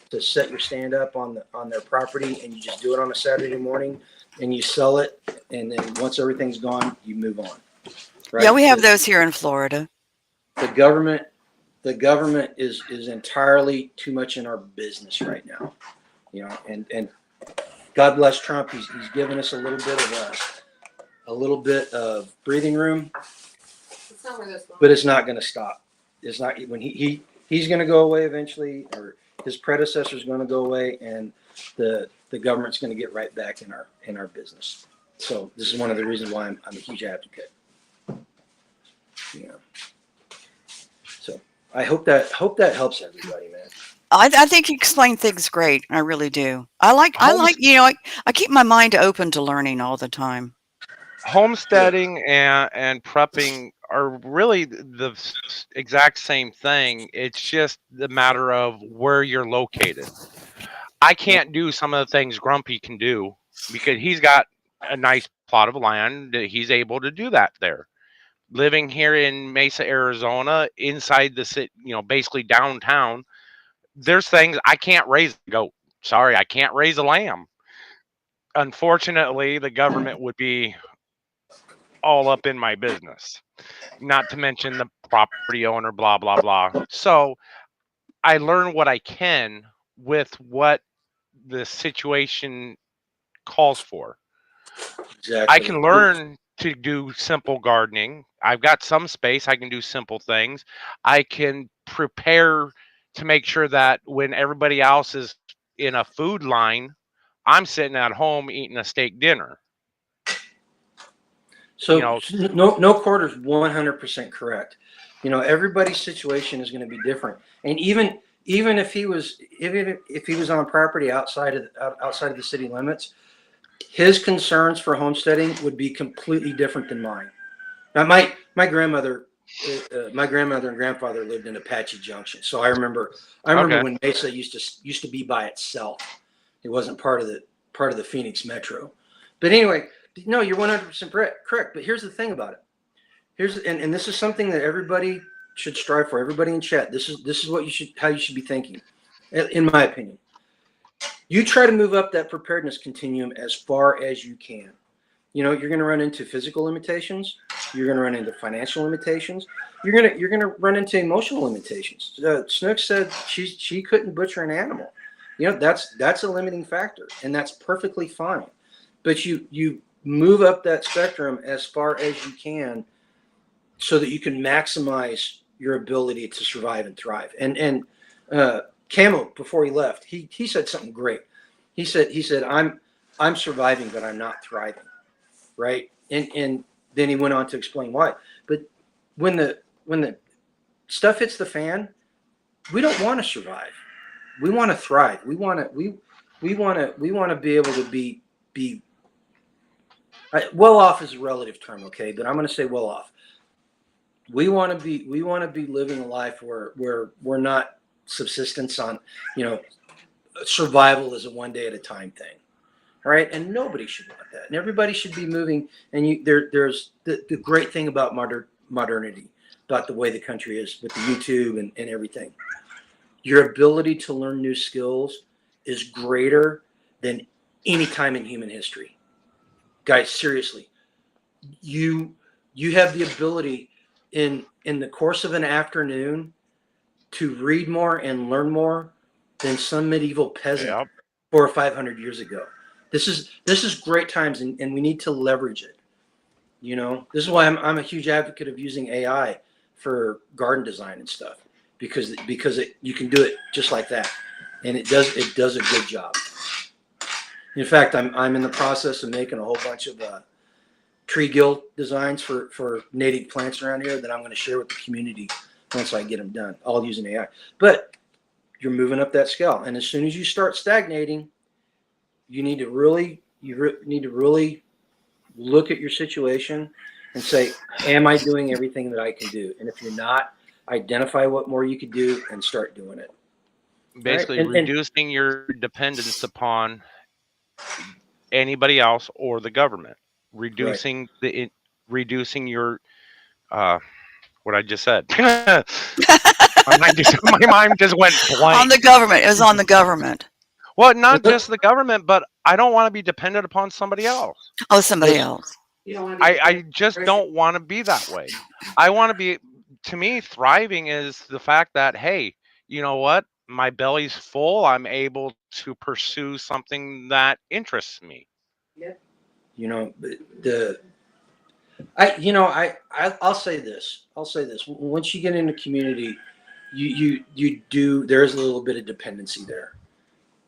to set your stand up on their property, and you just do it on a Saturday morning, and you sell it, and then once everything's gone, you move on. Right? Yeah, we have those here in Florida. The government is entirely too much in our business right now, and God bless Trump. He's given us a little bit of breathing room, It's not where this but it's not going to stop. It's not when he's going to go away eventually, or his predecessor's going to go away, and the government's going to get right back in our business. So this is one of the reasons why I'm a huge advocate. So I hope that helps everybody, man. I think you explain things great. I really do. I keep my mind open to learning all the time. Homesteading and prepping are really the exact same thing. It's just the matter of where you're located. I can't do some of the things Grumpy can do because he's got a nice plot of land that he's able to do that there. Living here in Mesa, Arizona, inside the city, basically downtown, there's things I can't raise a goat. Sorry, I can't raise a lamb. Unfortunately, the government would be all up in my business, not to mention the property owner, blah, blah, blah. So I learn what I can with what the situation calls for. Exactly. I can learn to do simple gardening. I've got some space. I can do simple things. I can prepare to make sure that when everybody else is in a food line, I'm sitting at home eating a steak dinner. So no quarter's 100% correct. Everybody's situation is going to be different, and even if he was on property outside of the city limits, his concerns for homesteading would be completely different than mine. Now, my grandmother and grandfather lived in Apache Junction, so I remember when Mesa used to be by itself. It wasn't part of the Phoenix Metro. But anyway, no, you're 100% correct. But here's the thing about it. And this is something that everybody should strive for. Everybody in chat, this is how you should be thinking, in my opinion. You try to move up that preparedness continuum as far as you can. You're going to run into physical limitations. You're going to run into financial limitations. You're going to run into emotional limitations. Snook said she couldn't butcher an animal. That's a limiting factor, and that's perfectly fine. But you move up that spectrum as far as you can, so that you can maximize your ability to survive and thrive. And Camo, before he left, he said something great. He said I'm surviving, but I'm not thriving, right? And then he went on to explain why. But when the stuff hits the fan, we don't want to survive. We want to thrive. We want to be able to be well off is a relative term, okay? But I'm going to say well off. We want to be living a life where we're not subsistence on, survival is a one day at a time thing. All right, and nobody should want that, and everybody should be moving. And there's the great thing about modernity, about the way the country is with the YouTube and everything. Your ability to learn new skills is greater than any time in human history, guys. Seriously, you have the ability in the course of an afternoon to read more and learn more than some medieval peasant Yep. 400 or 500 years ago. This is great times, and we need to leverage it. This is why I'm a huge advocate of using AI for garden design and stuff, because you can do it just like that, and it does a good job. In fact, I'm in the process of making a whole bunch of tree gill designs for native plants around here that I'm going to share with the community once I get them done, all using AI. But you're moving up that scale, and as soon as you start stagnating, you need to really look at your situation and say, am I doing everything that I can do? And if you're not, identify what more you could do and start doing it. Basically, Right? And reducing your dependence upon anybody else or the government. Reducing your what I just said. My mind just went blank. On the government. It was on the government. Well, not just the government, but I don't want to be dependent upon somebody else. Oh, somebody else. You don't want to be I just don't want to be that way. I want to be, to me, thriving is the fact that, hey, you know what? My belly's full. I'm able to pursue something that interests me. I'll say this. Once you get into community, there is a little bit of dependency there.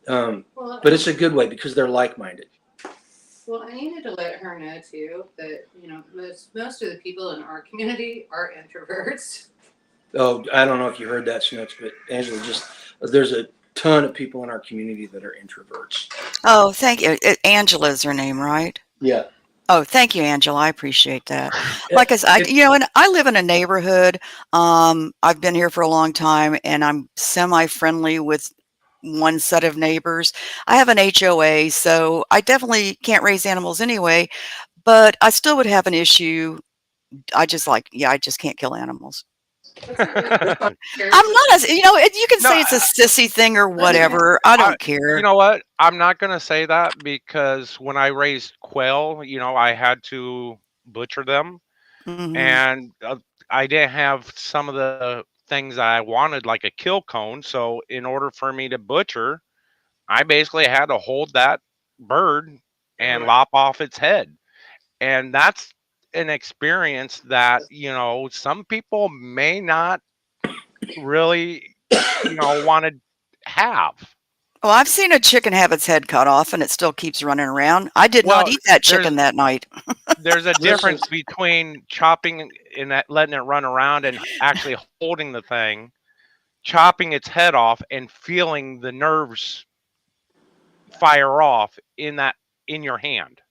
But it's a good way because they're like-minded. Well, I needed to let her know too that most of the people in our community are introverts. Oh, I don't know if you heard that, Snooks, but Angela, there's a ton of people in our community that are introverts. Oh, thank you. Angela's her name, right? Yeah. Oh, thank you, Angela. I appreciate that. Like I said, and I live in a neighborhood. I've been here for a long time, and I'm semi-friendly with one set of neighbors. I have an HOA, so I definitely can't raise animals anyway, but I still would have an issue. I just can't kill animals. I'm not you can say it's a sissy thing or whatever. I don't care. You know what? I'm not going to say that because when I raised quail, I had to butcher them. Mhm. And I didn't have some of the things I wanted, like a kill cone. So in order for me to butcher, I basically had to hold that bird and lop off its head. And that's an experience that, some people may not really, want to have. Well, I've seen a chicken have its head cut off and it still keeps running around. I did not Well, eat that chicken that night. There's a difference between chopping and letting it run around and actually holding the thing, chopping its head off and feeling the nerves fire off in your hand.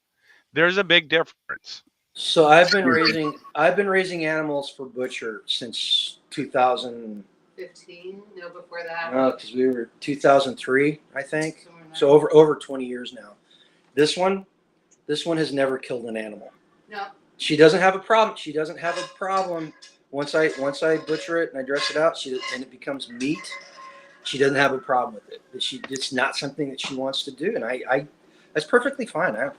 There's a big difference. So I've been raising animals for butcher since 2015. No, before that. No, because we were 2003, I think. So over 20 years now. This one has never killed an animal. No. She doesn't have a problem. Once I butcher it and I dress it out, and it becomes meat. She doesn't have a problem with it. But it's not something that she wants to do, and I that's perfectly fine. I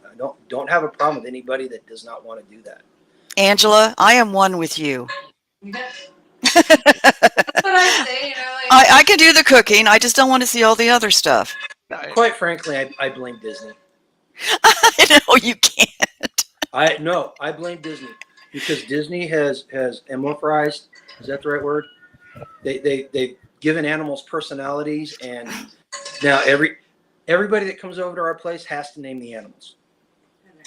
don't have a problem with anybody that does not want to do that. Angela, I am one with you. That's what I say. I can do the cooking. I just don't want to see all the other stuff. Quite frankly, I blame Disney. No, you can't. I blame Disney because Disney has emmorphized. Is that the right word? They've given animals personalities, and now Everybody that comes over to our place has to name the animals.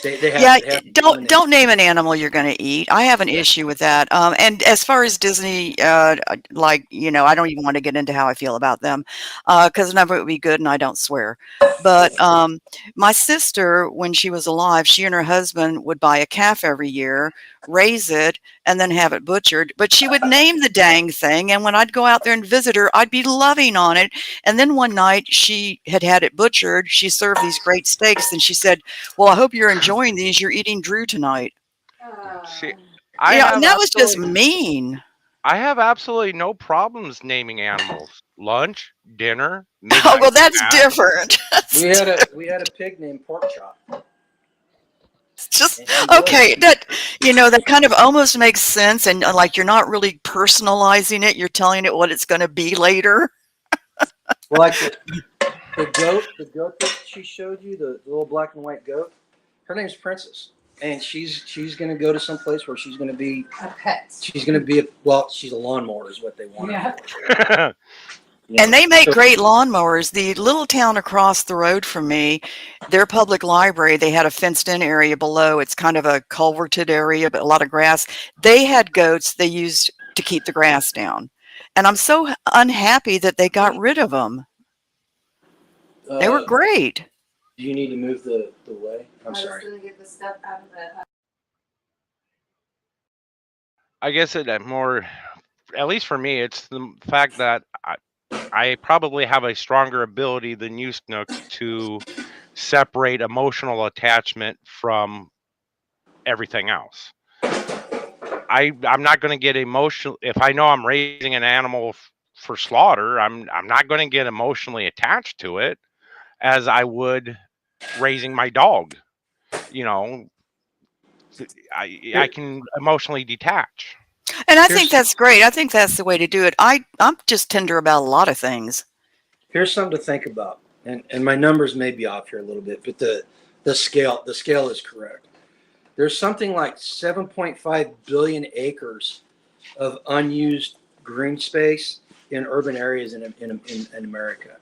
They have, Yeah, they have to give them a name. don't name an animal you're going to eat. I have an issue with that. And as far as Disney, like, I don't even want to get into how I feel about them, because none of it would be good, and I don't swear. But my sister, when she was alive, she and her husband would buy a calf every year, raise it, and then have it butchered. But she would name the dang thing, and when I'd go out there and visit her, I'd be loving on it. And then one night she had had it butchered. She served these great steaks, and she said, "Well, I hope you're enjoying these. You're eating Drew tonight." See, I Yeah, and have that was just absolutely, mean. I have absolutely no problems naming animals. Lunch, dinner, Oh, well, midnight that's snack. different. We had a pig named Pork Chop, It's just and he lived. okay. That kind of almost makes sense, and like you're not really personalizing it. You're telling it what it's going to be later. Well, like the goat that she showed you, the little black and white goat. Her name's Princess, and she's gonna go to some place where she's gonna be. A pet. She's gonna be she's a lawnmower is what they want. Yeah. Her for. Yeah. And they make So- great lawnmowers. The little town across the road from me, their public library, they had a fenced-in area below. It's kind of a culverted area, but a lot of grass. They had goats they used to keep the grass down. And I'm so unhappy that they got rid of them. They were great. Do you need to move the way? I'm I was sorry. gonna get the stuff out of the. I guess more, at least for me, it's the fact that I probably have a stronger ability than you, Snooks, to separate emotional attachment from everything else. I'm not going to get emotional if I know I'm raising an animal for slaughter. I'm not going to get emotionally attached to it as I would raising my dog. I can emotionally detach. And I think that's great. I think that's the way to do it. I'm just tender about a lot of things. Here's something to think about, and my numbers may be off here a little bit, but the scale is correct. There's something like 7.5 billion acres of unused green space in urban areas in America.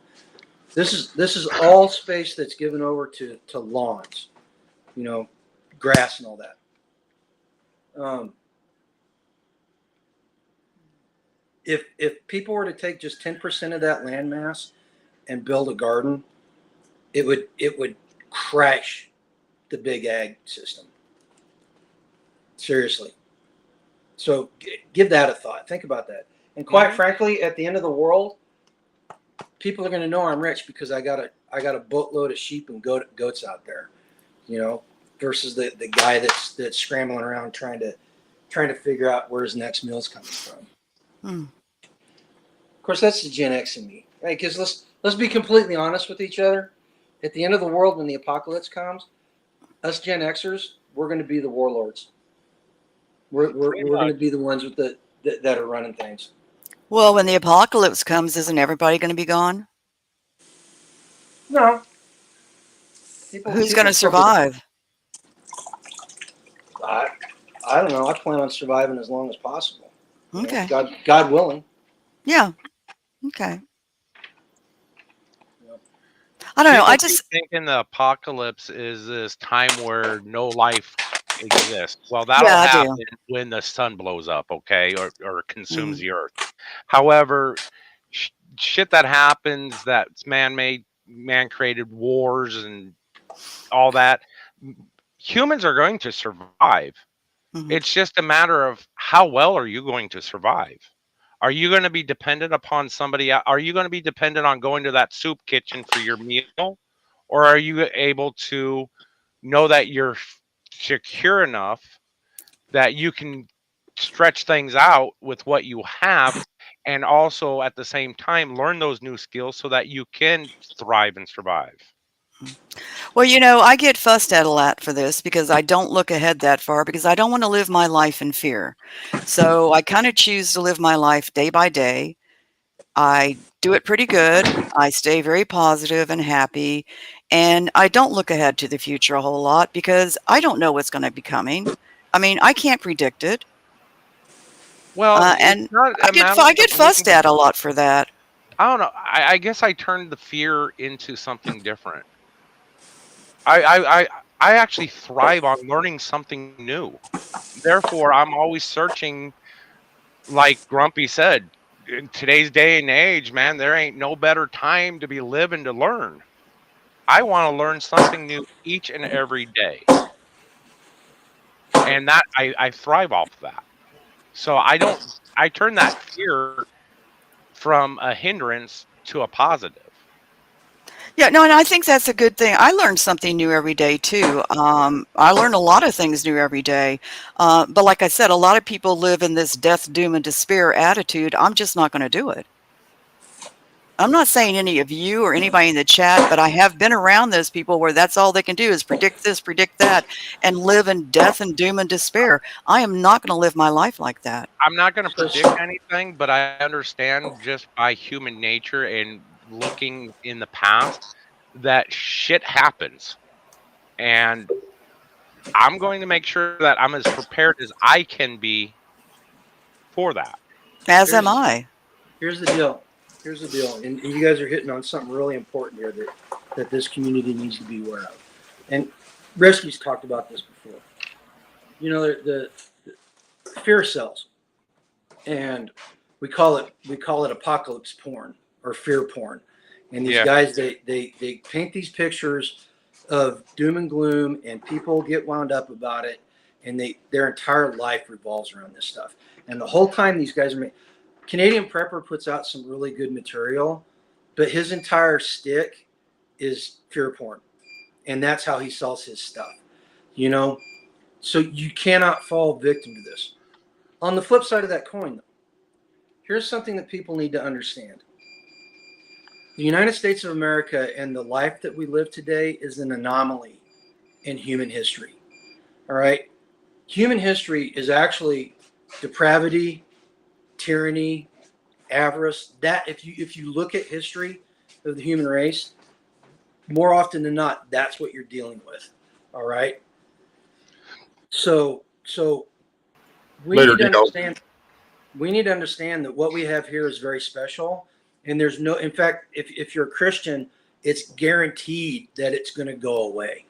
This is all space that's given over to lawns, grass and all that. If people were to take just 10% of that land mass and build a garden, it would crash the big ag system. Seriously. So give that a thought. Think about that. And quite frankly, at the end of the world, people are going to know I'm rich because I got a boatload of sheep and goats out there, versus the guy that's scrambling around trying to figure out where his next meal's coming from. Of course, that's the Gen X in me, right? Because let's be completely honest with each other. At the end of the world, when the apocalypse comes, us Gen Xers, we're going to be the warlords. We're going to be the ones with that are running things. Well, when the apocalypse comes, isn't everybody going to be gone? No. Who's going to survive? I don't know. I plan on surviving as long as possible. Okay. God willing. Yeah. Okay. I don't know. I just think in the apocalypse is this time where no life exists. Well, that'll happen when the sun blows up, okay, or consumes the earth. However, shit that happens that's man-made, man-created wars and all that, humans are going to survive. It's just a matter of how well are you going to survive. Are you going to be dependent upon somebody? Are you going to be dependent on going to that soup kitchen for your meal? Or are you able to know that you're secure enough that you can stretch things out with what you have and also at the same time learn those new skills so that you can thrive and survive? Well, I get fussed at a lot for this because I don't look ahead that far because I don't want to live my life in fear. So I kind of choose to live my life day by day. I do it pretty good. I stay very positive and happy. And I don't look ahead to the future a whole lot because I don't know what's going to be coming. I mean, I can't predict it. Well, And I get fussed at a lot for that. I don't know. I guess I turned the fear into something different. I, I, I, I actually thrive on learning something new. Therefore, I'm always searching, like Grumpy said, in today's day and age, man, there ain't no better time to be living to learn. I want to learn something new each and every day. And that I thrive off of that. So I turn that fear from a hindrance to a positive. Yeah, no, and I think that's a good thing. I learn something new every day too. I learn a lot of things new every day. But like I said, a lot of people live in this death, doom, and despair attitude. I'm just not going to do it. I'm not saying any of you or anybody in the chat, but I have been around those people where that's all they can do is predict this, predict that, and live in death and doom and despair. I am not going to live my life like that. I'm not going to So, predict anything, but I understand just by human nature and looking in the past that shit happens. And I'm going to make sure that I'm as prepared as I can be for that. As am here's I. here's the deal. Here's the deal, and you guys are hitting on something really important here that this community needs to be aware of. And Rescue's talked about this before. You know, the fear sells, and we call it apocalypse porn or fear porn. And these Yeah. guys, they paint these pictures of doom and gloom, and people get wound up about it, and their entire life revolves around this stuff. And the whole time these guys are Canadian Prepper puts out some really good material, but his entire stick is fear porn, and that's how he sells his stuff. You know, so you cannot fall victim to this. On the flip side of that coin, though, here's something that people need to understand. The United States of America and the life that we live today is an anomaly in human history. All right? Human history is actually depravity, tyranny, avarice. That if you look at history of the human race, more often than not, that's what you're dealing with. All right? So we Later, need to Dino. understand that what we have here is very special, and there's no, in fact, if you're a Christian, it's guaranteed that it's going to go away.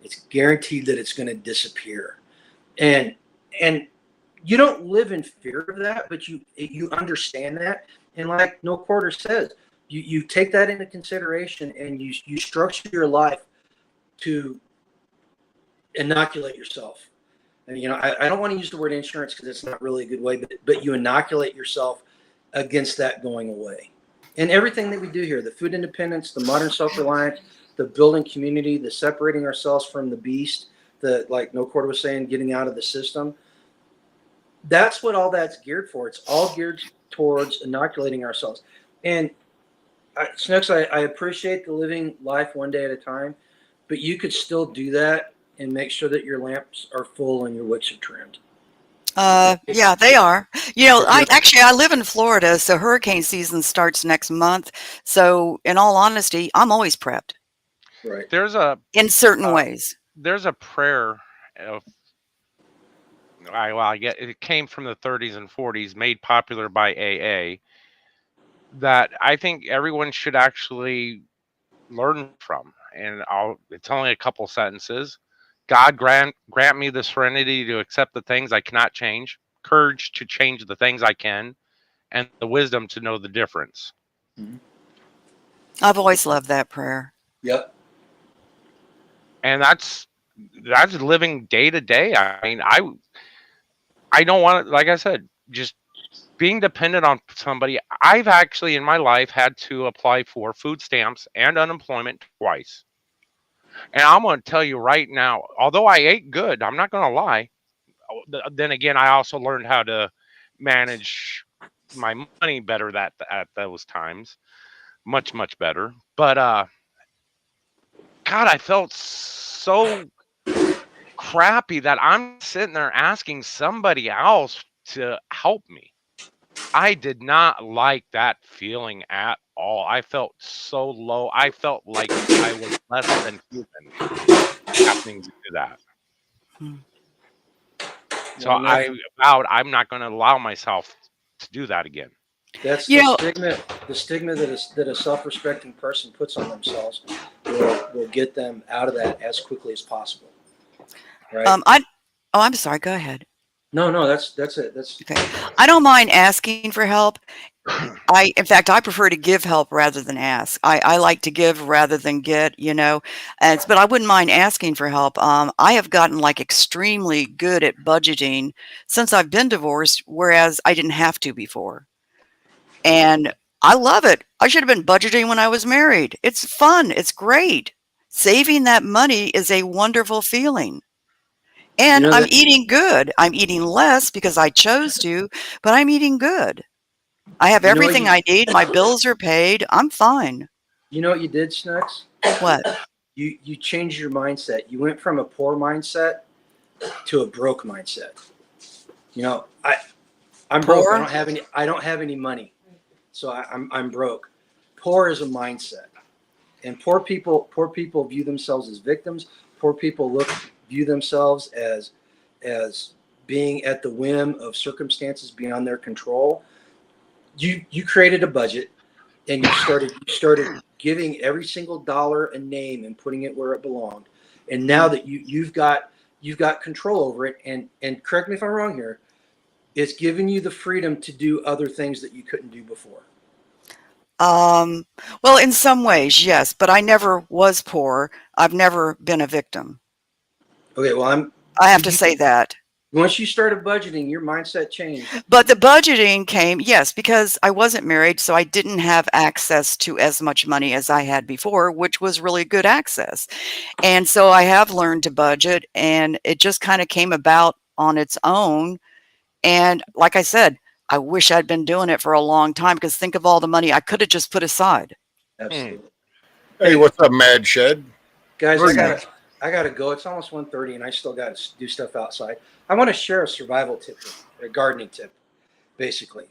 It's guaranteed that it's going to disappear. And you don't live in fear of that, but you understand that. And like No Quarter says, you take that into consideration, and you structure your life to inoculate yourself. And I don't want to use the word insurance because it's not really a good way, but you inoculate yourself against that going away. And everything that we do here, the food independence, the modern self-reliance, the building community, the separating ourselves from the beast, the, like No Quarter was saying, getting out of the system, that's what all that's geared for. It's all geared towards inoculating ourselves. And Snooks, I appreciate the living life one day at a time, but you could still do that and make sure that your lamps are full and your wicks are trimmed. Yeah, they are. If you're I live in Florida, so hurricane season starts next month. So in all honesty, I'm always prepped right. There's a in certain uh, ways. there's a prayer of I get it came from the 30s and 40s, made popular by AA, that I think everyone should actually learn from. And it's only a couple sentences. God grant me the serenity to accept the things I cannot change, courage to change the things I can, and the wisdom to know the difference. Mhm. I've always loved that prayer. Yep. And that's living day to day. I mean, I don't want to, like I said, just being dependent on somebody. I've actually in my life had to apply for food stamps and unemployment twice. And I'm going to tell you right now, although I ate good, I'm not going to lie. Then again, I also learned how to manage my money better that at those times, much better. But God, I felt so crappy that I'm sitting there asking somebody else to help me. I did not like that feeling at all. I felt so low. I felt like I was less than human happening to do that. Hmm. So Well, I vowed I'm not going to allow myself to do that again. that's You the know, stigma. the stigma that a self-respecting person puts on themselves will get them out of that as quickly as possible. Right? I'm sorry. Go ahead. No, that's it. That's Okay. I don't mind asking for help. In fact, I prefer to give help rather than ask. I like to give rather than get, but I wouldn't mind asking for help. I have gotten like extremely good at budgeting since I've been divorced, whereas I didn't have to before. And I love it. I should have been budgeting when I was married. It's fun. It's great. Saving that money is a wonderful feeling. you And know I'm that eating good. I'm eating less because I chose to, but I'm eating good. I have you know what everything I need. My bills are paid. I'm fine. you know what you did, Snooks? What? You changed your mindset. You went from a poor mindset to a broke mindset. I'm broke. Poor? I don't have any money, so I'm broke. Poor is a mindset, and poor people view themselves as victims. Poor people view themselves as being at the whim of circumstances beyond their control. You created a budget, and you started giving every single dollar a name and putting it where it belonged. And now that you've got control over it, and correct me if I'm wrong here, it's giving you the freedom to do other things that you couldn't do before. Um, well, in some ways, yes, but I never was poor. I've never been a victim. Okay, well, I have to you say that. once you started budgeting, your mindset changed. But the budgeting came, yes, because I wasn't married, so I didn't have access to as much money as I had before, which was really good access. And so I have learned to budget, and it just kind of came about on its own. And like I said, I wish I'd been doing it for a long time because think of all the money I could have just put aside. Absolutely. Hey, what's up, Mad Shed? Guys, Very I gotta go. It's almost 1:30, and I still got to do stuff outside. I want to share a survival tip, a gardening tip, basically.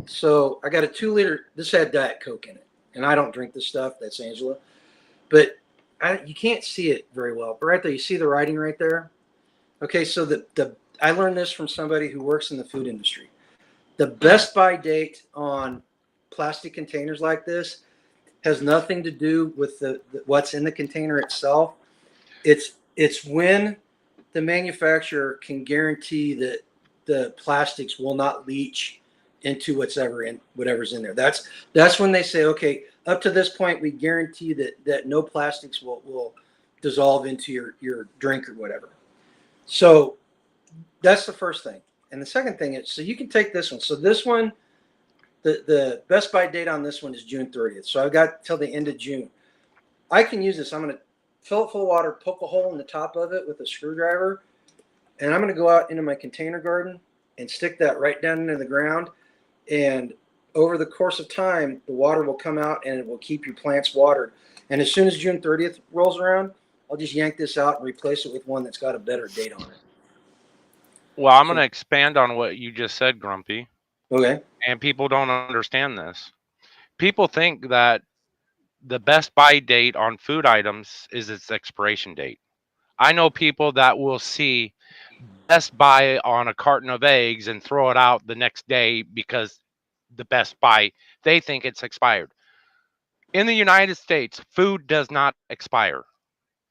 So I got a 2 liter. This had Diet Coke in it, and I don't drink this stuff. That's Angela, but you can't see it very well. But right there, you see the writing right there. Okay, so the I learned this from somebody who works in the food industry. The best by date on plastic containers like this has nothing to do with the what's in the container itself. It's when the manufacturer can guarantee that the plastics will not leach into whatever's in there. That's when they say, okay, up to this point, we guarantee that no plastics will dissolve into your drink or whatever. So that's the first thing. And the second thing is, so you can take this one. So this one, the best by date on this one is June 30th. So I've got till the end of June. I can use this. I'm going to fill it full of water, poke a hole in the top of it with a screwdriver, and I'm going to go out into my container garden and stick that right down into the ground. And over the course of time, the water will come out and it will keep your plants watered. And as soon as June 30th rolls around, I'll just yank this out and replace it with one that's got a better date on it. Well, I'm going to expand on what you just said, Grumpy. Okay. And people don't understand this. People think that the best buy date on food items is its expiration date. I know people that will see best buy on a carton of eggs and throw it out the next day because the best buy, they think it's expired. In the United States, food does not expire.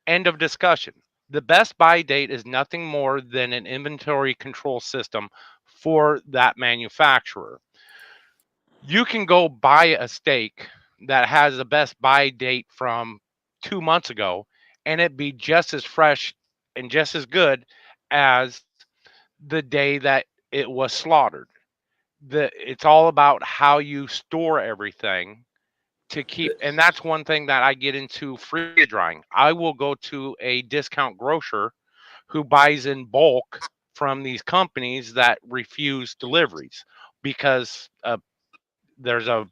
End of discussion. The best buy date is nothing more than an inventory control system for that manufacturer. You can go buy a steak that has a best buy date from 2 months ago and it be just as fresh and just as good as the day that it was slaughtered. It's all about how you store everything to keep, and that's one thing that I get into freeze drying. I will go to a discount grocer who buys in bulk from these companies that refuse deliveries because there's a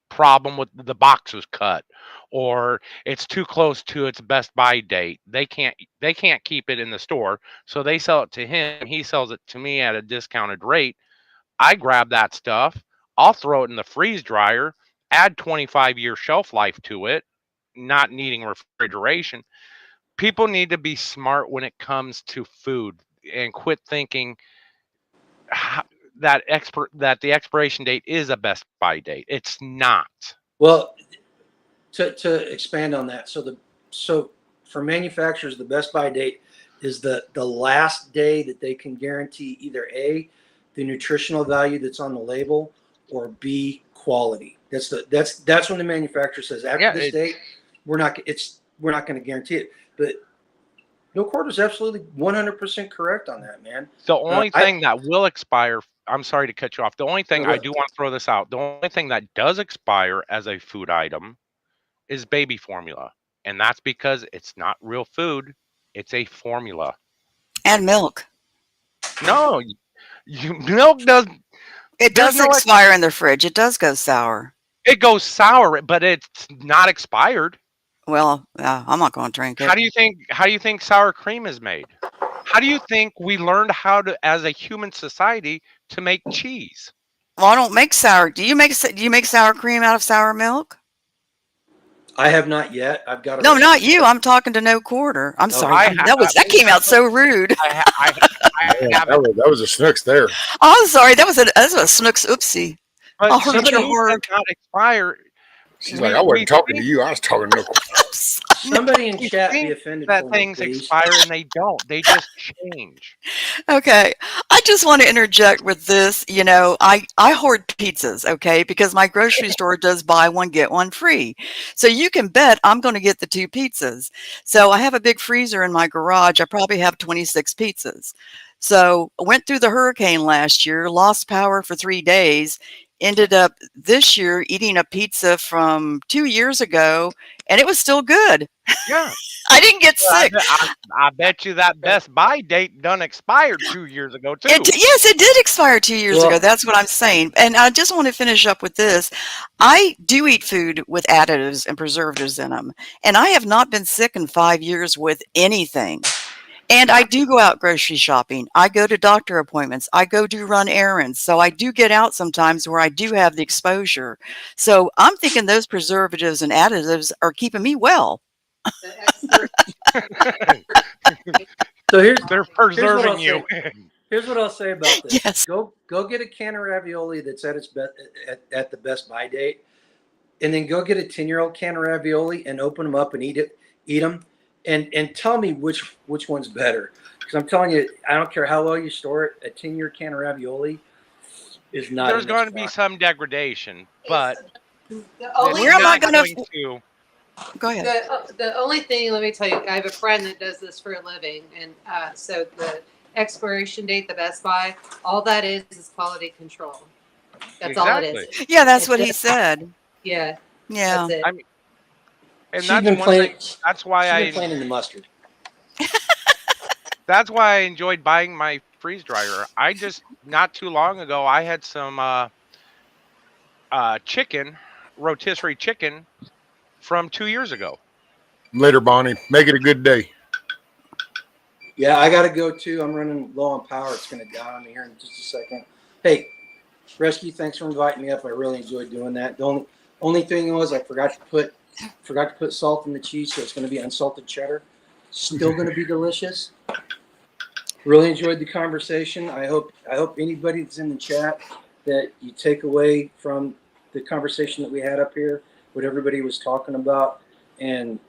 problem with the box was cut or it's too close to its best buy date. They can't keep it in the store, so they sell it to him. He sells it to me at a discounted rate. I grab that stuff, I'll throw it in the freeze dryer, add 25-year shelf life to it, not needing refrigeration. People need to be smart when it comes to food and quit thinking that the expiration date is a best by date. It's not. Well, to expand on that, so for manufacturers, the best by date is the last day that they can guarantee either A, the nutritional value that's on the label, or B, quality. That's when the manufacturer says after Yeah, this date, we're not going to guarantee it. But no Quarter is absolutely 100% correct on that, man. the only I thing that will expire. I'm sorry to cut you off. The only thing no, I go do want to throw this out. The only thing that does expire as a food item is baby formula, and that's because it's not real food. It's a formula. And milk. No, milk It there's does no expire in the fridge. It does go sour. it goes sour, but it's not expired. Well, I'm not going to drink it. How do you think sour cream is made? How do you think we learned how to, as a human society, to make cheese? Well, I don't make sour. Do you make sour cream out of sour milk? I have not yet. I've got a No, not recipe. you. I'm talking to No Quarter. I'm sorry. I That came out so rude. have it, That was a snooks there. I'm sorry. That was a snooks oopsie. but I hurt your cheese does heart. not expire. She's like, I wasn't talking to you. I was talking to Somebody in We chat be think offended that for me, things please. expire and they don't. They just change. Okay. I just want to interject with this. You know, I hoard pizzas, okay, because my grocery store does buy one, get one free. So you can bet I'm going to get the 2 pizzas. So I have a big freezer in my garage. I probably have 26 pizzas. So I went through the hurricane last year, lost power for 3 days, ended up this year eating a pizza from 2 years ago, and it was still good. Yeah. I didn't get Well, sick. I bet you that Best Buy date done expired 2 years ago too. Yes, it did expire 2 years ago. Well, That's what I'm saying. And I just want to finish up with this. I do eat food with additives and preservatives in them, and I have not been sick in 5 years with anything. And I do go out grocery shopping. I go to doctor appointments. I go do run errands. So I do get out sometimes where I do have the exposure. So I'm thinking those preservatives and additives are keeping me well. The expert. so They're here's what preserving I'll you. say. Here's what I'll say about this. Yes. Go get a can of ravioli that's at its at the best by date, and then go get a 10-year-old can of ravioli and open them up and eat them, and tell me which one's better. Because I'm telling you, I don't care how well you store it, a 10-year can of ravioli is not. There's going to be some degradation, but The it's only Where am I not gonna going to. Go ahead. the only thing, let me tell you, I have a friend that does this for a living, and so the expiration date, the Best Buy, all that is quality control. That's all it is. Yeah, that's what he said. Yeah, Yeah. that's it. I mean, and She's that's been one playing. thing. That's why She's been playing in the mustard. That's why I enjoyed buying my freeze dryer. I just not too long ago I had some chicken, rotisserie chicken from 2 years ago. Later, Bonnie. Make it a good day. Yeah, I got to go too. I'm running low on power. It's going to die on me here in just a second. Hey, Rescue, thanks for inviting me up. I really enjoyed doing that. The only thing was I forgot to put salt in the cheese, so it's going to be unsalted cheddar. Still going to be delicious. Really enjoyed the conversation. I hope anybody that's in the chat that you take away from the conversation that we had up here, what everybody was talking about, and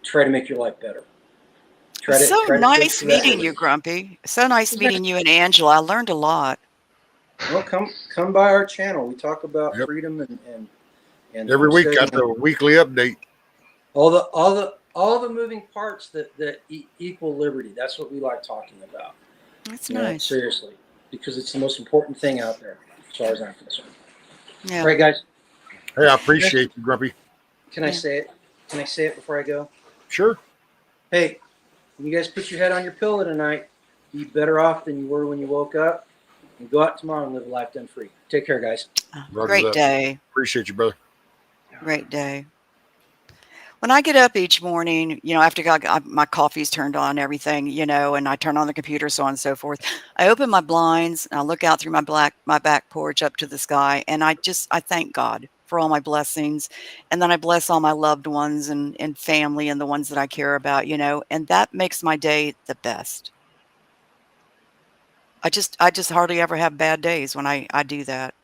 try to make your life better. Try to Nice fix that. meeting you, Grumpy. So nice meeting you and Angela. I learned a lot. Well, come by our channel. We talk about Yep. freedom and Every week homesteading got the weekly update. all the moving parts that equal liberty. That's what we like talking about. That's You know, nice. seriously, because it's the most important thing out there, as far as I'm concerned. Yeah. All right, guys. Hey, I appreciate you, Grumpy. Can I say it? Can I say it before I go? Sure. Hey, when you guys put your head on your pillow tonight, be better off than you were when you woke up, and go out tomorrow and live a life done free. Take care, guys. Roger Great that. day. Appreciate you, brother. Great day. When I get up each morning, you know, after my coffee's turned on, everything, you know, and I turn on the computer, so on and so forth, I open my blinds and I look out through my back porch up to the sky, and I thank God for all my blessings, and then I bless all my loved ones and family and the ones that I care about, you know, and that makes my day the best. I just hardly ever have bad days when I do that.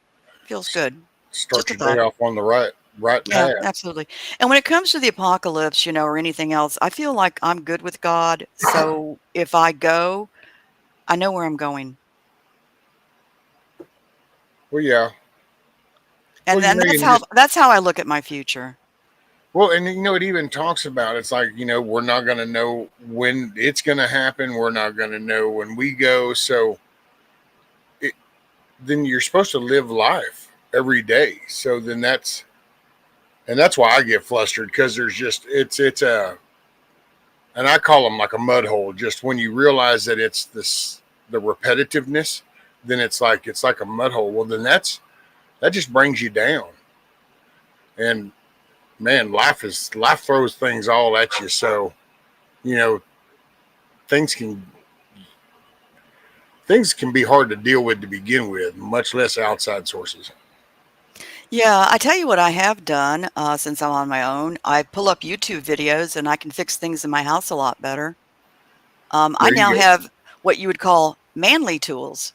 Feels good. Start Just a your day thought. off on the right Yeah, path. absolutely. And when it comes to the apocalypse, or anything else, I feel like I'm good with God. So if I go, I know where I'm going. Well, yeah. Well, And then you can just that's how I look at my future. well, and it even talks about it's like we're not going to know when it's going to happen. We're not going to know when we go. So it, then you're supposed to live life every day. So then that's why I get flustered because there's just it's a and I call them like a mud hole. Just when you realize that it's the repetitiveness, then it's like a mud hole. Well, then that just brings you down. And man, life throws things all at you. So you know things can things can be hard to deal with to begin with, much less outside sources. Yeah, I tell you what I have done since I'm on my own. I pull up YouTube videos and I can fix things in my house a lot better. I There now you have what you would call manly tools.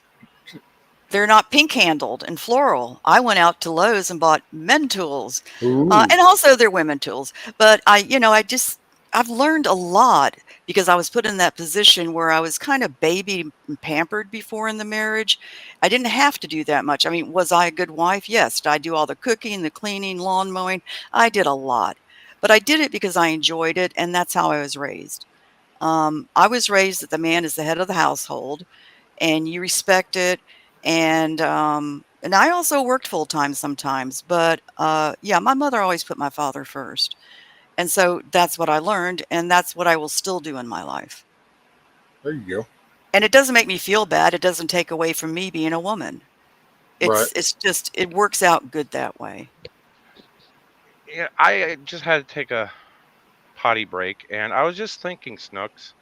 They're not pink handled and floral. I went out to Lowe's and bought men tools, go. Ooh, and also they're women tools. But I've learned a lot because I was put in that position where I was kind of baby and pampered before in the marriage. I didn't have to do that much. I mean, was I a good wife? Yes. Did I do all the cooking, the cleaning, lawn mowing? I did a lot, but I did it because I enjoyed it, and that's how I was raised. I was raised that the man is the head of the household and you respect it. And I also worked full time sometimes, but yeah, my mother always put my father first. And so that's what I learned, and that's what I will still do in my life. there you go. And it doesn't make me feel bad. It doesn't take away from me being a woman. Right. It's just it works out good that way. Yeah, I just had to take a potty break, and I was just thinking, Snooks.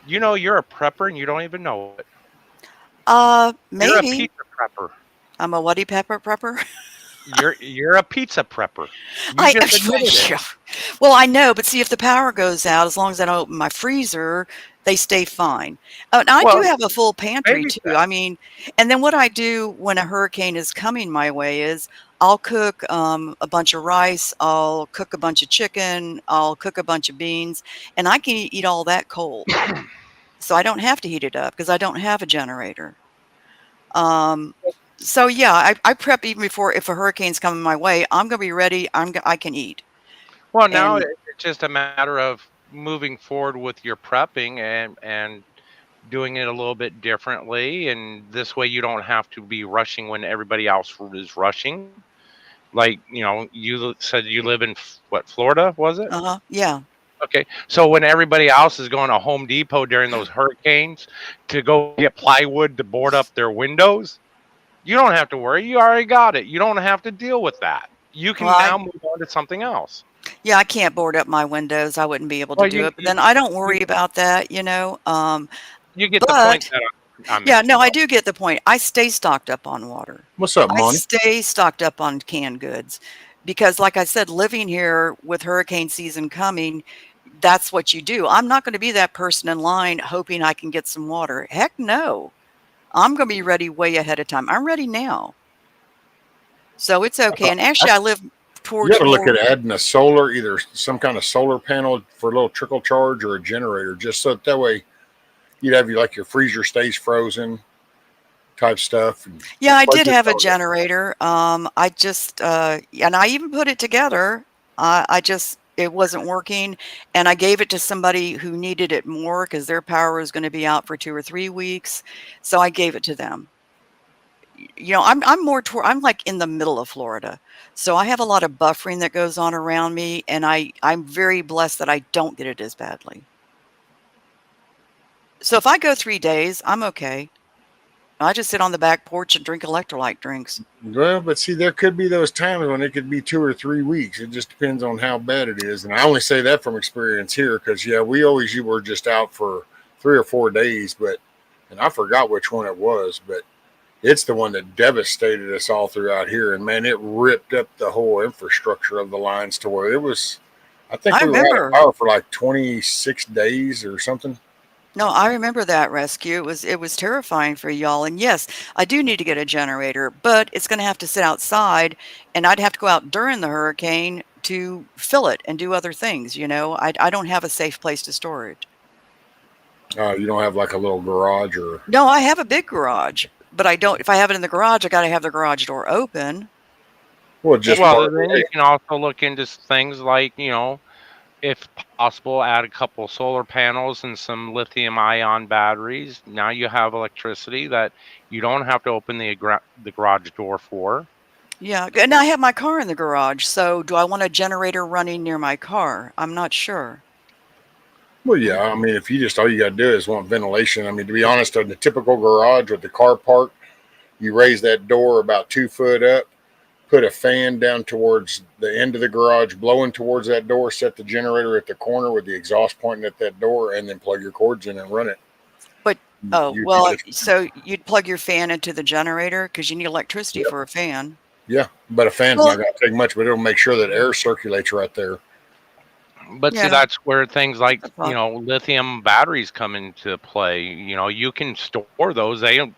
You're a prepper and you don't even know it. You're a Maybe pizza prepper. I'm a Wuddy Pepper prepper. You're a pizza prepper. You I just admitted it. yeah. Well, I know, but see, if the power goes out, as long as I don't open my freezer, they stay fine. And I do Well, have a full pantry baby too. I mean, and then what I do when a hurricane is coming my way is I'll cook a bunch of rice, I'll cook a bunch of chicken, I'll cook a bunch of beans, and I can eat all that cold. So I don't have to heat it up because I don't have a generator. Um, so yeah, I prep even before if a hurricane's coming my way, I'm gonna be ready. I can eat. Well, now And it's just a matter of moving forward with your prepping and doing it a little bit differently, and this way you don't have to be rushing when everybody else is rushing. Like, you said you live in what, Florida, was it? yeah. Okay. So when everybody else is going to Home Depot during those hurricanes to go get plywood to board up their windows, you don't have to worry. You already got it. You don't have to deal with that. You Well, can now move on to something else. yeah, I can't board up my windows. I wouldn't be able to Well, do you it. But you then I don't you, worry about that. you get the point But that I'm yeah, making, no, I though. do get the point. I stay stocked up on water. What's up, I Monty? stay stocked up on canned goods because, like I said, living here with hurricane season coming, that's what you do. I'm not going to be that person in line hoping I can get some water. Heck no. I'm going to be ready way ahead of time. I'm ready now. So it's okay. And actually, I live You got towards to look more. at adding a solar, either some kind of solar panel for a little trickle charge or a generator, just so that way you'd have your freezer stays frozen type stuff. And Yeah, I like did your have a solar. generator. I just and I even put it together. I just it wasn't working, and I gave it to somebody who needed it more because their power was going to be out for 2 or 3 weeks. So I gave it to them. I'm like in the middle of Florida, so I have a lot of buffering that goes on around me, and I'm very blessed that I don't get it as badly. So if I go 3 days, I'm okay. I just sit on the back porch and drink electrolyte drinks. Well, but see, there could be those times when it could be 2 or 3 weeks. It just depends on how bad it is. And I only say that from experience here because, yeah, you were just out for 3 or 4 days, and I forgot which one it was, but it's the one that devastated us all throughout here. And man, it ripped up the whole infrastructure of the lines to where I think I we were out of remember. power for like 26 days or something. No, I remember that rescue. It was terrifying for y'all. And yes, I do need to get a generator, but it's going to have to sit outside, and I'd have to go out during the hurricane to fill it and do other things. I don't have a safe place to store it. You don't have like a little garage or No, I have a big garage, but I don't. If I have it in the garage, I got to have the garage door open. well, just Well, part of then you it. can also look into things like, if possible, add a couple solar panels and some lithium ion batteries. Now you have electricity that you don't have to open the garage door for. Yeah, and I have my car in the garage. So do I want a generator running near my car? I'm not sure. Well, yeah. I mean, if you just all you got to do is want ventilation. I mean, to be honest, in the typical garage with the car parked, you raise that door about 2 foot up, put a fan down towards the end of the garage, blowing towards that door, set the generator at the corner with the exhaust pointing at that door, and then plug your cords in and run it. But oh, You'd be well, just so you'd plug your fan into the generator because you need electricity yep, for a fan. yeah. But a fan's Well, not going to take much, but it'll make sure that air circulates right there. But see, yeah, that's where things like, I thought. lithium batteries come into play. You can store those. They don't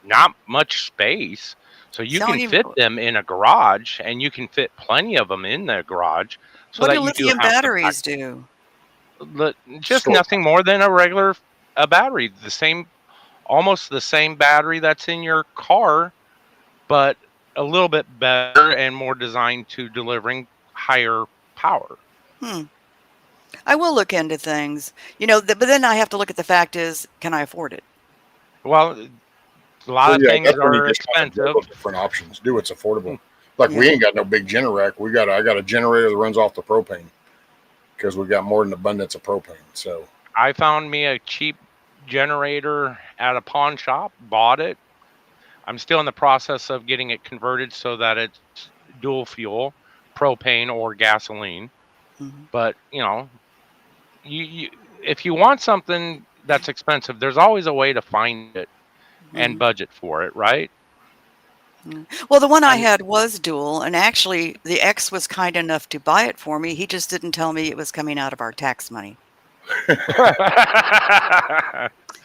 not much space. So you See, I don't can even. fit them in a garage, and you can fit plenty of them in the garage so What do that you do lithium have the batteries do? just Store. nothing more than a regular a battery. Almost the same battery that's in your car, but a little bit better and more designed to delivering higher power. Hmm. I will look into things, but then I have to look at the fact is, can I afford it? Well, a lot Well, of yeah, things that's when you are just kind of expensive. juggle different options. Do what's affordable. Like we Yeah. ain't got no big Generac. I got a generator that runs off the propane because we got more than abundance of propane. So I found me a cheap generator at a pawn shop, bought it. I'm still in the process of getting it converted so that it's dual fuel, propane or gasoline. Hmm. But, you if you want something that's expensive, there's always a way to find it and Hmm. budget for it, right? Well, the one I And had was dual, and actually, the ex was kind enough to buy it for me. He just didn't tell me it was coming out of our tax money.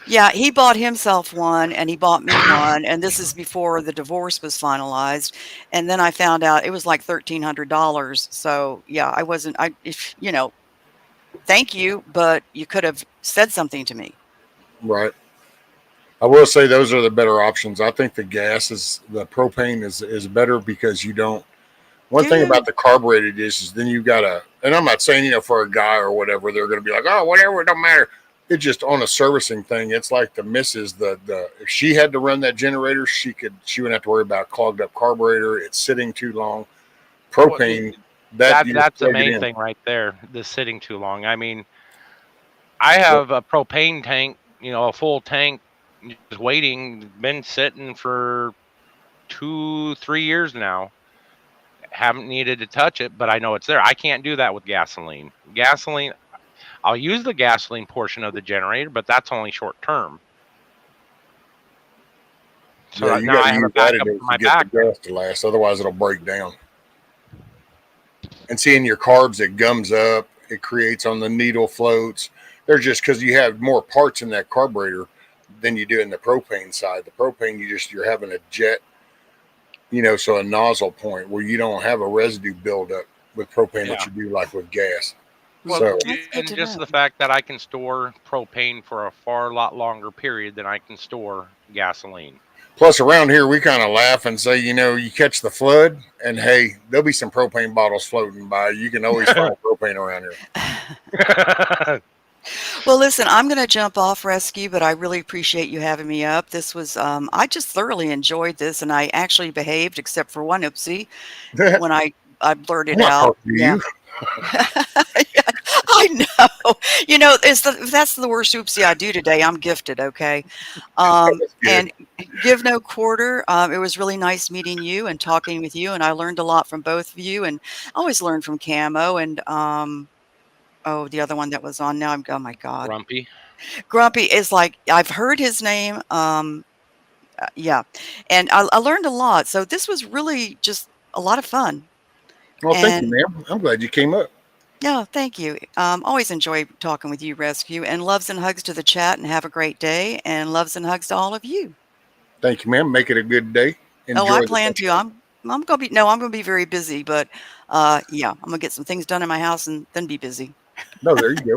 Yeah, he bought himself one and he bought me one, and this is before the divorce was finalized. And then I found out it was like $1,300. So yeah, I wasn't, thank you, but you could have said something to me. right. I will say those are the better options. I think the propane is better because you don't. One Do thing you? about the carbureted is then you gotta. And I'm not saying for a guy or whatever they're gonna be like, oh, whatever, it don't matter. It's just on a servicing thing. It's like the missus. The if she had to run that generator, she wouldn't have to worry about clogged up carburetor. It's sitting too long. well, Propane that you just that's the plug it main in. thing right there, the sitting too long. I mean, I have a propane tank, a full tank just waiting, been sitting for 2, 3 years now. Haven't needed to touch it, but I know it's there. I can't do that with gasoline. I'll use the gasoline portion of the generator, but that's only short term. So Yeah, that you now got to I have a use backup additives for to my get the backup. gas to last. Otherwise, it'll break down. And seeing your carbs, it gums up. It creates on the needle floats. They're just because you have more parts in that carburetor than you do in the propane side. The propane, you're having a jet, so a nozzle point where you don't have a residue buildup with propane that Yeah. you do like with gas. Well, So That's good and to just know. the fact that I can store propane for a far lot longer period than I can store gasoline. plus around here we kind of laugh and say, you catch the flood and hey, there'll be some propane bottles floating by. You can always find propane around here. Well, listen, I'm going to jump off rescue, but I really appreciate you having me up. I just thoroughly enjoyed this, and I actually behaved, except for one oopsie I'm when I blurted not out. talking to Yeah. you. Yeah, I know. That's the worst oopsie I do today. I'm gifted, okay? That's good. And give no quarter. It was really nice meeting you and talking with you, and I learned a lot from both of you, and I always learn from Camo and oh, the other one that was on now. Oh my God. Grumpy. Grumpy is like I've heard his name. Yeah, and I learned a lot. So this was really just a lot of fun. Well, thank you, And ma'am. I'm glad you came up. Yeah, thank you. Always enjoy talking with you, Rescue, and loves and hugs to the chat, and have a great day, and loves and hugs to all of you. Thank you, ma'am. Make it a good day. Oh, I Enjoy the plan to. sunshine. I'm gonna be no, I'm gonna be very busy, but yeah, I'm gonna get some things done in my house and then be busy. No, there you go.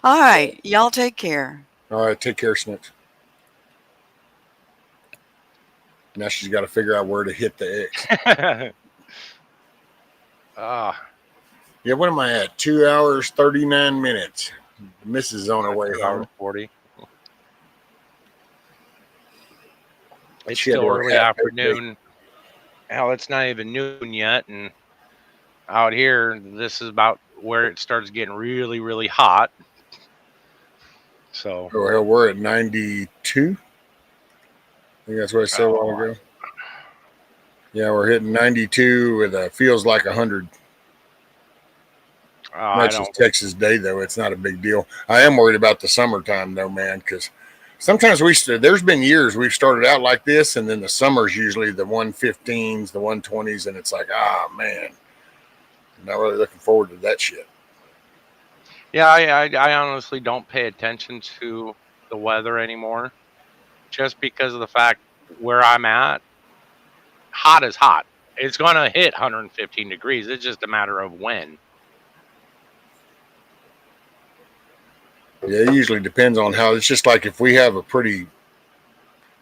All right, y'all take care. All right, take care, Snooks. Now she's got to figure out where to hit the X. Ah, Yeah, what am I at? 2 hours, 39 minutes. The missus is on her way 2 hours home. 40. It's She had to still work early half day. afternoon. Hell, it's not even noon yet, and out here, this is about where it starts getting really, really hot. So, Oh, hell, we're at 92. I think that's what I said a while oh, ago. Yeah, we're hitting 92 with a feels like 100. I That's don't. just Texas day, though. It's not a big deal. I am worried about the summertime, though, man, because sometimes there's been years we've started out like this, and then the summer's usually the 115s, the 120s, and it's like, ah, man, I'm not really looking forward to that shit. Yeah, I honestly don't pay attention to the weather anymore, just because of the fact where I'm at. Hot is hot. It's gonna hit 115 degrees. It's just a matter of when. Yeah, it usually depends on how. It's just like if we have a pretty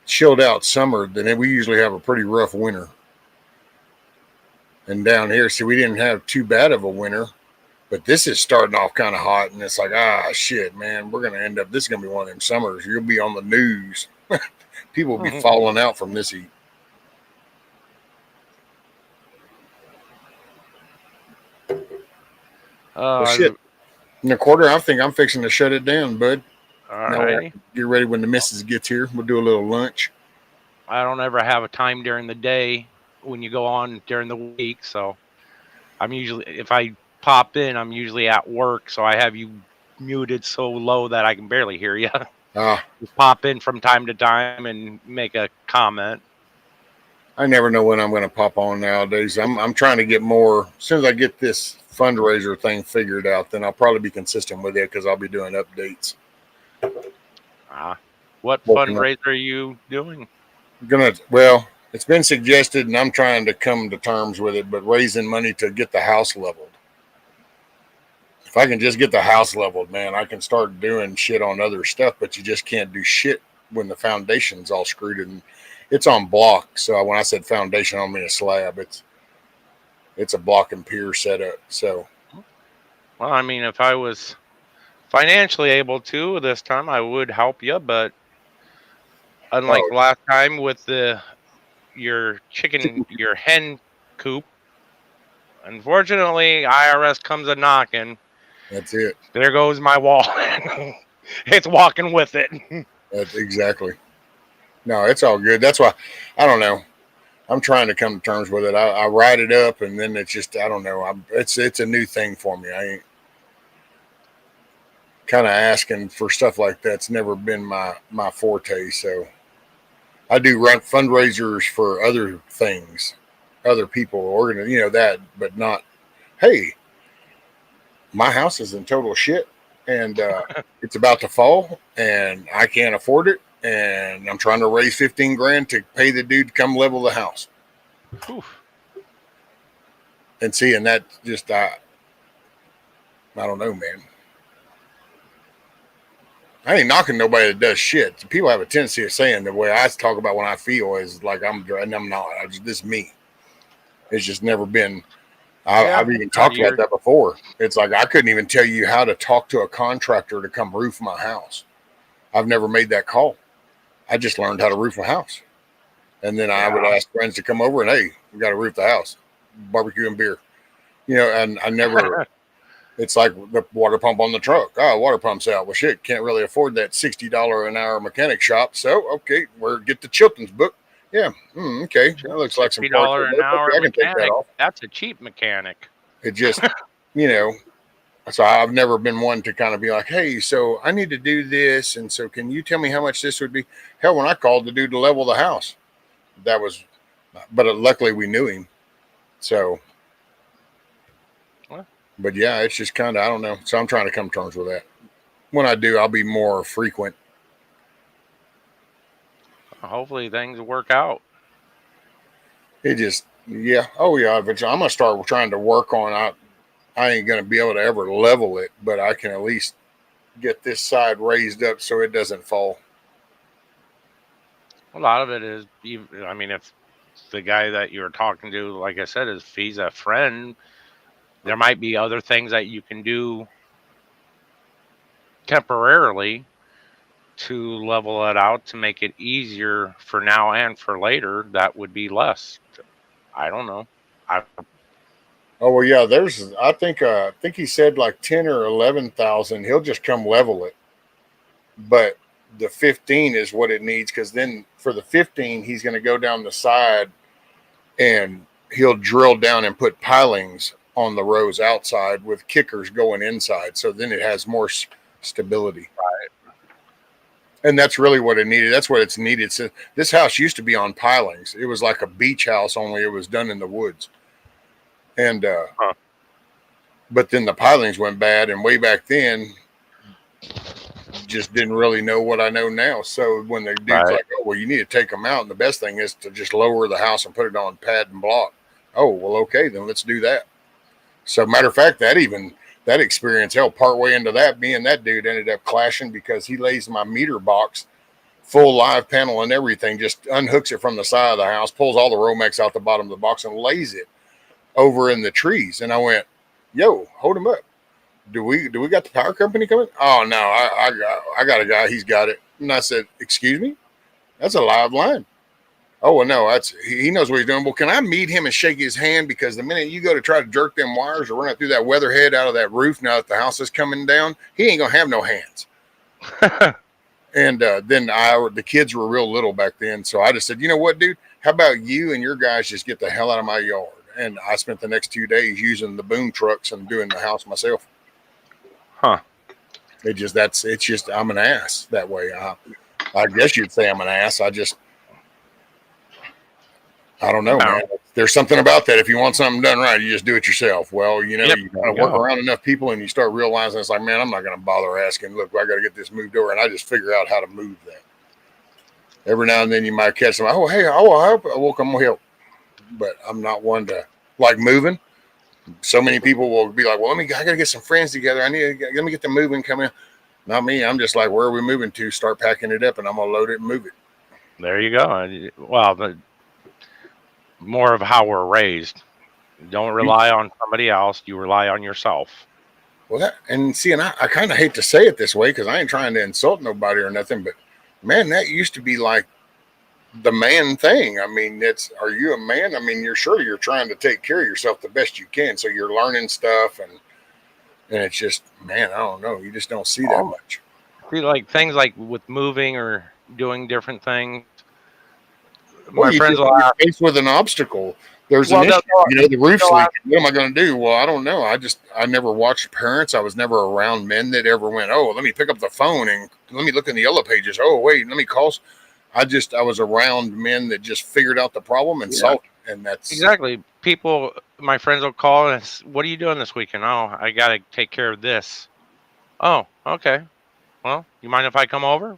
chilled out summer, then we usually have a pretty rough winter. And down here, see, we didn't have too bad of a winter, but this is starting off kind of hot, and it's like, ah, shit, man, we're gonna end up. This is gonna be one of them summers. You'll be on the news. People will be falling out from this heat. Well, shit. Uh, In a quarter, I think I'm fixing to shut it down, bud. Now we have Alrighty. to get ready when the missus gets here. We'll do a little lunch. I don't ever have a time during the day when you go on during the week, so I'm usually if I pop in, I'm usually at work, so I have you muted so low that I can barely hear you. Ah, Just pop in from time to time and make a comment. I never know when I'm going to pop on nowadays. I'm trying to get more. As soon as I get this fundraiser thing figured out, then I'll probably be consistent with it because I'll be doing updates. Ah, what Working on fundraiser are you doing? well, it's been suggested, and I'm trying to come to terms with it. But raising money to get the house leveled. If I can just get the house leveled, man, I can start doing shit on other stuff. But you just can't do shit when the foundation's all screwed and it's on block. So when I said foundation, I don't mean a slab. It's a block and pier setup. So Well, I mean, if I was financially able to this time, I would help you, but unlike oh, last time with the your hen coop, unfortunately, IRS comes a knocking. that's it. There goes my wall. It's walking with it. That's exactly. No, it's all good. That's why I don't know. I'm trying to come to terms with it. I write it up, and then it's just I don't know. It's a new thing for me. I ain't kind of asking for stuff like that's never been my forte. So I do run fundraisers for other things, other people, that, but not. Hey, my house is in total shit, and it's about to fall, and I can't afford it, and I'm trying to raise 15 grand to pay the dude to come level the house. Whew. And see, and that just I don't know, man. I ain't knocking nobody that does shit. People have a tendency of saying the way I talk about when I feel is like and I'm not. This is me. It's just never been. Yeah, I've even no, talked about that before. It's like I couldn't even tell you how to talk to a contractor to come roof my house. I've never made that call. I just learned how to roof a house, and then I would yeah. ask friends to come over and hey, we got to roof the house, barbecue and beer, and I never. It's like the water pump on the truck. Oh, water pump's out. Well, shit, can't really afford that $60 an hour mechanic shop. So, okay, we'll get the Chilton's book. Yeah, okay. That looks like some parts. $60 an Okay, hour I can take that mechanic. off. That's a cheap mechanic. It just, you know, so I've never been one to kind of be like, hey, so I need to do this. And so can you tell me how much this would be? Hell, when I called the dude to level the house, that was, but luckily we knew him. So But yeah, it's just kind of, I don't know. So I'm trying to come to terms with that. When I do, I'll be more frequent. Hopefully things work out. It just, yeah. Oh yeah. But I'm gonna start trying to work on. I ain't gonna be able to ever level it, but I can at least get this side raised up so it doesn't fall. A lot of it is, I mean, if the guy that you're talking to, like I said, if he's a friend, there might be other things that you can do temporarily to level it out to make it easier for now and for later. That would be less. I don't know. Oh well, yeah. I think he said like 10 or 11,000. He'll just come level it, but the 15 is what it needs because then for the 15 he's going to go down the side and he'll drill down and put pilings on the rows outside with kickers going inside. So then it has more stability. Right. And that's really what it needed. That's what it's needed. So this house used to be on pilings. It was like a beach house, only it was done in the woods. And Huh. but then the pilings went bad, and way back then, just didn't really know what I know now. So when the dude's Right. like, "Oh, well, you need to take them out," and the best thing is to just lower the house and put it on pad and block. Oh, well, okay, then let's do that. So matter of fact, that experience, hell, partway into that, me and that dude ended up clashing because he lays my meter box full live panel and everything, just unhooks it from the side of the house, pulls all the Romex out the bottom of the box, and lays it over in the trees. And I went, "Yo, hold him up. Do we got the power company coming?" "Oh no, I got a guy. He's got it." And I said, "Excuse me, that's a live line." "Oh well, no, he knows what he's doing." "Well, can I meet him and shake his hand? Because the minute you go to try to jerk them wires or run it through that weatherhead out of that roof now that the house is coming down, he ain't gonna have no hands." And then the kids were real little back then, so I just said, "You know what, dude? How about you and your guys just get the hell out of my yard?" And I spent the next 2 days using the boom trucks and doing the house myself. Huh. It's just I'm an ass that way. I guess you'd say I'm an ass. I don't know, man. There's something about that. If you want something done right, you just do it yourself. Well, you know, Yep, you there kind you of work go. around enough people and you start realizing it's like, man, I'm not going to bother asking. Look, I got to get this moved over. And I just figure out how to move that. Every now and then you might catch them. "Oh, hey, I'll help. Well, come help." But I'm not one to like moving. So many people will be like, "Well, I got to get some friends together. Let me get the moving coming." Not me. I'm just like, "Where are we moving to?" Start packing it up and I'm going to load it and move it. There you go. Well, more of how we're raised. Don't rely on somebody else. You rely on yourself. Well, I kind of hate to say it this way because I ain't trying to insult nobody or nothing, but man, that used to be like the man thing. I mean, are you a man? I mean, you're trying to take care of yourself the best you can, so you're learning stuff, and it's just, man, I don't know, you just don't see that Oh, much. see, like things like with moving or doing different things. Well, My friends will when you're ask, faced with an obstacle, there's an well, issue. The roof's they'll ask, leaking. What am I going to do? Well, I don't know. I never watched parents. I was never around men that ever went, "Oh, let me pick up the phone and let me look in the yellow pages. Oh, wait, let me call." I was around men that just figured out the problem and yeah, solved it, and that's exactly. My friends will call and "What are you doing this weekend?" "Oh, I got to take care of this." "Oh, okay. Well, you mind if I come over?"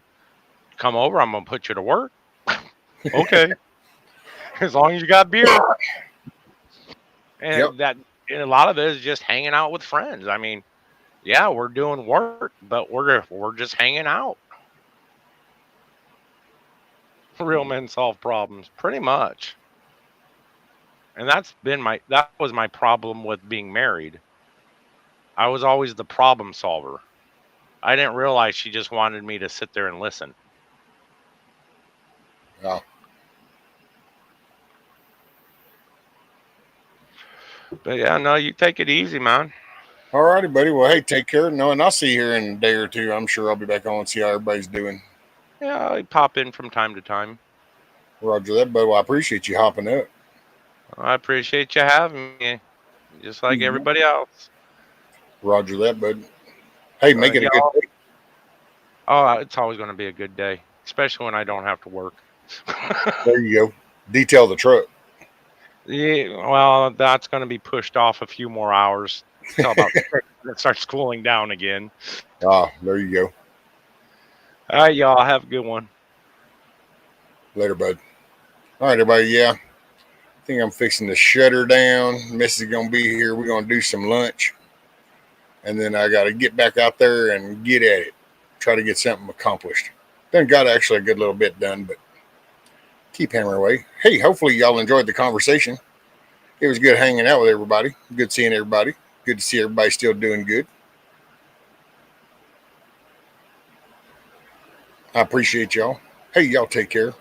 "Come over. I'm gonna put you to work." "Okay, as long as you got beer." yep. And a lot of it is just hanging out with friends. I mean, yeah, we're doing work, but we're just hanging out. Real men solve problems, pretty much. And that was my problem with being married. I was always the problem solver. I didn't realize she just wanted me to sit there and listen. Yeah. But yeah, no, you take it easy, man. All righty, buddy. Well, hey, take care. No, and I'll see you here in a day or two. I'm sure I'll be back on and see how everybody's doing. Yeah, I pop in from time to time. Roger that, buddy. Well, I appreciate you hopping up. I appreciate you having me, just like Mhm. everybody else. Roger that, bud. Hey, make it a good Y'all, day. it's always going to be a good day, especially when I don't have to work. There you go. Detail the truck. Yeah, well, that's going to be pushed off a few more hours. until about 6, and it starts cooling down again. Ah, there you go. All right, y'all. Have a good one. Later, bud. All right, everybody. Yeah, I think I'm fixing to shut her down. Missus is gonna be here. We're gonna do some lunch, and then I got to get back out there and get at it. Try to get something accomplished. Then got actually a good little bit done, but keep hammering away. Hey, hopefully y'all enjoyed the conversation. It was good hanging out with everybody. Good seeing everybody. Good to see everybody still doing good. I appreciate y'all. Hey, y'all take care.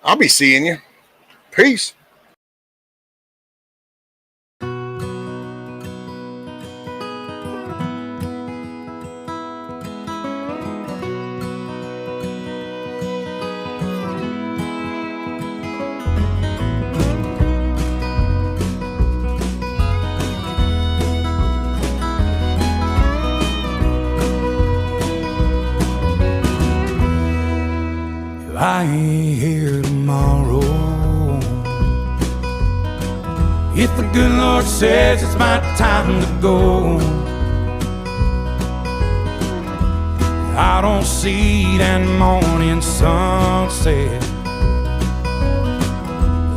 I'll be seeing you. Peace. I ain't here tomorrow. If the good Lord says it's my time to go, I don't see that morning sunset.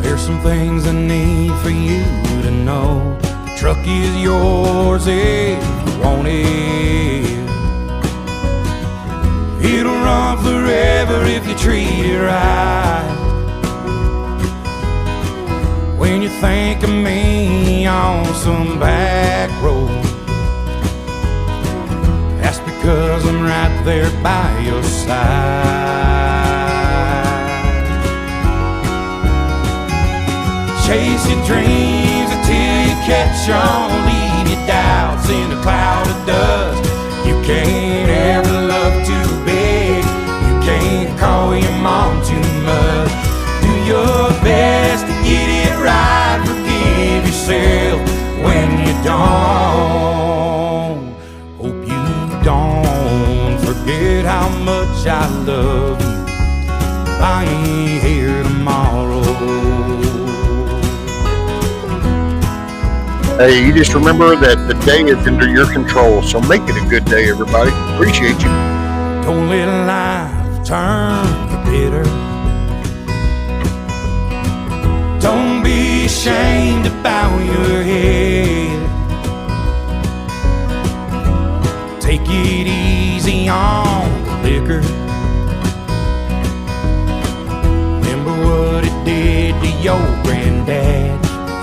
There's some things I need for you to know. The truck is yours if you want it. It'll run forever if you treat it right. When you think of me on some back road, that's because I'm right there by your side. Chase your dreams until you catch on. Leave your doubts in a cloud of dust. You can't ever love too big. You can't call your mom too much. Do your best to get it right. Forgive yourself when you don't. Hope you don't forget how much I love you. I ain't here tomorrow. Hey, you just remember that the day is under your control, so make it a good day, everybody. Appreciate you. Don't let life turn you bitter. Don't be ashamed to bow your head. Take it easy on the liquor. Remember what it did to your granddad.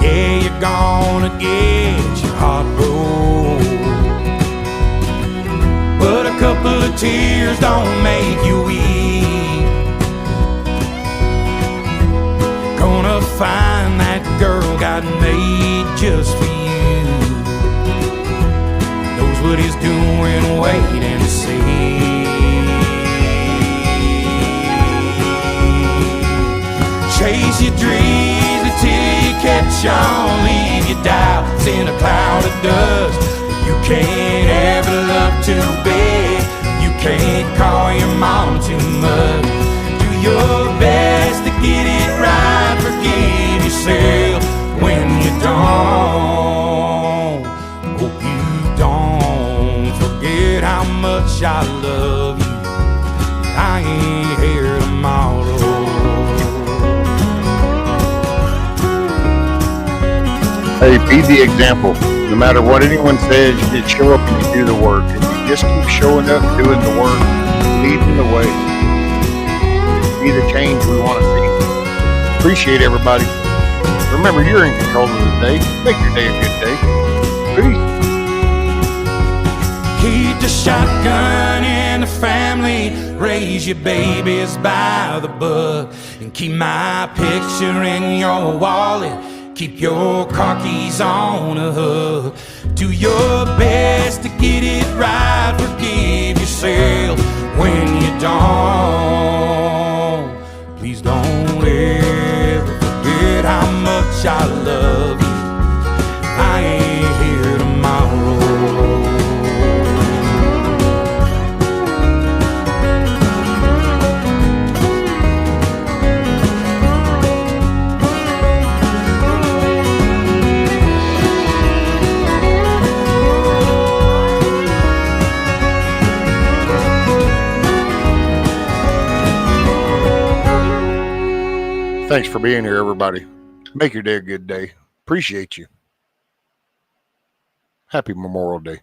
Yeah, you're gonna get your heart broke, but a couple of tears don't make you weep. You're gonna find that girl God made just for you. Knows what he's doing, wait and see. Chase your dreams until you catch on. Leave your doubts in a cloud of dust. You can't ever love too big. You can't call your mom too much. Do your best to get it right. Forgive yourself when you don't. Hope you don't forget how much I love you. I ain't here tomorrow. Hey, be the example. No matter what anyone says, you just show up and you do the work. And you just keep showing up, doing the work, leading the way. Be the change we want to see. Appreciate everybody. Remember, you're in control of the day. Make your day a good day. Peace. Keep the shotgun in the family. Raise your babies by the book. And keep my picture in your wallet. Keep your car keys on a hook. Do your best to get it right. Forgive yourself when you don't. Please don't ever forget how much I love you. I ain't here tomorrow. Thanks for being here, everybody. Make your day a good day. Appreciate you. Happy Memorial Day.